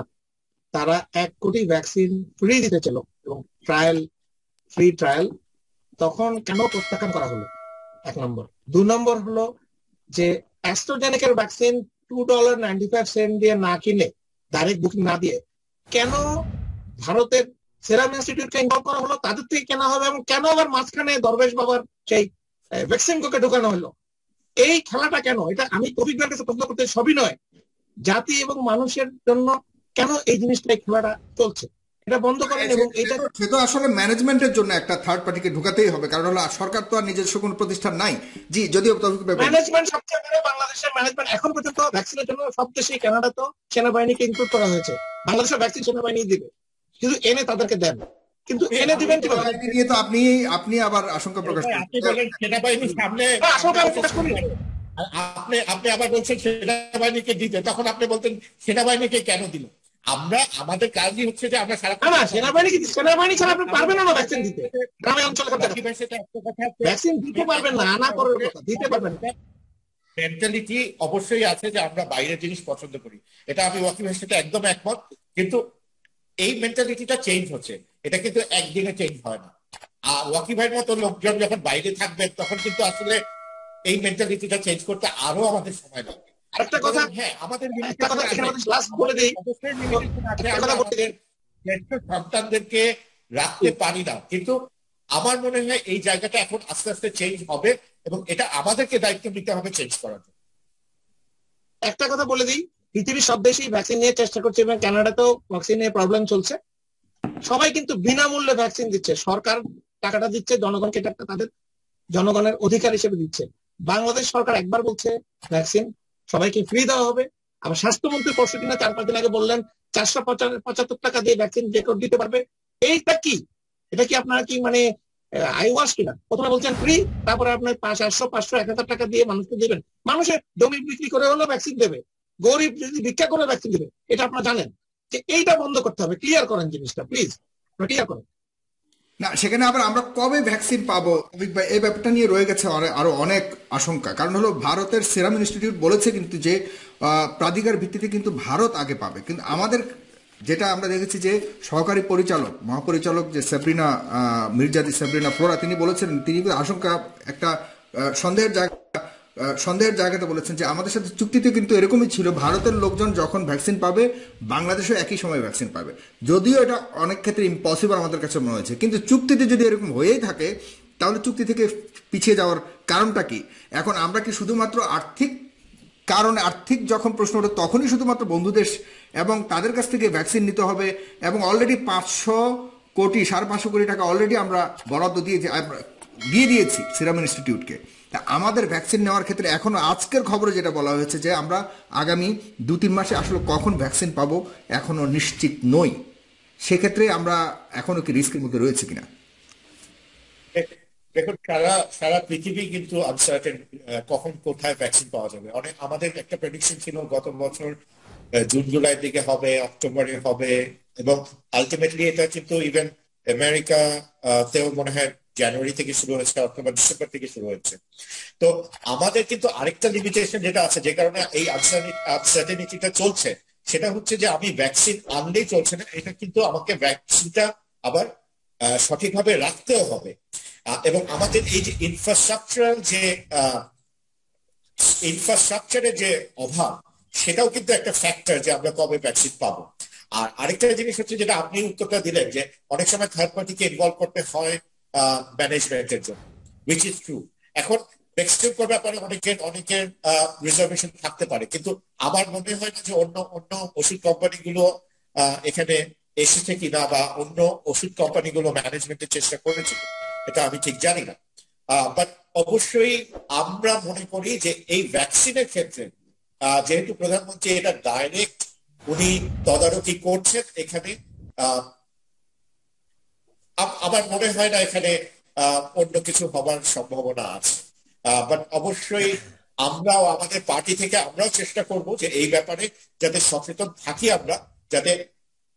তারা 1 কোটি ভ্যাকসিন ফ্রি দিতে ছিল এবং ফ্রি ট্রায়াল, তখন কেন প্রত্যাখ্যান করা হলো? 1 নম্বর। 2 নম্বর হলো যে অ্যাস্ট্রাজেনেকার ভ্যাকসিন $2.95 দিয়ে না কিনে, ডাইরেক্ট বুকিং না দিয়ে, কেন ভারতের সেরাম ইনস্টিটিউটকে ইনভলভ করা হলো? তাদের থেকে কেনা হবে, এবং কেন আবার মাঝখানে দরবেশ বাবার সেই ভ্যাকসিনকে ঢুকানো হলো? এই খেলাটা কেন? এটা আমি অভিজ্ঞতার কাছে প্রশ্ন করতে, সবই নয়, জাতি এবং মানুষের জন্য কেন এই জিনিসটা, এই খেলাটা চলছে? এটা বন্ধ করেন। এবং এটা সে তো আসলে ম্যানেজমেন্টের জন্য একটা থার্ড পার্টিকে ঢুকাতেই হবে, কারণ হলো সরকার তো আর নিজস্ব কোনো প্রতিষ্ঠান নাই। জি, যদিও ম্যানেজমেন্ট সবচেয়ে বড়, বাংলাদেশের ম্যানেজমেন্ট এখন পর্যন্ত ভ্যাকসিনের জন্য সব দেশেই, কানাডা তো সেনাবাহিনীকে ইনক্লুড করা হয়েছে, বাংলাদেশের ভ্যাকসিন সেনাবাহিনী দিবে, কিন্তু এনে তাদেরকে দেন, কিন্তু এনে দিবেন কিভাবে? নিয়ে তো আপনি আবার আশঙ্কা প্রকাশ আপনি বলেন সেনাবাহিনীর সামনে, আশঙ্কা আমি প্রকাশ করি। আপনি আবার বলছেন সেনাবাহিনীকে দিতে, তখন আপনি বলতেন সেনাবাহিনীকে কেন দিল? আমরা আমাদের কাজই হচ্ছে যে আমরা সারা সেনাবাহিনী ছাড়া আপনি পারবেন না ভ্যাকসিন দিতে। গ্রামে অঞ্চলে ভ্যাকসিন দিতে পারবেন না, আনা করার কথা, দিতে পারবেন না। মেন্টালিটি অবশ্যই আছে যে আমরা বাইরের জিনিস পছন্দ করি, এটা আমি ওয়াকিব ভাইয়ের সাথে একদম একমত, কিন্তু এই মেন্টালিটিটা চেঞ্জ হচ্ছে, এটা কিন্তু একদিনে চেঞ্জ হয় না। আর ওয়াকিব ভাইয়ের মতো লোকজন যখন বাইরে থাকবে তখন কিন্তু আসলে এই মেন্টালিটিটা চেঞ্জ করতে আরো আমাদের সময় লাগবে। আরেকটা কথা, হ্যাঁ, আমাদের সন্তানদেরকে রাখতে পারি না, কিন্তু আমার মনে হয় এই জায়গাটা এখন আস্তে আস্তে চেঞ্জ হবে এবং এটা আমাদেরকে দায়িত্ব নিতে হবে চেঞ্জ করার জন্য। একটা কথা বলে দিই, পৃথিবীর সব দেশেই ভ্যাকসিন নিয়ে চেষ্টা করছে, এবং কানাডাতেও ভ্যাকসিন নিয়ে প্রবলেম চলছে। সবাই কিন্তু বিনামূল্যে ভ্যাকসিন দিচ্ছে, সরকার টাকাটা দিচ্ছে, জনগণকে টাকা তাদের জনগণের অধিকার হিসেবে দিচ্ছে। বাংলাদেশ সরকার একবার বলছে ভ্যাকসিন সবাইকে ফ্রি দেওয়া হবে, আবার স্বাস্থ্যমন্ত্রী পরশু দিনে 4-5 দিন আগে বললেন 475 টাকা দিয়ে ভ্যাকসিন যে কেউ দিতে পারবে। এইটা কি? এটা কি আপনারা কি মানে আই ওয়াশ কিনা? প্রথমে বলছেন ফ্রি, তারপরে আপনার 500, 500, 1000 টাকা দিয়ে মানুষকে দেবেন। মানুষের জমি বিক্রি করে হলেও ভ্যাকসিন দেবে, গরিব যদি ভিক্ষা করে ভ্যাকসিন দেবে। এটা আপনারা জানেন যে এইটা বন্ধ করতে হবে। ক্লিয়ার করেন জিনিসটা প্লিজ, ক্লিয়ার করেন। না, সেখানে আবার আমরা কবে ভ্যাকসিন পাবো এই ব্যাপারটা নিয়ে রয়ে গেছে আরো অনেক আশঙ্কা। কারণ হলো ভারতের সেরাম ইনস্টিটিউট বলেছে কিন্তু যে প্রাধিকার ভিত্তিতে কিন্তু ভারত আগে পাবে, কিন্তু আমাদের যেটা আমরা দেখেছি যে সহকারী পরিচালক মহাপরিচালক যে মির্জাদি সাবরিনা ফ্লোরা, তিনি বলেছেন, তিনি আশঙ্কা একটা সন্দেহের জায়গাতে বলেছেন যে আমাদের সাথে চুক্তিতে কিন্তু এরকমই ছিল, ভারতের লোকজন যখন ভ্যাকসিন পাবে বাংলাদেশও একই সময় ভ্যাকসিন পাবে। যদিও এটা অনেক ক্ষেত্রে ইম্পসিবল আমাদের কাছে মনে হয়েছে, কিন্তু চুক্তিতে যদি এরকম হয়েই থাকে তাহলে চুক্তি থেকে পিছিয়ে যাওয়ার কারণটা কি? এখন আমরা কি শুধুমাত্র আর্থিক যখন প্রশ্ন ওঠে তখনই শুধুমাত্র বন্ধু দেশ এবং তাদের কাছ থেকে ভ্যাকসিন নিতে হবে, এবং অলরেডি 500 কোটি টাকা অলরেডি আমরা বরাদ্দ দিয়ে দিয়েছি সিরাম ইনস্টিটিউটকে। আমাদের ভ্যাকসিন নেওয়ার ক্ষেত্রে এখনো আজকের খবরে যেটা বলা হয়েছে যে আমরা আগামী 2-3 মাসে আসলে কখন ভ্যাকসিন পাবো এখনো নিশ্চিত নই। সেক্ষেত্রে আমরা এখনো কি রিস্কের মধ্যে রয়েছে কিনা? দেখুন, সারা পৃথিবী কিন্তু আনসার্টেন কখন কোথায় ভ্যাকসিন পাওয়া যাবে। আমাদের একটা প্রেডিকশন ছিল গত বছর জুন জুলাইয়ের দিকে হবে, অক্টোবরে হবে, এবং আলটিমেটলি এটা কিন্তু ইভেন আমেরিকা তেও মনে হয় জানুয়ারি থেকে শুরু হয়েছে, অক্টোবর ডিসেম্বর থেকে শুরু হয়েছে। তো আমাদের কিন্তু আরেকটা লিমিটেশন যেটা আছে, যে কারণে এই আনসার্টেনিটিটা চলছে, সেটা হচ্ছে যে আমি ভ্যাকসিন আনলেই চলছে না, এটা কিন্তু আমাকে ভ্যাকসিনটা আবার সঠিকভাবে রাখতেও হবে। এবং আমাদের এই যে ইনফ্রাস্ট্রাকচারের যে অভাব, সেটাও কিন্তু একটা ফ্যাক্টর যে আমরা কবে ভ্যাকসিন পাবো। আর আরেকটা জিনিস হচ্ছে যেটা আপনি উত্তরটা দিলেন, যে অনেক সময় থার্ড পার্টিকে ইনভলভ করতে হয় ম্যানেজমেন্টের জন্য, উইচ ইজ ট্রু। এখন ভ্যাকসিন ব্যাপারে অনেকের রিজার্ভেশন থাকতে পারে, কিন্তু আমার মনে হয় না যে অন্য ওষুধ কোম্পানিগুলো এখানে এসেছে কিনা, বা অন্য ওষুধ কোম্পানিগুলো ম্যানেজমেন্টের চেষ্টা করেছে, এটা আমি ঠিক জানি না। বাট অবশ্যই আমরা মনে করি যে এই ভ্যাকসিনের ক্ষেত্রে যেহেতু প্রধানমন্ত্রী এটা ডাইরেক্ট উনি তদারকি করছেন, এখানে আমার মনে হয় না এখানে অন্য কিছু হবার সম্ভাবনা আছে। বাট অবশ্যই আমরাও আমাদের পার্টি থেকে আমরাও চেষ্টা করব যে এই ব্যাপারে যাতে সচেতন থাকি আমরা, যাতে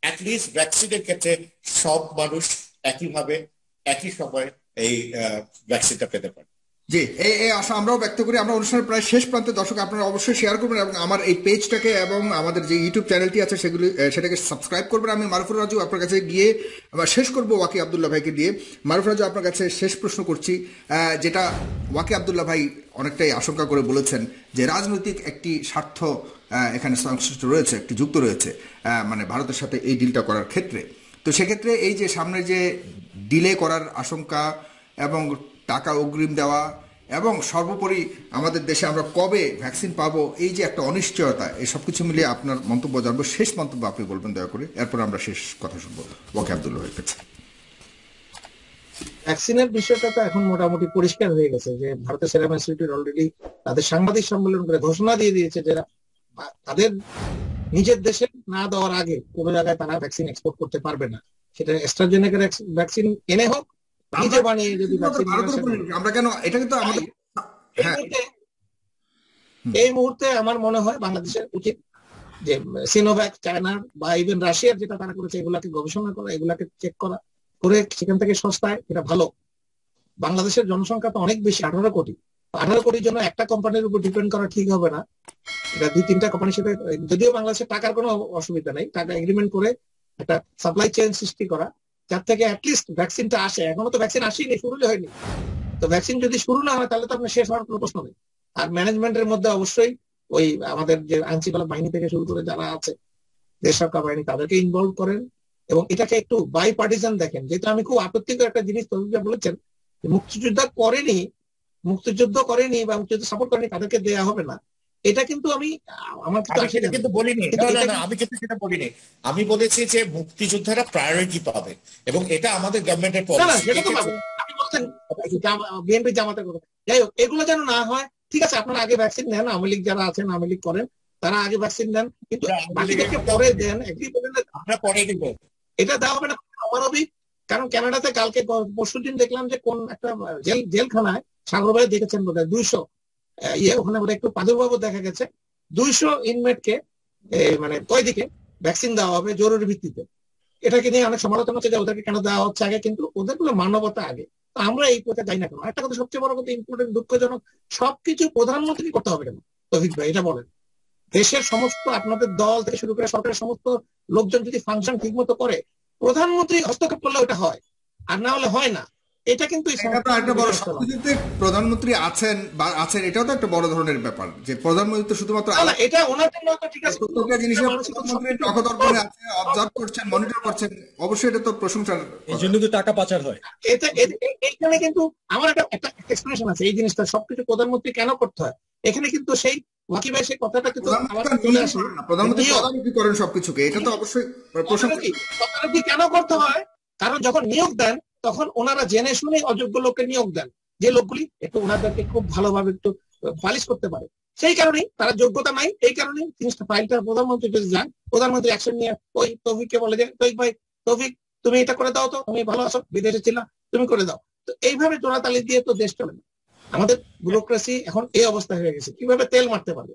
অ্যাটলিস্ট ভ্যাকসিনের ক্ষেত্রে সব মানুষ একইভাবে একই সময় এই ভ্যাকসিনটা পেতে পারে। জি, এই আশা আমরাও ব্যক্ত করি। আমরা অনুষ্ঠানের প্রায় শেষ প্রান্তে, দর্শক আপনারা অবশ্যই শেয়ার করবেন এবং আমার এই পেজটাকে এবং আমাদের যে ইউটিউব চ্যানেলটি আছে সেটাকে সাবস্ক্রাইব করবেন। আমি মারুফুর রাজু আপনার কাছে গিয়ে শেষ করব ওয়াকি আবদুল্লাহ ভাইকে দিয়ে। মারুফুর রাজু, আপনার কাছে শেষ প্রশ্ন করছি, যেটা ওয়াকি আবদুল্লাহ ভাই অনেকটাই আশঙ্কা করে বলেছেন যে রাজনৈতিক একটি স্বার্থ এখানে সংশ্লিষ্ট রয়েছে, একটি যুক্ত রয়েছে মানে ভারতের সাথে এই ডিলটা করার ক্ষেত্রে। তো সেক্ষেত্রে এই যে সামনে যে ডিলে করার আশঙ্কা এবং টাকা অগ্রিম দেওয়া এবং সর্বোপরি আমাদের দেশে আমরা কবে ভ্যাকসিন পাবো, এই যে একটা অনিশ্চয়তা, এই সব কিছু মিলিয়ে আপনার মন্তব্য জানবো। শেষ মন্তব্য আপনি বলবেন দয়া করে, এরপর আমরা শেষ কথা শুনবো ওয়াকি আবদুল্লাহ ভাইয়ের কাছে। ভ্যাকসিনের বিষয়টা তো এখন মোটামুটি পরিষ্কার হয়ে গেছে যে ভারতের সেরাম ইনস্টিটিউট অলরেডি তাদের সাংবাদিক সম্মেলন করে ঘোষণা দিয়ে দিয়েছে যে তাদের নিজের দেশে না দেওয়ার আগে কোনো জায়গায় তারা ভ্যাকসিন এক্সপোর্ট করতে পারবে না। সেটা অ্যাস্ট্রাজেনেকার ভ্যাকসিন এনে হোক, নিজে বানিয়ে যদি ভ্যাকসিন, আমরা কেন, এটা কিন্তু আমাদের এই মুহূর্তে আমার মনে হয় বাংলাদেশের উচিত যে সিনোভ্যাক, চায়নার বা ইভেন রাশিয়ার যেটা তারা করেছে এগুলাকে গবেষণা করা, এগুলাকে চেক করা করে সেখান থেকে সস্তায়, এটা ভালো। বাংলাদেশের জনসংখ্যা তো অনেক বেশি, 18 কোটি। 18 কোটির জন্য একটা কোম্পানির উপর ডিপেন্ড করা ঠিক হবে না। এটা 2-3টা কোম্পানির সাথে, যদিও বাংলাদেশের টাকার কোনো অসুবিধা নেই, টাকা এগ্রিমেন্ট করে একটা সাপ্লাই চেইন সৃষ্টি করা, যার থেকে অ্যাটলিস্ট ভ্যাকসিনটা আসে। এখনো তো ভ্যাকসিন আসেনি, শুরু হয়নি। তো ভ্যাকসিন যদি শুরু না হয় তাহলে তো আপনার শেষ হওয়ার কোনো প্রশ্ন নেই। আর ম্যানেজমেন্টের মধ্যে অবশ্যই ওই আমাদের যে আইন শৃঙ্খলা বাহিনী থেকে শুরু করে যারা আছে, দেশ রক্ষা বাহিনী, তাদেরকে ইনভলভ করেন এবং এটাকে একটু বাই পার্টিজান দেখেন। যেহেতু আমি খুব আপত্তিকর একটা জিনিস তরুণরা বলেছেন, মুক্তিযুদ্ধ করেনি বা মুক্তিযুদ্ধ সাপোর্ট করেনি তাদেরকে দেয়া হবে না, এটা কিন্তু আমার কিন্তু বলিনি, আমি কিন্তু সেটা বলিনি। আমি বলেছি যে মুক্তিযোদ্ধারা প্রায়োরিটি পাবে এবং এটা আমাদের গভর্নমেন্টের পলিসি। আপনি বলছেন বিএনপি জামাতের কথা, যাই হোক, এগুলো যেন না হয়। ঠিক আছে, আপনারা আগে ভ্যাকসিন নেন, আওয়ামী লীগ যারা আছেন, আওয়ামী লীগ করেন, তারা আগে ভ্যাকসিন নেন, কিন্তু বাকিদেরকে পরে দেন। আমরা পরে দিব, এটা দেওয়া হবে না অমানবিক। কারণ কানাডাতে কালকে পরশুদিন দেখলাম যে কোন একটা জেলখানায়, সাগর ভাই দেখেছেন বোধহয়, 200 ওখানে বোধহয় একটু প্রাদুর্ভাব দেখা গেছে, 200 ইনমেটকে মানে কয়েদিকে ভ্যাকসিন দেওয়া হবে জরুরি ভিত্তিতে। এটাকে নিয়ে অনেক সমালোচনা হচ্ছে যে ওদেরকে কেন দেওয়া হচ্ছে আগে, কিন্তু ওদের গুলো মানবতা আগে। তো আমরা এই পথে যাই না কেন? একটা কথা সবচেয়ে বড় কথা, ইম্পর্টেন্ট, দুঃখজনক, সবকিছু প্রধানমন্ত্রী করতে হবে কেন? তৌফিক ভাই এটা বলেন। দেশের সমস্ত আপনাদের দল থেকে শুরু করে সরকারের সমস্ত লোকজন যদি ফাংশন ঠিক মতো করে, প্রধানমন্ত্রী হস্তক্ষেপ করলে ওটা হয়, আর না হলে হয় না। এটা কিন্তু প্রধানমন্ত্রী আছেন বা আছেন, এটাও তো একটা বড় ধরনের ব্যাপার যে প্রধানমন্ত্রী তো শুধুমাত্র এটা ওনার জন্য ঠিক আছে, অবজার্ভ করছেন, মনিটর করছেন, অবশ্যই এটা তো প্রশংসার। এই জন্য তো টাকা পাচার হয়। এখানে কিন্তু আমার একটা এক্সপ্লেনেশন আছে এই জিনিসটা সবকিছু প্রধানমন্ত্রী কেন করতে হয়। এখানে কিন্তু সেই ওয়াকি ভাই সেই কথাটা কিন্তু প্রধানমন্ত্রী তদারকি করেন সবকিছুকে, এটা তো অবশ্যই তদারকি কেন করতে হয়? কারণ যখন নিয়োগ দেন তখন ওনারা জেনে শুনে অযোগ্য লোককে নিয়োগ দেন, যে লোকগুলি একটু ওনাদেরকে খুব ভালোভাবে একটু পালিশ করতে পারে। সেই কারণেই তারা যোগ্যতা নাই, এই কারণেই জিনিসটা ফাইলটা প্রধানমন্ত্রী যদি যান, প্রধানমন্ত্রী অ্যাকশন নিয়ে ওই তৌফিককে বলে যে তৌফিক ভাই, তৌফিক তুমি এটা করে দাও, তো তুমি ভালো আছো, বিদেশে ছিল, তুমি করে দাও। তো এইভাবে জোড়াতালি দিয়ে তো দেশ চলে না। আমাদের ব্যুরোক্রেসি এখন এই অবস্থা হয়ে গেছে, কিভাবে তেল মারতে পারবে,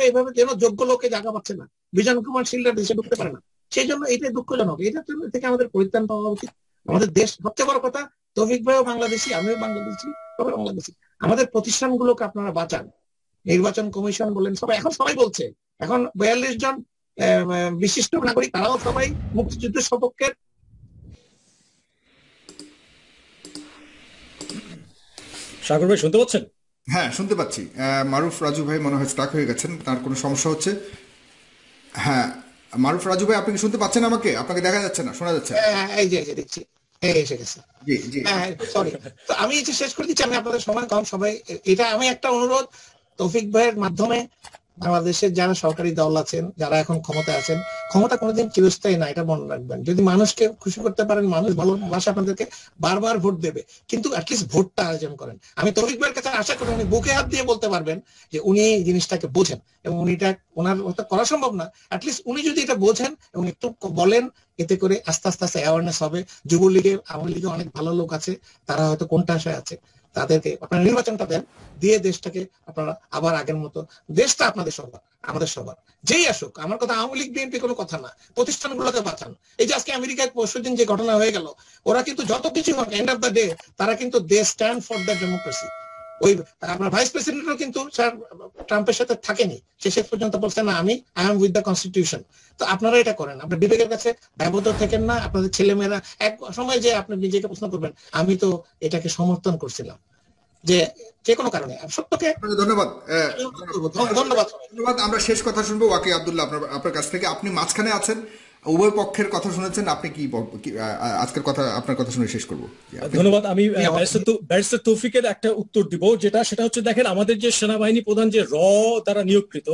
এইভাবে যেন যোগ্য লোকে জায়গা পাচ্ছে না। বিজন কুমার শিল্ডার দেশে ঢুকতে পারে না। সেই জন্য এটাই দুঃখজনক। এটার জন্য থেকে আমাদের পরিত্রাণ পাওয়া উচিত। আমাদের দেশ, সবচেয়ে বড় কথা, তৌফিক ভাইও বাংলাদেশি, আমিও বাংলাদেশি, সবাই বাংলাদেশি। আমাদের প্রতিষ্ঠানগুলোকে আপনারা বাঁচান। নির্বাচন কমিশন বলেন, সবাই বলছে এখন 42 জন বিশিষ্ট নাগরিক, তারাও সবাই মুক্তিযুদ্ধের সপক্ষের। সাগর ভাই শুনতে পাচ্ছেন? হ্যাঁ, শুনতে পাচ্ছি। মারুফ রাজু ভাই মনে হয় স্টাক হয়ে গেছেন, তার কোনো সমস্যা হচ্ছে। হ্যাঁ, মারুফ রাজু ভাই, আপনি কি শুনতে পাচ্ছেন আমাকে? আপনাকে দেখা যাচ্ছে না, শোনা যাচ্ছে? এই যে দেখছি এসে গেছে। জি জি, সরি, তো আমি শেষ করে দিচ্ছি। আমি আপনাদের সময় কম, সবাই এটা আমি একটা অনুরোধ তৌফিক ভাইয়ের মাধ্যমে, বাংলাদেশের যারা সরকারি দল আছেন, যারা এখন ক্ষমতায় আছেন, ক্ষমতা কোনোদিন চিরস্থায়ী না, এটা মনে রাখবেন। যদি মানুষকে খুশি করতে পারেন, মানুষ ভালোবাসা আপনাদেরকে বারবার ভোট দেবে, কিন্তু অ্যাটলিস্ট ভোটটা আয়োজন করেন। আমি তৌফিক ভাইয়ের কাছে আশা করি উনি বুকে হাত দিয়ে বলতে পারবেন যে উনি জিনিসটাকে বোঝেন এবং উনি এটা, ওনার করা সম্ভব না, অ্যাটলিস্ট উনি যদি এটা বোঝেন এবং একটু বলেন, এতে করে আস্তে আস্তে অ্যাওয়ারনেস হবে। যুবলীগের, আওয়ামী লীগে অনেক ভালো লোক আছে, তারা হয়তো কোনটা আশায় আছে, তাদেরকে আপনারা নির্বাচনটা দেন, দিয়ে দেশটাকে আপনারা আবার আগের মতো, দেশটা আপনাদের সবার, আমাদের সবার, যেই আসুক। আমার কথা আওয়ামী লীগ বিএনপি কোনো কথা না, প্রতিষ্ঠানগুলোকে বাঁচান। এই যে আজকে আমেরিকায় পরশুদিন যে ঘটনা হয়ে গেল, ওরা কিন্তু যত কিছু হোক, এন্ড অফ দ্য ডে তারা কিন্তু দে স্ট্যান্ড ফর দ্য ডেমোক্রেসি। ওই আপনার ভাইস প্রেসিডেন্টও কিন্তু স্যার ট্রাম্পের সাথে থাকেনি, সে শেষ পর্যন্ত বলছে না আমি I am with the constitution. তো আপনারা এটা করেন, আপনার বিবেকের কাছে দায়বদ্ধ থাকেন না। আপনাদের ছেলেমেয়েরা এক সময় যে আপনি নিজেকে প্রশ্ন করবেন, আমি তো এটাকে সমর্থন করছিলাম, যে যে কোনো কারণে সত্যকে। ধন্যবাদ। ধন্যবাদ। ধন্যবাদ। আমরা শেষ কথা শুনবো ওয়াকি আব্দুল্লাহ আপনার কাছ থেকে। আপনি মাঝখানে আছেন, উভয় পক্ষের কথা শুনেছেন, আপনি আজকের কথা, আপনার কথা শুনে শেষ করবো। ধন্যবাদ। আমি ব্যারিস্টার তৌফিকের একটা উত্তর দিব, সেটা হচ্ছে, দেখেন আমাদের যে সেনাবাহিনী প্রধান যে দ্বারা নিয়োগকৃত,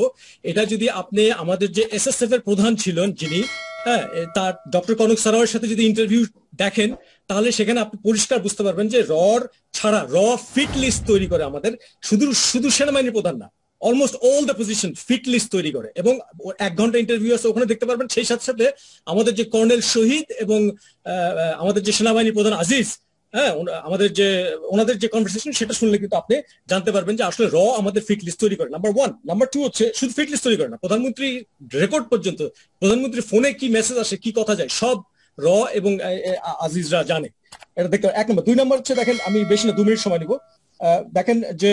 এটা যদি আপনি আমাদের যে এসএসএফ এর প্রধান ছিলেন যিনি, হ্যাঁ, তার ডক্টর কনক সারাওয়ার সাথে যদি ইন্টারভিউ দেখেন, তাহলে সেখানে আপনি পরিষ্কার বুঝতে পারবেন যে ছাড়া ফিট লিস্ট তৈরি করে আমাদের, শুধু সেনাবাহিনীর প্রধান না, almost all the position fit list তৈরি করে। এবং 1 ঘন্টা ইন্টারভিউ আছে, ওখানে দেখতে পারবেন। সেই সাথে সাথে আমাদের যে কর্নেল শহীদ এবং আমাদের যে সেনাবাহিনী প্রধান আজিজ, হ্যাঁ, ওনাদের যে কনভারসেশন, সেটা শুনলে কিন্তু আপনি জানতে পারবেন যে আসলে আমাদের ফিট লিস্ট তৈরি করে, নাম্বার 1। নাম্বার 2 হচ্ছে, শুধু ফিট লিস্ট তৈরি করে না, প্রধানমন্ত্রী রেকর্ড পর্যন্ত, প্রধানমন্ত্রীর ফোনে কি মেসেজ আসে, কি কথা যায়, সব এবং আজিজরা জানে। এটা দেখতে 1 নম্বর। 2 নম্বর হচ্ছে, দেখেন আমি বেশি না 2 মিনিট সময় নিব। দেখেন যে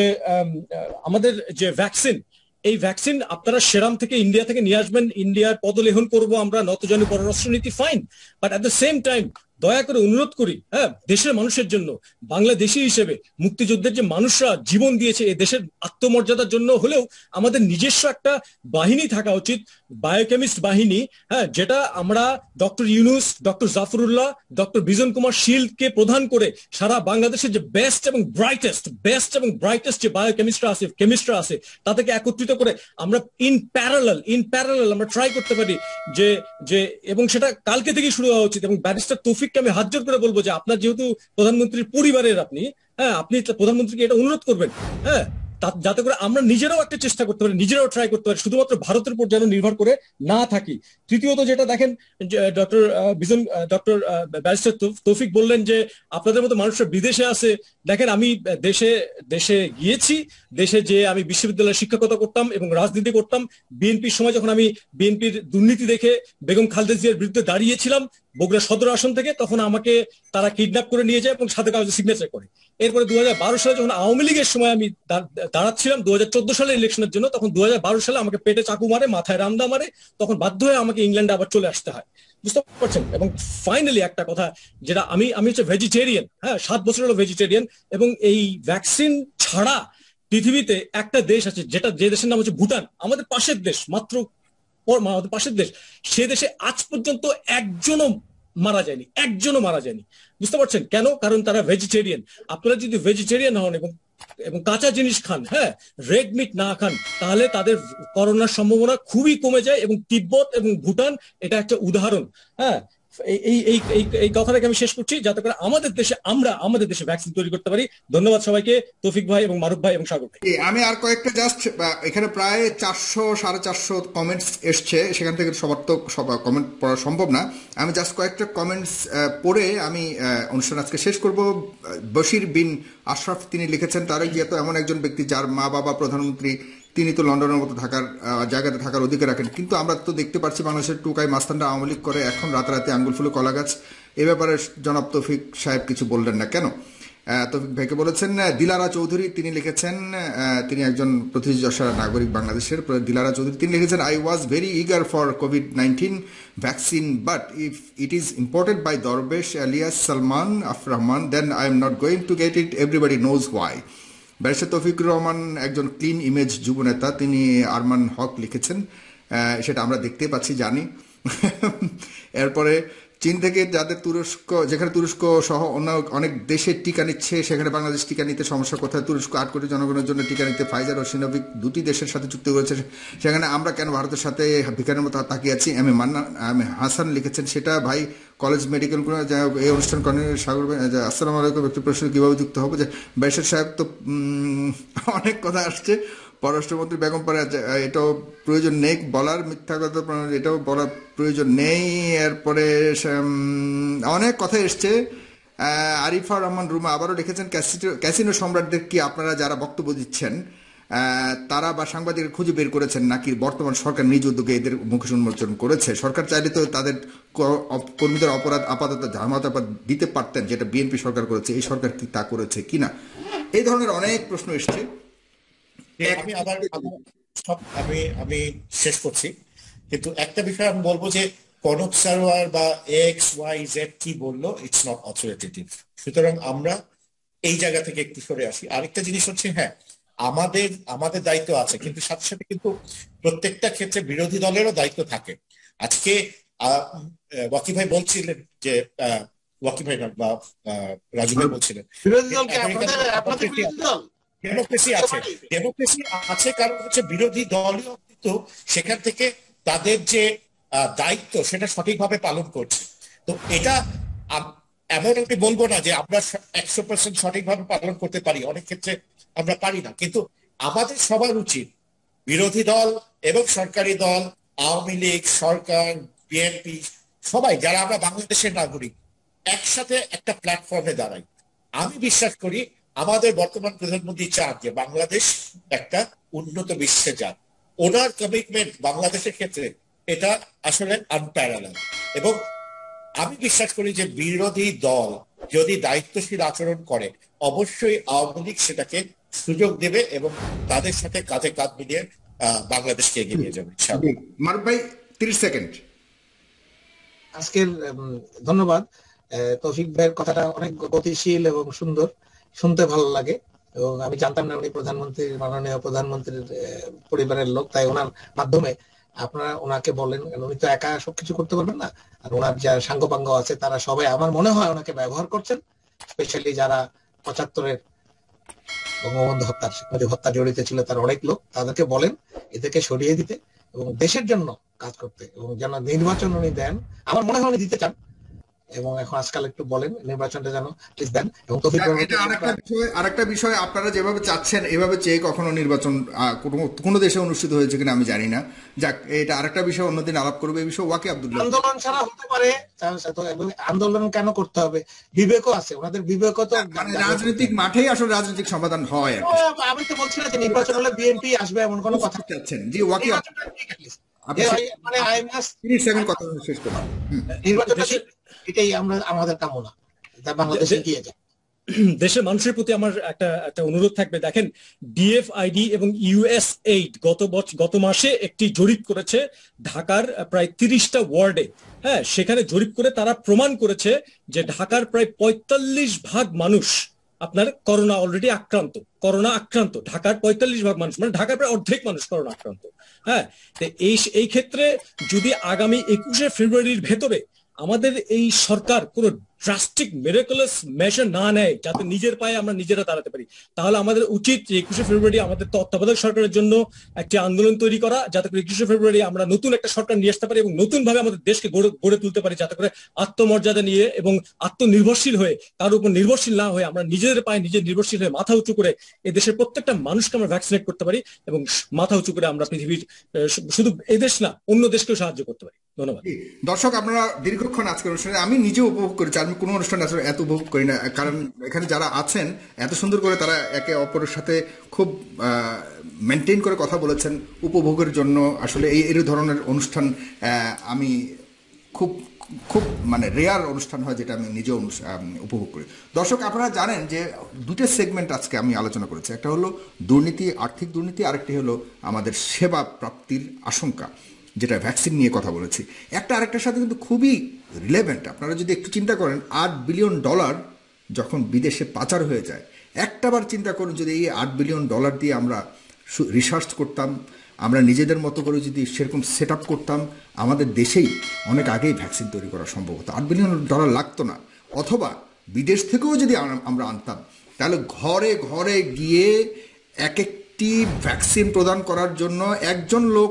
আমাদের যে ভ্যাকসিন, এই ভ্যাকসিন আপনারা সেরাম থেকে, ইন্ডিয়া থেকে নিয়ে আসবেন, ইন্ডিয়ার পদলেহন করবো আমরা, নতজানু পররাষ্ট্রনীতি, fine. But at the same time দয়া করে অনুরোধ করি, হ্যাঁ, দেশের মানুষের জন্য, বাংলাদেশি হিসেবে মুক্তিযুদ্ধের যে মানুষরা জীবন দিয়েছে এই দেশের আত্মমর্যাদার জন্য হলেও, আমাদের নিজস্ব একটা বাহিনী থাকা উচিত, বায়োকেমিস্ট বাহিনী, হ্যাঁ, যেটা আমরা doctor Yunus, doctor Zafrullah, doctor Bijon Kumar শীলকে প্রধান করে সারা বাংলাদেশের যে বেস্ট এবং ব্রাইটেস্ট যে কেমিস্টরা আছে তাদেরকে একত্রিত করে আমরা ইন প্যারালাল আমরা ট্রাই করতে পারি যে এবং সেটা কালকে থেকে শুরু হওয়া উচিত। এবং ব্যারিস্টার তৌফিককে আমি হাত জোর করে বলবো যে আপনার যেহেতু প্রধানমন্ত্রীর পরিবারের আপনি প্রধানমন্ত্রীকে এটা অনুরোধ করবেন, হ্যাঁ, যাতে করে আমরা নিজেরাও একটা চেষ্টা করতে পারি, নিজেরাও ট্রাই করতে পারি, শুধুমাত্র ভারতের উপর যেন নির্ভর করে না থাকি। তৃতীয়ত যেটা দেখেন, ডক্টর ব্যারিস্টার তৌফিক বললেন যে আপনাদের মতো মানুষরা বিদেশে আছে। দেখেন আমি দেশে গিয়েছি, দেশে যে আমি বিশ্ববিদ্যালয়ে শিক্ষকতা করতাম এবং রাজনীতি করতাম। বিএনপির সময় যখন আমি বিএনপির দুর্নীতি দেখে বেগম খালেদা জিয়ার বিরুদ্ধে দাঁড়িয়েছিলাম বগুড়া সদর আসন থেকে, তখন আমাকে তারা কিডন্যাপ করে নিয়ে যায় এবং সাথে কাগজে সিগনেচার করে। এরপরে 2012 সালে যখন আওয়ামী লীগের সময় আমি দাঁড়াচ্ছিলাম 2014 সালের ইলেকশনের জন্য, তখন 2012 সালে আমাকে পেটে চাকু মারে, মাথায় রামদা মারে, তখন বাধ্য হয়ে আমাকে ইংল্যান্ডে আবার চলে আসতে হয়, বুঝতে পারছেন। এবং ফাইনালি একটা কথা, যেটা আমি হচ্ছে ভেজিটেরিয়ান, হ্যাঁ, 7 বছর হলো ভেজিটেরিয়ান। এবং এই ভ্যাকসিন ছাড়া পৃথিবীতে একটা দেশ আছে, যে দেশের নাম হচ্ছে ভুটান, আমাদের পাশের দেশ, আমাদের পাশের দেশ। সে দেশে আজ পর্যন্ত একজনও মারা যায়নি, বুঝতে পারছেন কেন? কারণ তারা ভেজিটেরিয়ান। আপনারা যদি ভেজিটেরিয়ান হন এবং কাঁচা জিনিস খান, হ্যাঁ, রেড মিট না খান, তাহলে তাদের করোনার সম্ভাবনা খুবই কমে যায়। এবং তিব্বত এবং ভুটান এটা একটা উদাহরণ, হ্যাঁ। এই কথাটাকে আমি শেষ করছি, যাতে করে আমাদের দেশে ভ্যাকসিন তৈরি করতে পারি। ধন্যবাদ সবাইকে, তৌফিক ভাই এবং মারুফ ভাই এবং সাগর ভাই। আমি আর কয়েকটা জাস্ট, এখানে প্রায় 400-450 কমেন্টস এসছে, সেখান থেকে সবার তো সব কমেন্ট পড়া সম্ভব না। আমি জাস্ট কয়েকটা কমেন্টস পড়ে আমি অনুষ্ঠান আজকে শেষ করব। বশির বিন আশরাফ তিনি লিখেছেন, তারেক জিয়া তো এমন একজন ব্যক্তি যার মা বাবা প্রধানমন্ত্রী, তিনি তো লন্ডনের মতো জায়গাতে থাকার অধিকার রাখেন, কিন্তু আমরা তো দেখতে পাচ্ছি বাংলাদেশের টুকাই মাস্তানরা আওয়ামী লীগ করে, এখন রাতারাতি আঙ্গুল ফুলে কলা গাছ। এ ব্যাপারে জনাব তৌফিক সাহেব কিছু বললেন না কেন? তৌফিক ভাইকে বলেছেন। দিলারা চৌধুরী তিনি লিখেছেন, তিনি একজন প্রতিযশা নাগরিক বাংলাদেশের। দিলারা চৌধুরী তিনি লিখেছেন, I was very eager for কোভিড-19 vaccine, but if it is imported by Darbesh alias Salman F Rahman, then I am not going to get it, everybody knows why. Barrister Taufiqur Rahman একজন ক্লিন ইমেজ যুব নেতা, তিনি আরমান হক লিখেছেন, সেটা আমরা দেখতে পাচ্ছি, জানি। এরপরে চীন থেকে যেখানে তুরস্ক সহ অন্য অনেক দেশে টিকা নিচ্ছে, সেখানে বাংলাদেশ টিকা নিতে সমস্যা কোথায়? তুরস্ক 8 কোটি জনগণের জন্য টিকা নিতে ফাইজার ও সিনোভিক 2টি দেশের সাথে চুক্তি করেছে, সেখানে আমরা কেন ভারতের সাথে ভিকারের মতো তাকিয়ে আছি? এম হাসান লিখেছেন, সেটা ভাই কলেজ মেডিকেল করে এই অনুষ্ঠান করেন। সাগর ভাই, আসসালামু আলাইকুম, একটি প্রশ্ন কিভাবে যুক্ত হবো? যে ব্যারিস্টার সাহেব তো অনেক কথা আসছে, পররাষ্ট্রমন্ত্রী বেগম পারে, এটাও প্রয়োজন নেই বলার, মিথ্যা কথা এটাও বলার প্রয়োজন নেই। এরপরে অনেক কথা এসছে, আরিফা রহমান রুমা আবারও লিখেছেন, ক্যাসিনো সম্রাটদের কি আপনারা যারা বক্তব্য দিচ্ছেন তারা বা সাংবাদিকরা খুঁজে বের করেছেন, নাকি বর্তমান সরকার নিজ উদ্যোগে এদের মুখোশ উন্মোচন করেছে? সরকার চাইলে তো তাদের কর্মীদের অপরাধ আপাতত জামানত দিতে পারতেন, যেটা বিএনপি সরকার করেছে। এই সরকার কি তা করেছে কিনা? এই ধরনের অনেক প্রশ্ন এসছে। আমি শেষ করছি, কিন্তু একটা বিষয় আমি বলবো যে কনক সারোয়ার বা এক্স ওয়াই জেড কি বললো, ইটস নট অথরিটেটিভ। সুতরাং আমরা এই জায়গা থেকে একটু সরে আসি। আরেকটা জিনিস হচ্ছে, হ্যাঁ আমাদের দায়িত্ব আছে, কিন্তু সাথে সাথে কিন্তু প্রত্যেকটা ক্ষেত্রে বিরোধী দলেরও দায়িত্ব থাকে। আজকে ওয়াকি ভাই বলছিলেন যে ওয়াকি ভাই না বা রাজু ভাই বলছিলেন ডেমোক্রেসি আছে, কারণ হচ্ছে বিরোধী দলও কিন্তু সেখান থেকে তাদের যে দায়িত্ব সেটা সঠিকভাবে পালন করছে। তো এটা এমন আমি বলবো না যে আমরা 100% সঠিকভাবে পালন করতে পারি, অনেক ক্ষেত্রে আমরা পারি না, কিন্তু আমাদের সবার উচিত বিরোধী দল এবং সরকারি দল, আওয়ামী লীগ, সরকার, বিএনপি, সবাই যারা আমরা বাংলাদেশের নাগরিক একসাথে একটা প্ল্যাটফর্মে দাঁড়াই। আমি বিশ্বাস করি আমাদের বর্তমান প্রধানমন্ত্রী চান যে বাংলাদেশ একটা উন্নত বিশ্বে যাক। ওনার কমিটমেন্ট বাংলাদেশের ক্ষেত্রে এটা আসলে আনপ্যারালাল, এবং আমি বিশ্বাস করি যে বিরোধী দল যদি দায়িত্বশীল আচরণ করে অবশ্যই আওয়ামী লীগ সেটাকে সুযোগ দেবে এবং তাদের সাথে কাঁধে কাঁধ মিলিয়ে বাংলাদেশকে এগিয়ে নিয়ে যাবে। মারুফ ভাই 30 সেকেন্ড। আজকের ধন্যবাদ। তৌফিক ভাইয়ের কথাটা অনেক গতিশীল এবং সুন্দর, শুনতে ভালো লাগে। এবং আমি জানতাম না উনি প্রধানমন্ত্রীর, মাননীয় প্রধানমন্ত্রীর পরিবারের লোক, তাই ওনার মাধ্যমে আপনারা ওনাকে বলেন, উনি তো একা সবকিছু করতে পারবেন না, আর ওনার যা সাঙ্গপাঙ্গ আছে তারা সবাই আমার মনে হয় ওনাকে ব্যবহার করছেন। স্পেশালি যারা 75-এর বঙ্গবন্ধু হত্যার, শেখ মুজিব হত্যা জড়িত ছিল তার অনেক লোক, তাদেরকে বলেন এদেরকে সরিয়ে দিতে এবং দেশের জন্য কাজ করতে, এবং যেন নির্বাচন উনি দেন। আমার মনে হয় উনি দিতে চান, এবং এখন আজকাল একটু বলেন নির্বাচনটা যেন প্লিজ দেন। এবং আরেকটা বিষয়, আপনারা যেভাবে চাচ্ছেন এভাবে চেয়ে কখনো নির্বাচন কোনো দেশে অনুষ্ঠিত হয়েছে কিনা আমি জানি না। যাক, এটা আরেকটা বিষয়, অন্যদিন আলাপ করবে এই বিষয়। ওয়াকি আব্দুল্লাহ, আন্দোলন ছাড়া হতে পারে, আন্দোলন কেন করতে হবে? বিবেকও আছে, ওনাদের বিবেকও তো রাজনৈতিক মাঠেই আসলে রাজনৈতিক সমাধান হয়। আমি তো বলছি না যে নির্বাচন হলে বিএনপি আসবে এমন কোনো কথা চাচ্ছেন। জি ওয়াকি, মানে কথা শেষ করুন। নির্বাচনটা এটাই আমরা আমাদের কামনা, বাংলাদেশে এগিয়ে যায়। দেশের মানুষের প্রতি আমার একটা অনুরোধ থাকবে। দেখেন, ডিএফআইডি এবং ইউএসএইড গত মাসে একটি জরিপ করেছে ঢাকার প্রায় 30টা ওয়ার্ডে। হ্যাঁ, সেখানে জরিপ করে তারা প্রমাণ করেছে যে ঢাকার প্রায় 45% মানুষ আপনার করোনা আক্রান্ত। ঢাকার 45% মানুষ, মানে ঢাকার প্রায় অর্ধেক মানুষ করোনা আক্রান্ত। হ্যাঁ, এই ক্ষেত্রে যদি আগামী 21শে ফেব্রুয়ারির ভেতরে আমাদের এই সরকার কোনো ড্রাস্টিক মিরাকুলাস মেজার না নেয় যাতে নিজের পায়ে আমরা নিজেরা দাঁড়াতে পারি, তাহলে আমাদের উচিত 21শে ফেব্রুয়ারি আমাদের তত্ত্বাবধায়ক সরকারের জন্য একটি আন্দোলন তৈরি করা, যাতে করে 21শে ফেব্রুয়ারি আমরা নতুন একটা সরকার নিয়ে আসতে পারি এবং নতুন ভাবে আমাদের দেশকে গড়ে তুলতে পারি, যাতে করে আত্মমর্যাদা নিয়ে এবং আত্মনির্ভরশীল হয়ে, কারোর উপর নির্ভরশীল না হয়ে, আমরা নিজেদের পায়ে নিজে নির্ভরশীল হয়ে মাথা উঁচু করে এই দেশের প্রত্যেকটা মানুষকে আমরা ভ্যাকসিনেট করতে পারি এবং মাথা উঁচু করে আমরা পৃথিবীর শুধু এই দেশ না অন্য দেশকেও সাহায্য করতে পারি। ধন্যবাদ। দর্শক, আপনারা দীর্ঘক্ষণ আজকের অনুষ্ঠানে, আমি নিজে উপভোগ করেছি। আমি কোনো অনুষ্ঠানে আসলে এত উপভোগ করি না, কারণ এখানে যারা আছেন এত সুন্দর করে তারা একে অপরের সাথে খুব মেনটেন করে কথা বলেছেন। উপভোগের জন্য আসলে এই ধরনের অনুষ্ঠান আমি খুব খুব মানে রেয়ার অনুষ্ঠান হয় যেটা আমি নিজেও উপভোগ করি। দর্শক, আপনারা জানেন যে দুটো সেগমেন্ট আজকে আমি আলোচনা করেছি। একটা হলো দুর্নীতি, আর্থিক দুর্নীতি, আরেকটি হলো আমাদের সেবা প্রাপ্তির আশঙ্কা, যেটা ভ্যাকসিন নিয়ে কথা বলেছি। একটা আরেকটার সাথে কিন্তু খুবই রিলেভেন্ট। আপনারা যদি একটু চিন্তা করেন, $8 বিলিয়ন যখন বিদেশে পাচার হয়ে যায়, একটাবার চিন্তা করুন যদি এই $8 বিলিয়ন দিয়ে আমরা রিসার্চ করতাম, আমরা নিজেদের মতো করে যদি সেরকম সেট আপ করতাম, আমাদের দেশেই অনেক আগেই ভ্যাকসিন তৈরি করা সম্ভব হতো। $8 বিলিয়ন লাগতো না। অথবা বিদেশ থেকেও যদি আমরা আনতাম, তাহলে ঘরে ঘরে গিয়ে এক একটি ভ্যাকসিন প্রদান করার জন্য একজন লোক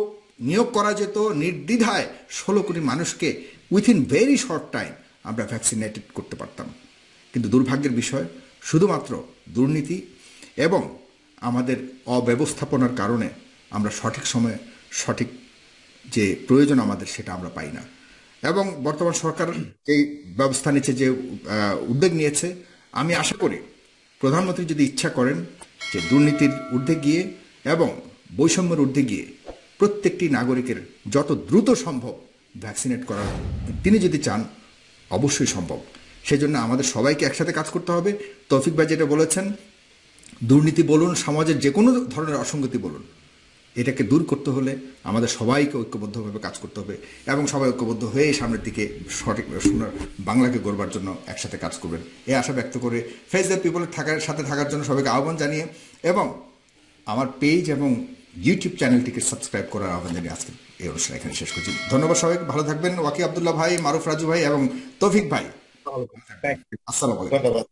নিয়োগ করা যেত, নির্দ্বিধায় 16 কোটি মানুষকে উইথিন ভেরি শর্ট টাইম আমরা ভ্যাকসিনেটেড করতে পারতাম। কিন্তু দুর্ভাগ্যের বিষয়, শুধুমাত্র দুর্নীতি এবং আমাদের অব্যবস্থাপনার কারণে আমরা সঠিক সময়ে সঠিক যে প্রয়োজন আমাদের সেটা আমরা পাই না। এবং বর্তমান সরকার যে ব্যবস্থা নিচ্ছে, যে উদ্যোগ নিয়েছে, আমি আশা করি প্রধানমন্ত্রী যদি ইচ্ছা করেন যে দুর্নীতির ঊর্ধ্বে গিয়ে এবং বৈষম্যের ঊর্ধ্বে গিয়ে প্রত্যেকটি নাগরিকের যত দ্রুত সম্ভব ভ্যাকসিনেট করার তিনি যদি চান, অবশ্যই সম্ভব। সেজন্য আমাদের সবাইকে একসাথে কাজ করতে হবে। তৌফিক ভাই যেটা বলেছেন, দুর্নীতি বলুন, সমাজের যে কোনো ধরনের অসঙ্গতি বলুন, এটাকে দূর করতে হলে আমাদের সবাইকে ঐক্যবদ্ধভাবে কাজ করতে হবে এবং সবাই ঐক্যবদ্ধ হয়ে সামনের দিকে সঠিক সুন্দর বাংলাকে গড়বার জন্য একসাথে কাজ করবেন, এই আশা ব্যক্ত করে ফেস দ্য পিপলের সাথে থাকার জন্য সবাইকে আহ্বান জানিয়ে এবং আমার পেজ এবং ইউটিউব চ্যানেলটিকে সাবস্ক্রাইব করার আহ্বান জানিয়ে আজকে এই অনুষ্ঠান এখানে শেষ করছি। ধন্যবাদ সবাইকে, ভালো থাকবেন। ওয়াকি আব্দুল্লাহ ভাই, মারুফ রাজু ভাই এবং তৌফিক ভাই, আসসালামু আলাইকুম। ধন্যবাদ।